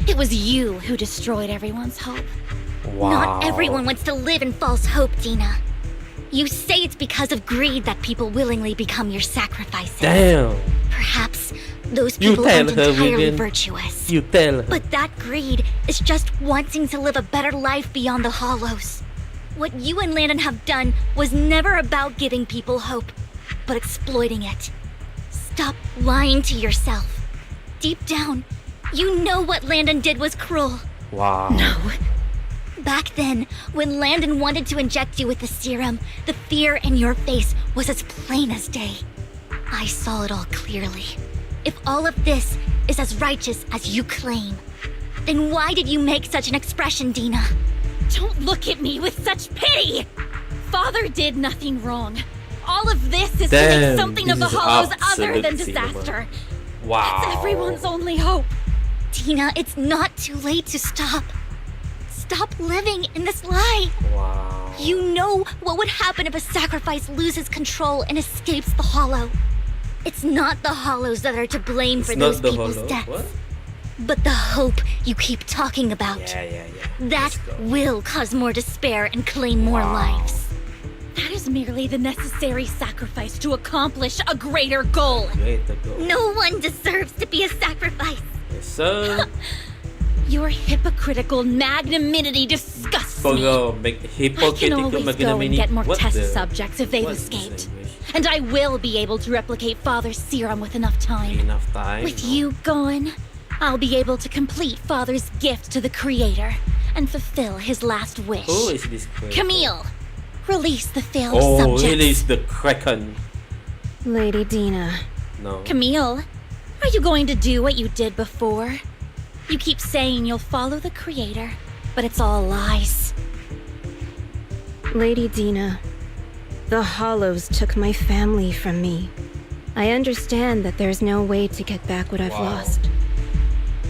L: It was you who destroyed everyone's hope.
A: Wow.
B: Not everyone wants to live in false hope, Dina. You say it's because of greed that people willingly become your sacrifices.
A: Damn.
B: Perhaps those
A: You
B: people
A: tell
B: aren't
A: her,
B: entirely
A: Vivian.
B: virtuous.
A: You tell her.
B: But that greed is just wanting to live a better life beyond the Hollows. What you and Landon have done was never about giving people hope, but exploiting it. Stop lying to yourself. Deep down, you know what Landon did was cruel.
A: Wow.
B: No. Back then, when Landon wanted to inject you with the serum, the fear in your face was as plain as day. I saw it all clearly. If all of this is as righteous as you claim, then why did you make such an expression, Dina?
L: Don't look at me with such pity! Father did nothing wrong. All of this is to
A: Damn,
L: make something of the
A: this is
L: Hollows other
A: absolute
L: than
A: cinema.
L: disaster.
A: Wow.
L: It's everyone's only hope.
B: Dina, it's not too late to stop. Stop living in this lie.
A: Wow.
B: You know what would happen if a sacrifice loses control and escapes the Hollow. It's not the Hollows that are to blame
A: It's
B: for
A: not
B: those
A: the
B: people's
A: Hollow.
B: deaths.
A: What?
B: But the hope you keep talking about.
A: Yeah.
B: That will cause more despair and claim more lives.
L: That is merely the necessary sacrifice to accomplish a greater goal.
A: Great to go.
B: No one deserves to be a sacrifice.
A: Yes, sir.
L: Your hypocritical magnanimity disgusts me.
A: Pag make
L: I can
A: hypocritical
L: always go and
A: magnanimity.
L: get more
A: What
L: test
A: the-
L: subjects if they've
A: what's the
L: escaped.
A: language?
L: And I will be able to replicate Father's serum with enough time.
A: Enough time.
L: With you gone, I'll be able to complete Father's gift to the Creator and fulfill his last wish.
A: Who is this creator?
L: Camille, release the failed
A: Oh,
L: subjects.
A: it is the Kraken.
U: Lady Dina.
A: No.
L: Camille, are you going to do what you did before? You keep saying you'll follow the Creator, but it's all lies.
U: Lady Dina.
I: The Hollows took my family from me. I understand that there's no way to get back what I've lost.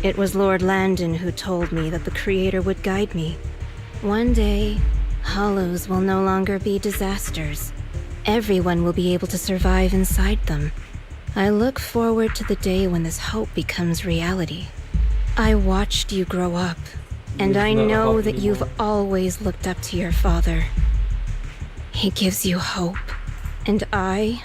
I: It was Lord Landon who told me that the Creator would guide me. One day, Hollows will no longer be disasters. Everyone will be able to survive inside them. I look forward to the day when this hope becomes reality. I watched you grow up, and I know that you've always looked up to your father. He gives you hope, and I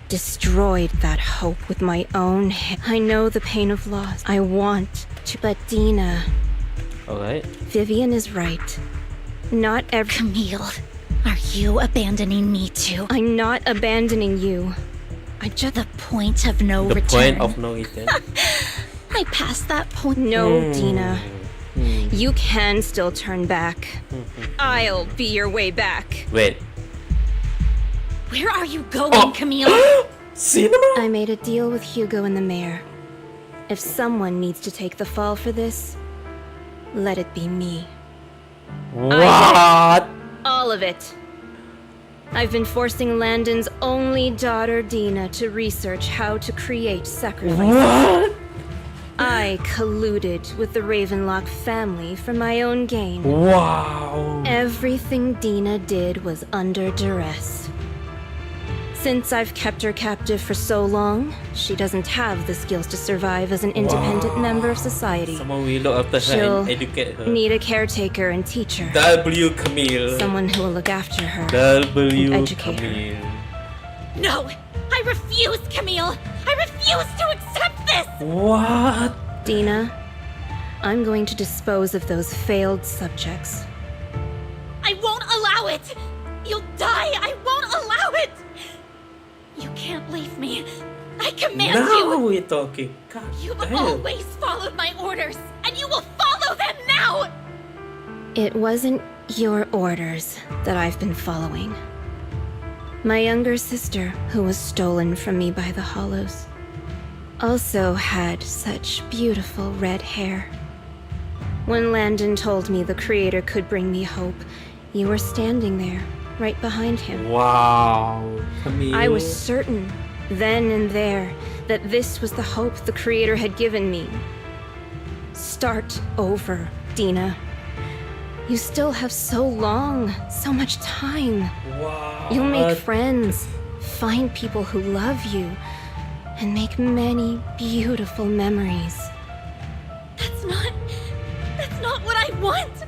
I: destroyed that hope with my own hand. I know the pain of loss. I want to, but Dina...
A: Alright.
I: Vivian is right. Not every...
L: Camille, are you abandoning me too?
I: I'm not abandoning you. I just...
L: The point of no return.
A: The point of no return.
L: I passed that point.
I: No, Dina. You can still turn back. I'll be your way back.
A: Wait.
L: Where are you going, Camille?
A: Cinema?
I: I made a deal with Hugo and the mayor. If someone needs to take the fall for this, let it be me.
A: What?
I: All of it. I've been forcing Landon's only daughter, Dina, to research how to create sacrifices.
A: What?
I: I colluded with the Ravenlock family for my own gain.
A: Wow.
I: Everything Dina did was under duress. Since I've kept her captive for so long, she doesn't have the skills to survive as an independent member of society.
A: Someone will look after her
I: She'll
A: and educate her.
I: need a caretaker and teacher.
A: W. Camille.
I: Someone who will look after her.
A: W.
I: and educate
A: Camille.
I: her.
L: No! I refuse, Camille! I refuse to accept this!
A: What?
I: Dina, I'm going to dispose of those failed subjects.
L: I won't allow it! You'll die! I won't allow it! You can't leave me. I command
A: Now
L: you!
A: we're talking. God
L: You've
A: damn.
L: always followed my orders, and you will follow them now!
I: It wasn't your orders that I've been following. My younger sister, who was stolen from me by the Hollows, also had such beautiful red hair. When Landon told me the Creator could bring me hope, you were standing there, right behind him.
A: Wow. Camille.
I: I was certain, then and there, that this was the hope the Creator had given me. Start over, Dina. You still have so long, so much time.
A: Wow.
I: You'll make friends, find people who love you, and make many beautiful memories.
L: That's not what I want!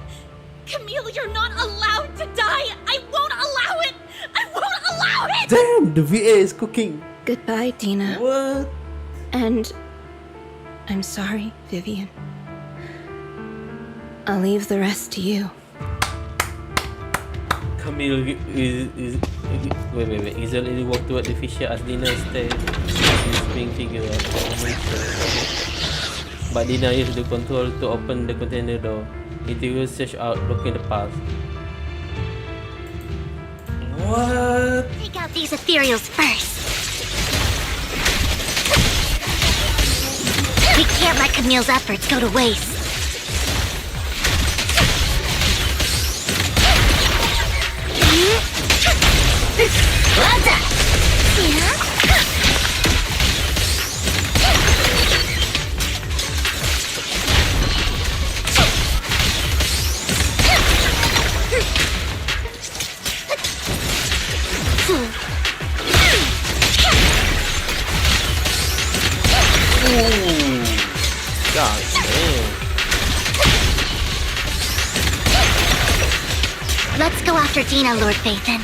L: Camille, you're not allowed to die! I won't allow it! I won't allow it!
A: Damn, the VA is cooking.
I: Goodbye, Dina.
A: What?
I: And I'm sorry, Vivian. I'll leave the rest to you.
A: Camille is wait. He's already walked toward the fissure as Dina stays his swing figure. But Dina used the control to open the container door. It will search out, looking the path. What?
B: Take out these ethereals first. We can't let Camille's efforts go to waste.
A: God damn.
B: Let's go after Dina, Lord Phaethon.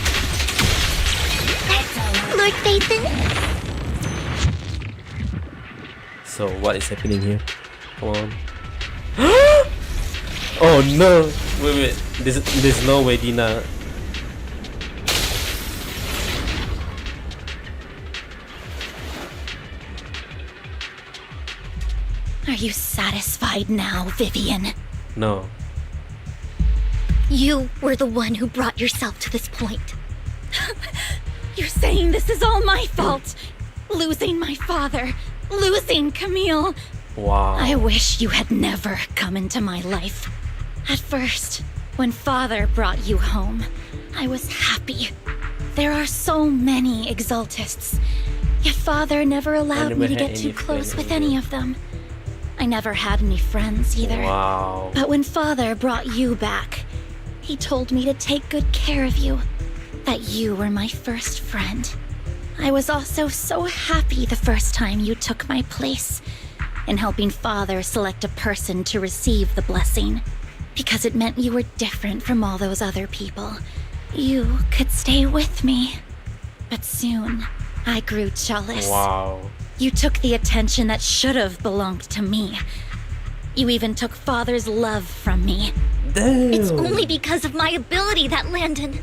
B: Lord Phaethon?
A: So what is happening here? Come on. Oh no! Wait. There's no way Dina.
L: Are you satisfied now, Vivian?
A: No.
L: You were the one who brought yourself to this point. You're saying this is all my fault. Losing my father. Losing Camille.
A: Wow.
L: I wish you had never come into my life. At first, when Father brought you home, I was happy. There are so many Exaltists, yet Father never allowed me to get too close with any of them. I never had any friends either.
A: Wow.
L: But when Father brought you back, he told me to take good care of you, that you were my first friend. I was also so happy the first time you took my place in helping Father select a person to receive the blessing, because it meant you were different from all those other people. You could stay with me. But soon, I grew jealous.
A: Wow.
L: You took the attention that should have belonged to me. You even took Father's love from me.
A: Damn.
B: It's only because of my ability that Landon...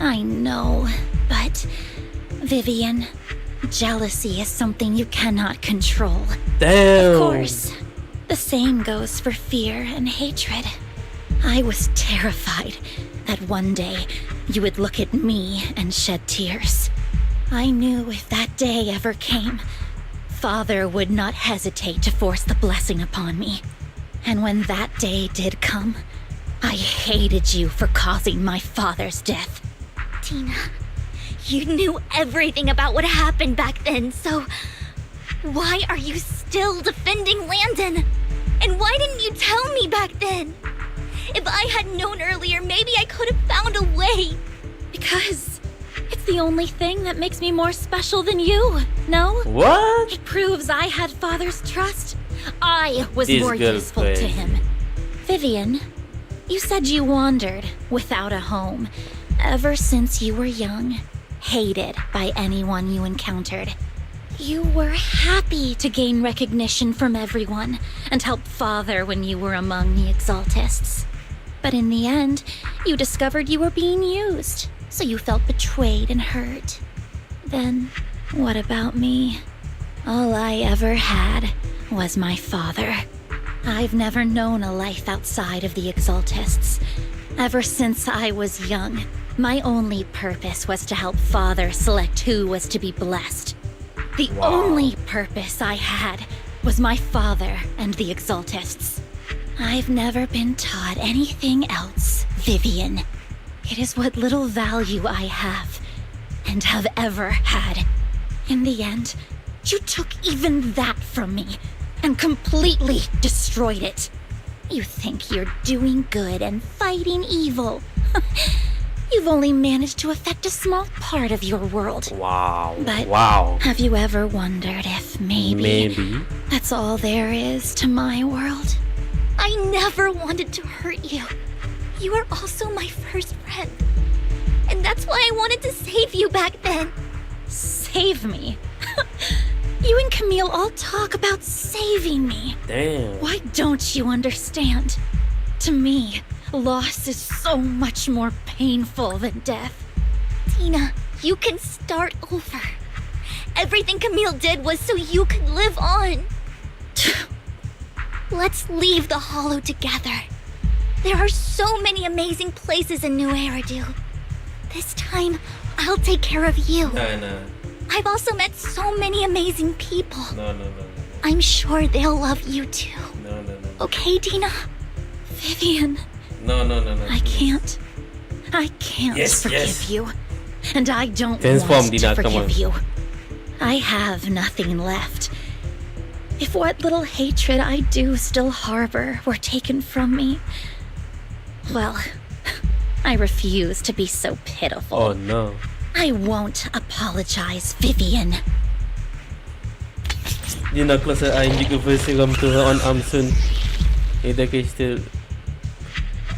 L: I know, but... Vivian, jealousy is something you cannot control.
A: Damn.
L: Of course, the same goes for fear and hatred. I was terrified that one day you would look at me and shed tears. I knew if that day ever came, Father would not hesitate to force the blessing upon me. And when that day did come, I hated you for causing my father's death.
B: Tina, you knew everything about what happened back then, so... why are you still defending Landon? And why didn't you tell me back then? If I had known earlier, maybe I could have found a way.
L: Because it's the only thing that makes me more special than you, no?
A: What?
L: It proves I had Father's trust. I was
A: This
L: more
A: girl
L: useful
A: crazy.
L: to him. Vivian, you said you wandered without a home ever since you were young, hated by anyone you encountered. You were happy to gain recognition from everyone and help Father when you were among the Exaltists. But in the end, you discovered you were being used, so you felt betrayed and hurt. Then, what about me? All I ever had was my father. I've never known a life outside of the Exaltists. Ever since I was young, my only purpose was to help Father select who was to be blessed. The only purpose I had was my father and the Exaltists. I've never been taught anything else, Vivian. It is what little value I have, and have ever had. In the end, you took even that from me, and completely destroyed it. You think you're doing good and fighting evil. You've only managed to affect a small part of your world.
A: Wow.
L: But
A: wow.
L: have you ever wondered if maybe that's all there is to my world?
B: I never wanted to hurt you. You were also my first friend. And that's why I wanted to save you back then.
L: Save me? You and Camille all talk about saving me.
A: Damn.
L: Why don't you understand? To me, loss is so much more painful than death.
B: Tina, you can start over. Everything Camille did was so you could live on. Let's leave the Hollow together. There are so many amazing places in New Eridu. This time, I'll take care of you.
A: No.
B: I've also met so many amazing people.
A: No.
B: I'm sure they'll love you too.
A: No.
B: Okay, Tina?
L: Vivian.
A: No.
L: I can't forgive you. And I don't
A: Transform,
L: want
A: Dina,
L: to
A: come
L: forgive
A: on.
L: you. I have nothing left. If what little hatred I do still harbor were taken from me, well, I refuse to be so pitiful.
A: Oh no.
L: I won't apologize, Vivian.
A: You nak close ayon juga versi to her on arm soon. Ida kay still.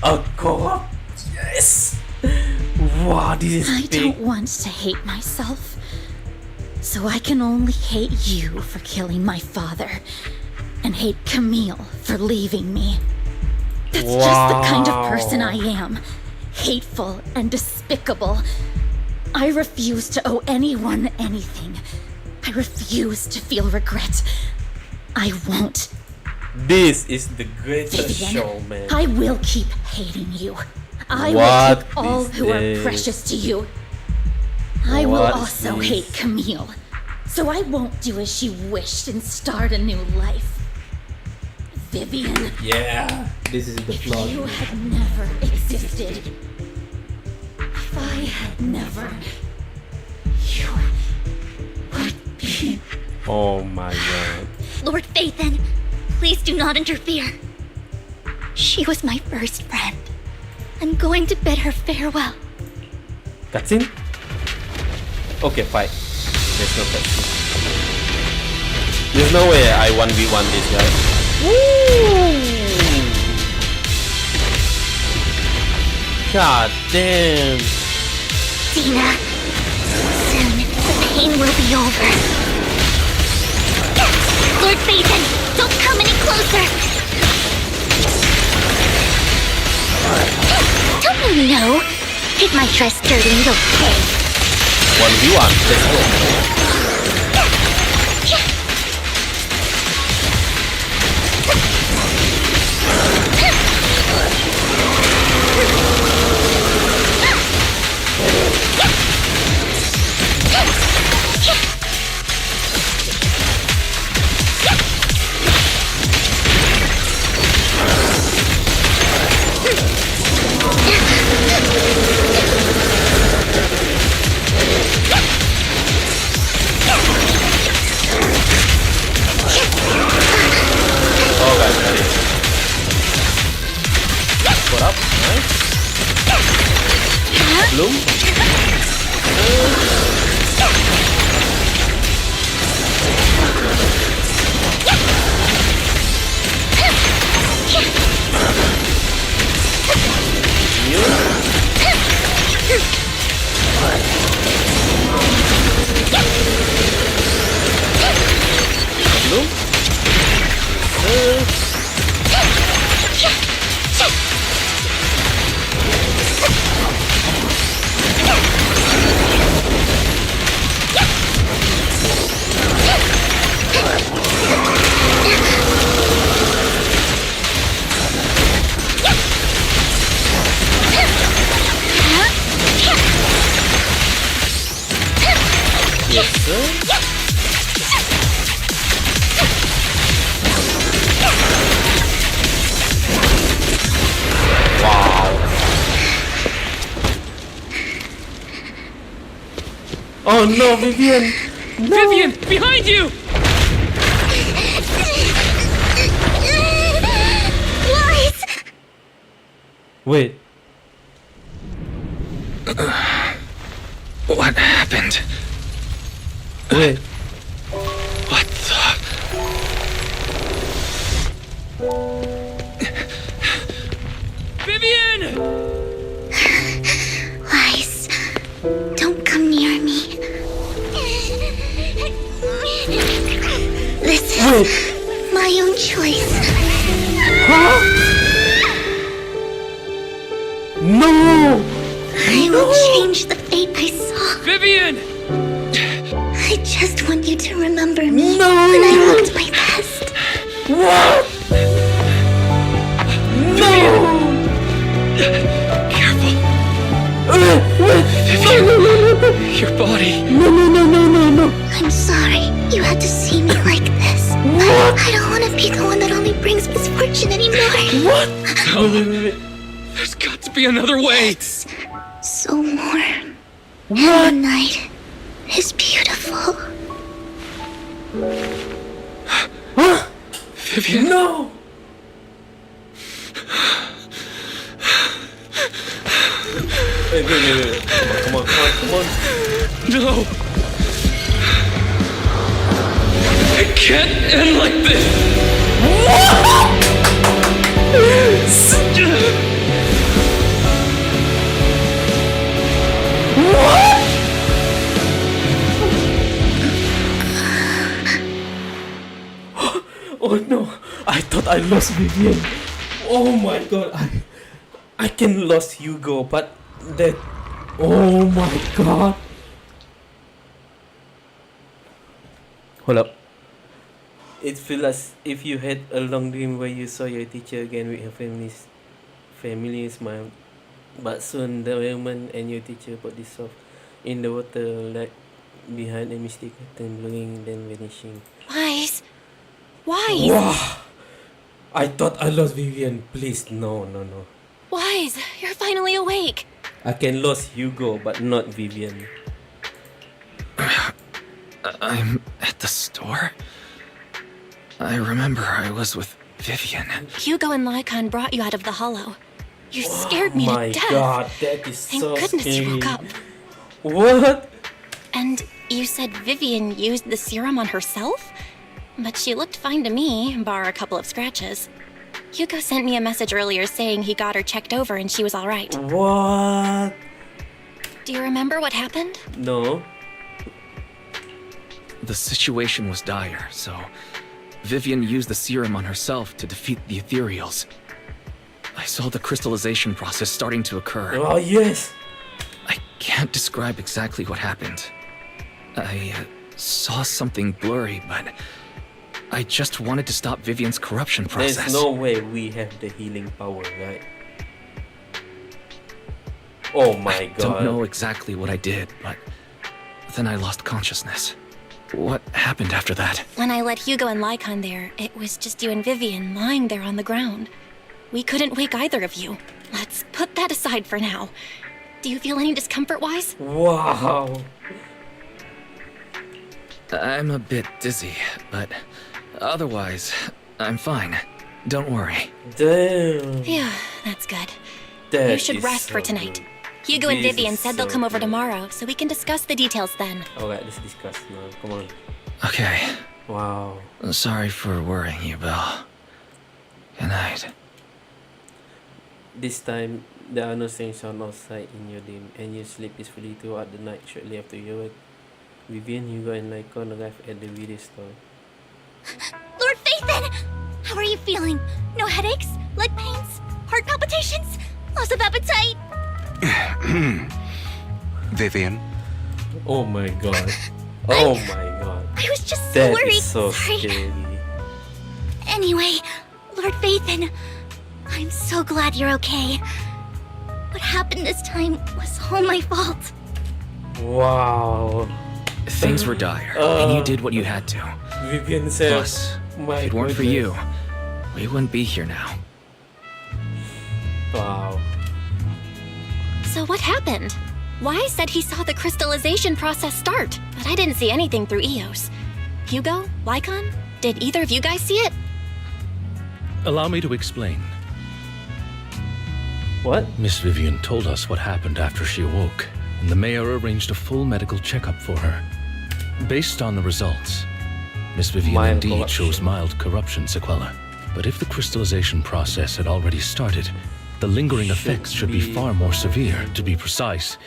A: Oh god. Yes. Wow, this is
L: I
A: big.
L: don't want to hate myself. So I can only hate you for killing my father, and hate Camille for leaving me. That's just the kind of person I am. Hateful and despicable. I refuse to owe anyone anything. I refuse to feel regret. I won't.
A: This is the greatest
L: Vivian,
A: show, man.
L: I will keep hating you. I will
A: What
L: take all
A: is
L: who are
A: this?
L: precious to you. I will
A: What is
L: also
A: this?
L: hate Camille. So I won't do as she wished and start a new life. Vivian.
A: Yeah, this is the plot.
L: You had never existed. If I had never, you would be.
A: Oh my god.
B: Lord Phaethon, please do not interfere. She was my first friend. I'm going to bid her farewell.
A: Cutscene? Okay, fine. There's no cutscene. There's no way I 1v1 this guy. Woo! God damn.
B: Dina, soon the pain will be over. Lord Phaethon, don't come any closer. Don't you know? Take my dress dirty and you'll pay.
A: 1v1, let's go. What up? Nice. Bloom. Yes, sir. Wow. Oh no, Vivian! No.
P: Vivian, behind you!
B: Lies!
A: Wait.
C: What happened?
A: Wait.
C: What the?
P: Vivian!
B: Lies. Don't come near me. This is my own choice.
A: Huh? No!
B: I will change the fate I saw.
P: Vivian!
B: I just want you to remember me when I looked my best.
A: What? No!
C: Careful.
A: Vivian!
C: Your body.
A: No.
B: I'm sorry you had to see me like this. But I don't want to be the one that only brings misfortune anymore.
A: What?
C: Wait. There's got to be another way.
B: It's so warm. And the night is beautiful.
A: Huh?
C: Vivian?
A: No! Wait. Come on.
C: No! It can't end like this!
A: What? Oh no! I thought I lost Vivian. Oh my god! I can lose Hugo, but that. Oh my god! Hold up. It feels as if you had a long dream where you saw your teacher again with her family smile. But soon the woman and your teacher put this off in the water, like behind a misty curtain, blowing then vanishing.
D: Wise. Wise.
A: Wow! I thought I lost Vivian. Please, no.
D: Wise, you're finally awake.
A: I can lose Hugo, but not Vivian.
C: I'm at the store. I remember I was with Vivian.
D: Hugo and Lycon brought you out of the hollow. You scared me to death.
A: My god, that is
D: Thank
A: so
D: goodness
A: scary.
D: you woke up.
A: What?
D: And you said Vivian used the serum on herself? But she looked fine to me, bar a couple of scratches. Hugo sent me a message earlier saying he got her checked over and she was alright.
A: What?
D: Do you remember what happened?
A: No.
C: The situation was dire, so Vivian used the serum on herself to defeat the ethereals. I saw the crystallization process starting to occur.
A: Oh, yes!
C: I can't describe exactly what happened. I saw something blurry, but I just wanted to stop Vivian's corruption process.
A: There's no way we have the healing power, right? Oh my god.
C: Don't know exactly what I did, but then I lost consciousness. What happened after that?
D: When I let Hugo and Lycon there, it was just you and Vivian lying there on the ground. We couldn't wake either of you. Let's put that aside for now. Do you feel any discomfort-wise?
A: Wow.
C: I'm a bit dizzy, but otherwise, I'm fine. Don't worry.
A: Damn.
D: Yeah, that's good.
A: That
D: You should
A: is
D: rest for
A: so
D: tonight.
A: good.
D: Hugo and
A: This
D: Vivian
A: is
D: said they'll
A: so
D: come over
A: good.
D: tomorrow, so we can discuss the details then.
A: Alright, let's discuss now. Come on.
C: Okay.
A: Wow.
C: Sorry for worrying you, Belle. Good night.
A: This time, there are no sound outside in your dream, and you sleep peacefully throughout the night. Shortly after you wake, Vivian, Hugo, and Lycon arrive at the video store.
B: Lord Phaethon! How are you feeling? No headaches? Leg pains? Heart palpitations? Loss of appetite?
Q: Vivian?
A: Oh my god. Oh my god.
B: I was just so
A: That
B: worried.
A: is so
B: Sorry.
A: scary.
B: Anyway, Lord Phaethon, I'm so glad you're okay. What happened this time was all my fault.
A: Wow.
C: Things were dire, and you did what you had to.
A: Vivian said,
C: Plus,
A: my
C: if it weren't for
A: goodness.
C: you, we wouldn't be here now.
A: Wow.
D: So what happened? Wai said he saw the crystallization process start, but I didn't see anything through EOS. Hugo? Lycon? Did either of you guys see it?
E: Allow me to explain.
A: What?
E: Miss Vivian told us what happened after she awoke, and the mayor arranged a full medical checkup for her. Based on the results, Miss Vivian
A: Mild
E: indeed
A: corruption.
E: shows mild corruption sequela. But if the crystallization process had already started, the lingering effects should be far more severe. To be precise,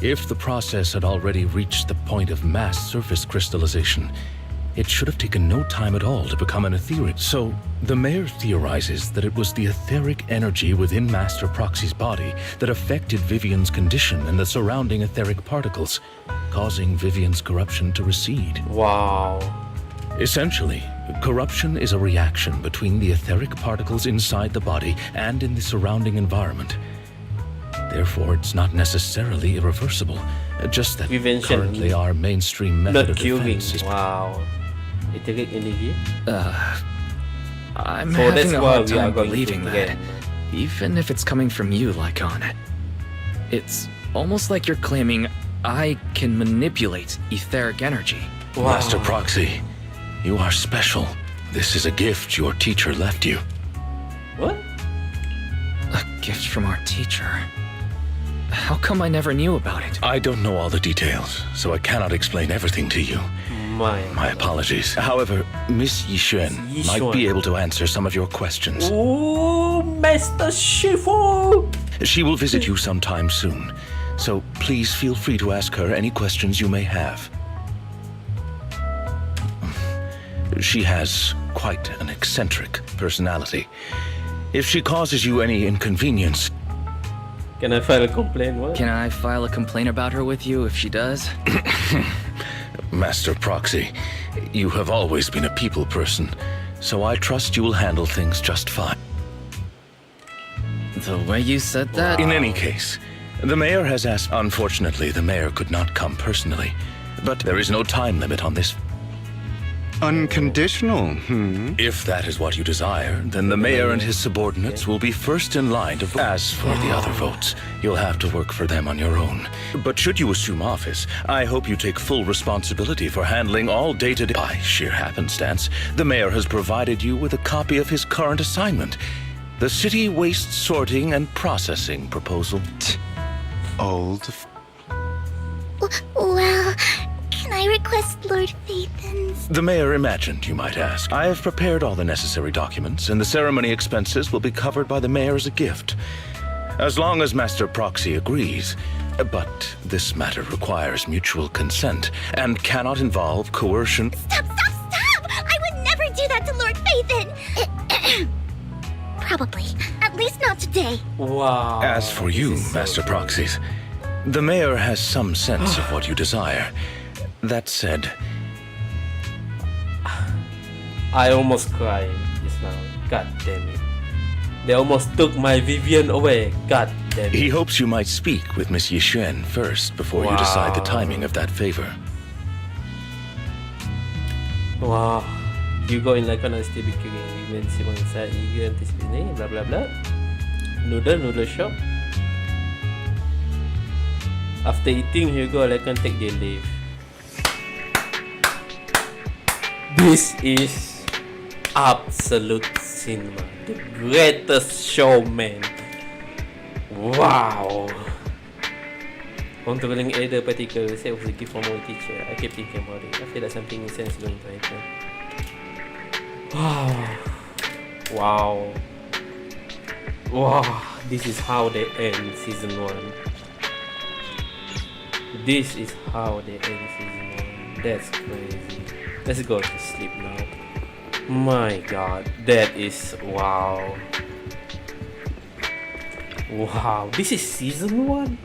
E: if the process had already reached the point of mass surface crystallization, it should have taken no time at all to become an etheric. So, the mayor theorizes that it was the etheric energy within Master Proxy's body that affected Vivian's condition and the surrounding etheric particles, causing Vivian's corruption to recede.
A: Wow.
E: Essentially, corruption is a reaction between the etheric particles inside the body and in the surrounding environment. Therefore, it's not necessarily irreversible, just that
A: Prevention.
E: currently our mainstream method
A: Not
E: of
A: curing.
E: defense is...
A: Wow. Etheric energy?
C: I'm
A: So
C: having
A: that's
C: a
A: why
C: hard
A: we are
C: time
A: going
C: believing
A: to
C: that.
A: get-
C: Even if it's coming from you, Lycon. It's almost like you're claiming I can manipulate etheric energy.
E: Master Proxy, you are special. This is a gift your teacher left you.
A: What?
C: A gift from our teacher. How come I never knew about it?
E: I don't know all the details, so I cannot explain everything to you. My apologies. However, Miss Yixuan might be able to answer some of your questions.
A: Oh, Master Shifu!
E: She will visit you sometime soon, so please feel free to ask her any questions you may have. She has quite an eccentric personality. If she causes you any inconvenience...
A: Can I file a complaint? What?
C: Can I file a complaint about her with you if she does?
E: Master Proxy, you have always been a people person, so I trust you will handle things just fine.
C: The way you said that?
E: In any case, the mayor has asked... Unfortunately, the mayor could not come personally, but there is no time limit on this.
Q: Unconditional,
E: If that is what you desire, then the mayor and his subordinates will be first in line to vote. As for the other votes, you'll have to work for them on your own. But should you assume office, I hope you take full responsibility for handling all day-to-day. By sheer happenstance, the mayor has provided you with a copy of his current assignment, the City Waste Sorting and Processing Proposal.
Q: Old.
B: Well, can I request Lord Phaethon's?
E: The mayor imagined, you might ask. I have prepared all the necessary documents, and the ceremony expenses will be covered by the mayor as a gift. As long as Master Proxy agrees. But this matter requires mutual consent and cannot involve coercion.
B: Stop! I would never do that to Lord Phaethon! Probably. At least not today.
A: Wow.
E: As for you, Master Proxies, the mayor has some sense of what you desire. That said,
A: I almost cried just now. God damn it. They almost took my Vivian away. God damn it.
E: He hopes you might speak with Miss Yishen first before you decide the timing of that favor.
A: Wow. Hugo in like on still bikirin Vivian si Mansa eager antes bini blah blah blah. Noodle shop. After eating, Hugo like can take their leave. This is absolute cinema. The greatest showman. Wow. On traveling either particular say was a gift from my teacher. I keep thinking about it. I feel like something in sense going to happen. Wow. This is how they end season 1. This is how they end season 1. That's crazy. Let's go to sleep now. My god, that is wow. This is season 1?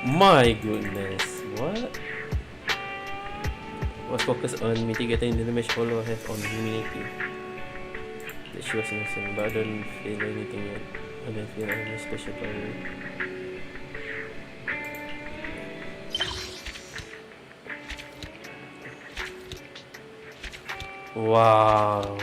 A: My goodness, what? Was focused on mitigating the damage follow have on humanity. That she was innocent, but I don't feel anything yet. I don't feel any special power. Wow.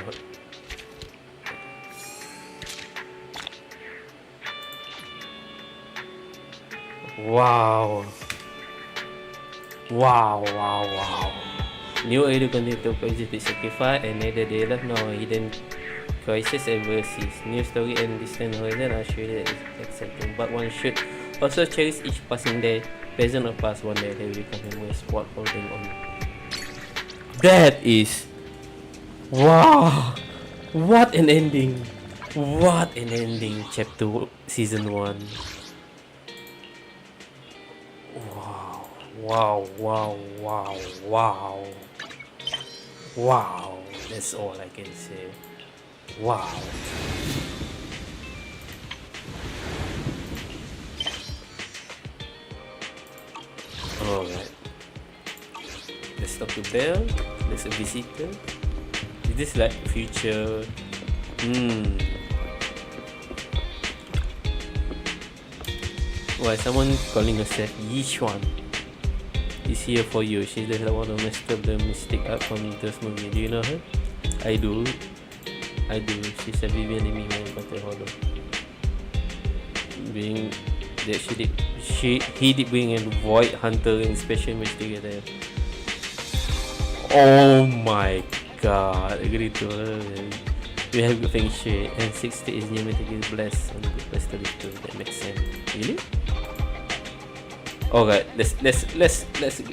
A: New idea continue to be sacrificed and neither they left nor hidden crisis ever cease. New story and distant horizon are sure that is accepting, but one should also cherish each passing day, present or past. One day they will become memories worth holding on. That is wow! What an ending! What an ending! Chapter season 1. Wow! That's all I can say. Wow! Alright. Let's talk to Belle. There's a visitor. Is this like future? Why someone calling herself Yishuan is here for you. She's the one who messed up the mistake up from this movie. Do you know her? I do. She's a Vivian in me for the hollow. Being that he did bring a void hunter and special match together. Oh my god, agree to her. We have good feng shui and 60 is geometrically blessed and good place to live too. That makes sense. Really? Alright, let's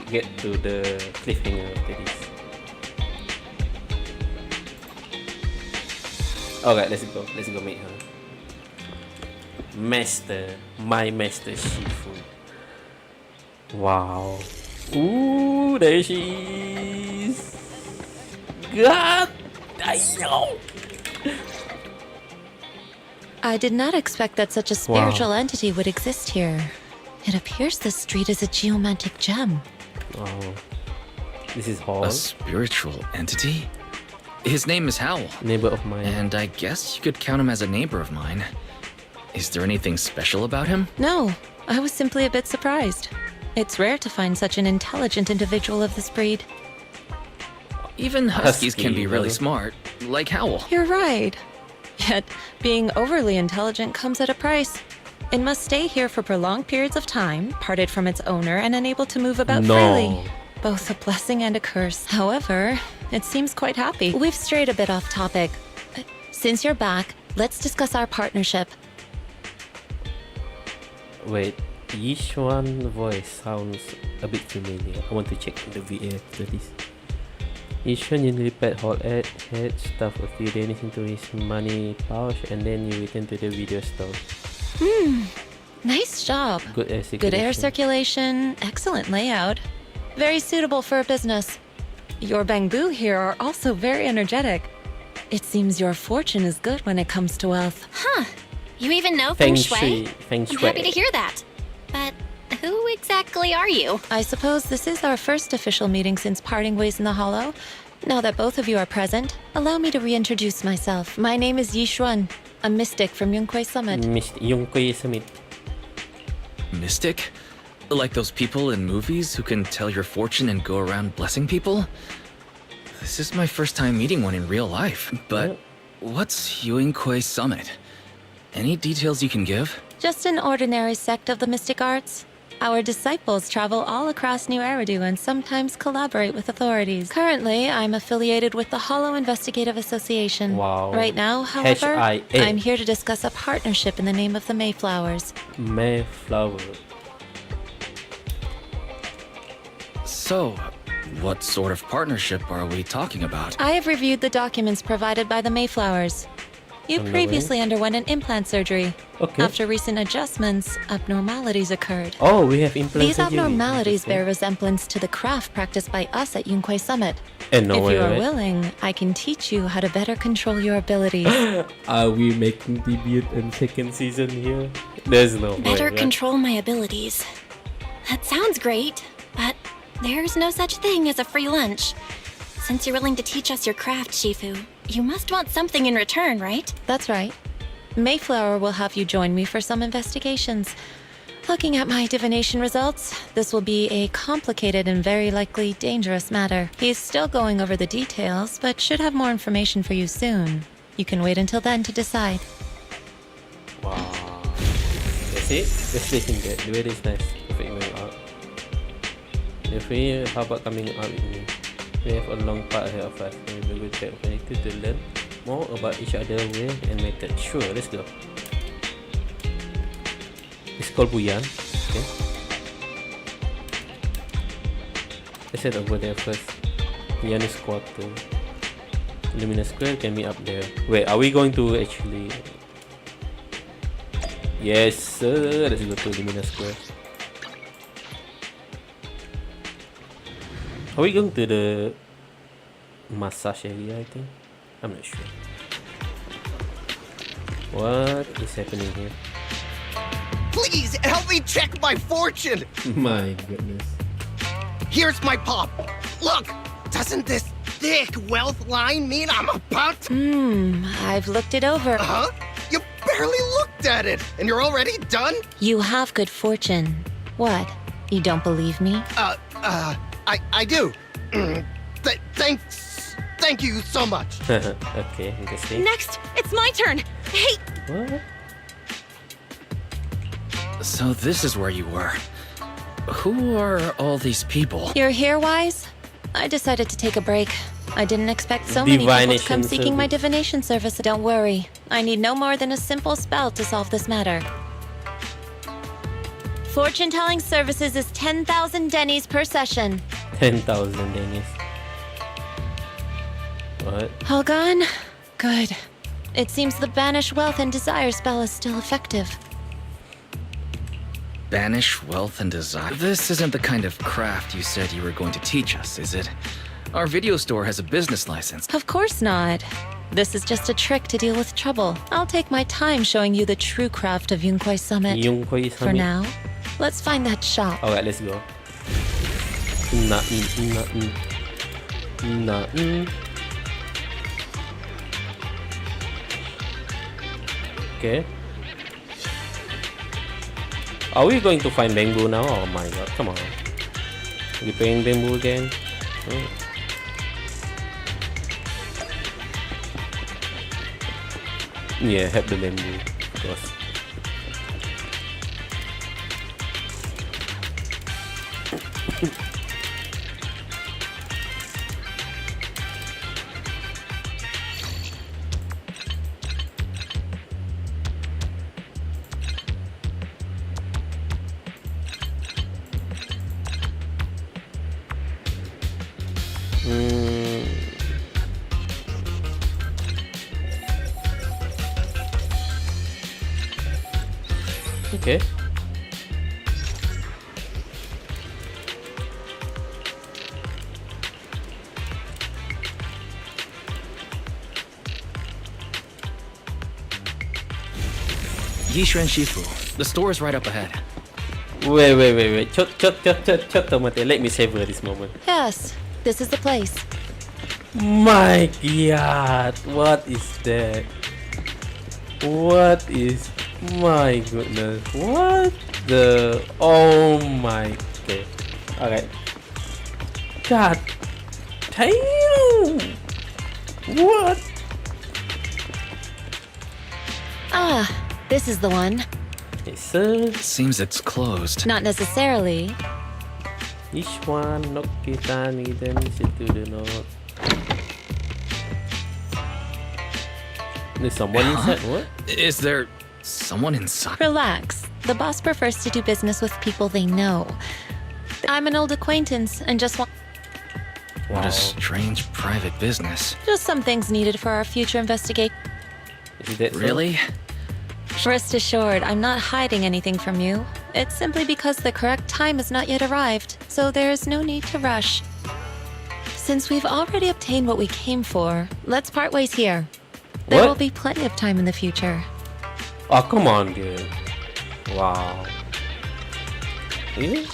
A: get to the cliffhanger after this. Alright, let's go meet her. My master Shifu. Wow. Ooh, there she is. God, I know.
M: I did not expect that such a spiritual entity would exist here. It appears this street is a geomantic gem.
A: Wow. This is Hall.
C: A spiritual entity? His name is Howl.
A: Neighbor of mine.
C: And I guess you could count him as a neighbor of mine. Is there anything special about him?
M: No, I was simply a bit surprised. It's rare to find such an intelligent individual of this breed.
C: Even huskies can be really
A: Husky,
C: smart, like Howl.
M: You're right. Yet, being overly intelligent comes at a price. It must stay here for prolonged periods of time, parted from its owner, and unable to move about freely. Both a blessing and a curse. However, it seems quite happy. We've strayed a bit off topic. Since you're back, let's discuss our partnership.
A: Wait, Yishuan voice sounds a bit familiar. I want to check the VA after this. Yishuan usually pet Hall head, stuff a few days into his money pouch, and then you return to the video store.
M: Nice job.
A: Good air circulation.
M: Good air circulation, excellent layout. Very suitable for a business. Your bamboo here are also very energetic. It seems your fortune is good when it comes to wealth.
D: Huh. You even know
A: Feng
D: Shui?
A: Feng
D: I'm
A: Shui.
D: happy to hear that. But who exactly are you?
M: I suppose this is our first official meeting since parting ways in the Hollow. Now that both of you are present, allow me to reintroduce myself. My name is Yishuan, a mystic from Yunkwei Summit.
A: Yunkwei Summit.
C: Mystic? Like those people in movies who can tell your fortune and go around blessing people? This is my first time meeting one in real life. But what's Yunkwei Summit? Any details you can give?
M: Just an ordinary sect of the mystic arts. Our disciples travel all across New Eridu and sometimes collaborate with authorities. Currently, I'm affiliated with the Hollow Investigative Association.
A: Wow.
M: Right now, however,
A: HIA.
M: I'm here to discuss a partnership in the name of the Mayflowers.
A: Mayflower.
C: So, what sort of partnership are we talking about?
M: I have reviewed the documents provided by the Mayflowers. You
C: Underway?
M: previously underwent an implant surgery.
A: Okay.
M: After recent adjustments, abnormalities occurred.
A: Oh, we have implant
M: These
A: surgery.
M: abnormalities bear resemblance to the craft practiced by us at Yunkwei Summit.
A: And no
M: If
A: way,
M: you are
A: right?
M: willing, I can teach you how to better control your abilities.
A: Are we making debut in second season here? There's no
D: Better
A: way, right?
D: control my abilities. That sounds great, but there's no such thing as a free lunch. Since you're willing to teach us your craft, Shifu, you must want something in return, right?
M: That's right. Mayflower will have you join me for some investigations. Looking at my divination results, this will be a complicated and very likely dangerous matter. He's still going over the details, but should have more information for you soon. You can wait until then to decide.
A: Wow. That's it? The station there. The weather is nice. Perfect going out. If we, how about coming out with me? We have a long part ahead of us. We will take opportunity to learn more about each other way and method. Sure, let's go. It's called Buyan. Okay. Let's head over there first. Buyan's quarter. Luminous Square can meet up there. Wait, are we going to actually... Yes, sir. Let's go to Luminous Square. Are we going to the massage area, I think? I'm not sure. What is happening here?
N: Please help me check my fortune!
A: My goodness.
N: Here's my pop. Look, doesn't this thick wealth line mean I'm about to...
M: I've looked it over.
N: Huh? You barely looked at it, and you're already done?
M: You have good fortune. What? You don't believe me?
N: I do. Thank you so much.
A: Okay, interesting.
R: Next, it's my turn. Hey!
A: What?
C: So this is where you were. Who are all these people?
M: You're here, Wise? I decided to take a break. I didn't expect so many people to
A: Divination
M: come seeking my
A: service.
M: divination service. Don't worry. I need no more than a simple spell to solve this matter. Fortune-telling services is 10,000 dennies per session.
A: 10,000 Dennis. What?
M: All gone? Good. It seems the Banish Wealth and Desire spell is still effective.
C: Banish wealth and desire. This isn't the kind of craft you said you were going to teach us, is it? Our video store has a business license.
M: Of course not. This is just a trick to deal with trouble. I'll take my time showing you the true craft of Yunkwei Summit.
A: Yunkwei
M: For
A: Summit.
M: now, let's find that shop.
A: Alright, let's go. Okay. Are we going to find bamboo now? Oh my god, come on. Are we playing bamboo again? Oh. Yeah, help the bamboo, of course. Okay.
C: Yishren Shifu. The store is right up ahead.
A: Wait. Chot, tomate. Let me savor this moment.
M: Yes, this is the place.
A: My God, what is that? What is? My goodness, what the? Oh my. Okay, alright. God damn! What?
M: Ah, this is the one.
A: Yes, sir.
C: Seems it's closed.
M: Not necessarily.
A: Each one, knock kita ni dan situ the note. There's someone inside. What?
C: Is there someone inside?
M: Relax. The boss prefers to do business with people they know. I'm an old acquaintance and just want.
C: What a strange private business.
M: Just some things needed for our future investigation.
A: Is that
C: Really?
M: Rest assured, I'm not hiding anything from you. It's simply because the correct time has not yet arrived, so there is no need to rush. Since we've already obtained what we came for, let's part ways here. There
A: What?
M: will be plenty of time in the future.
A: Oh, come on, dude. Wow. Really?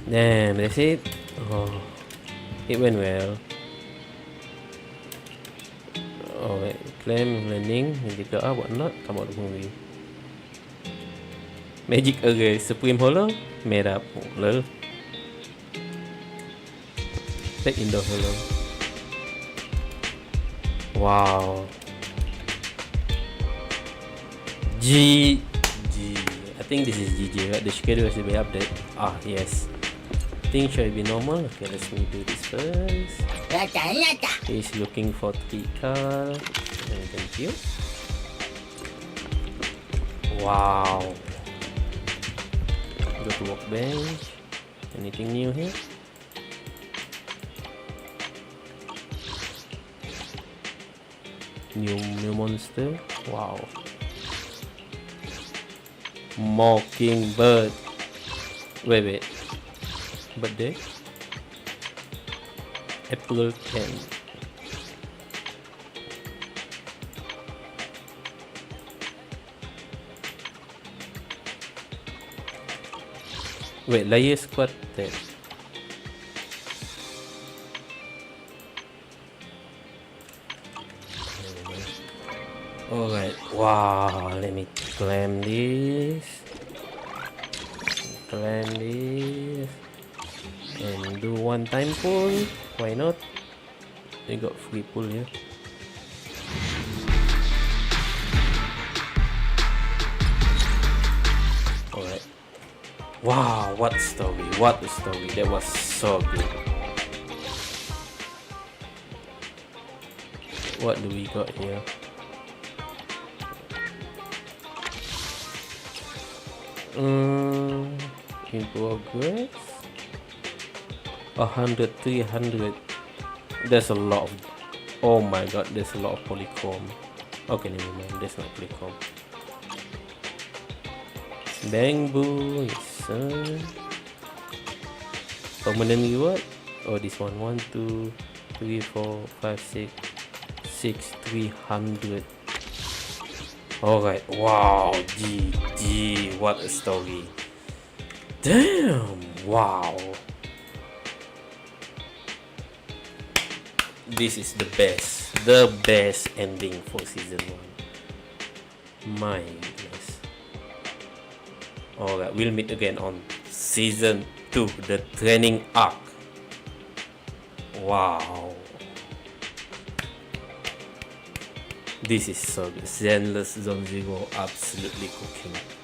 A: Damn, that's it? Oh, it went well. Alright, claim, landing, indicator up, whatnot, come out of the movie. Magic Array, Supreme Hollow, made up, lol. Take Indoor Hollow. Wow. G. I think this is GG, right? The schedule has to be updated. Ah, yes. I think should be normal. Okay, let's me do this first. He's looking for Tikal. Thank you. Wow. Go to workbench. Anything new here? New monster. Wow. Mockingbird. Wait. Birthday. Epilogue 10. Wait, Layers Quartet. Alright, wow, let me claim this. And do one time pull. Why not? I got free pull here. Alright. Wow, what story? What a story. That was so good. What do we got here? In progress. 100, 300. There's a lot of. Oh my god, there's a lot of polychrome. Okay, never mind. There's not polychrome. Bamboo, yes sir. Permanent reward. Oh, this one. 1, 2, 3, 4, 5, 6, 300. Alright, wow, GG, what a story. Damn, wow. This is the best ending for season 1. My goodness. Alright, we'll meet again on season 2, the training arc. Wow. This is so good. ZENLESS Zone Zero absolutely cooking.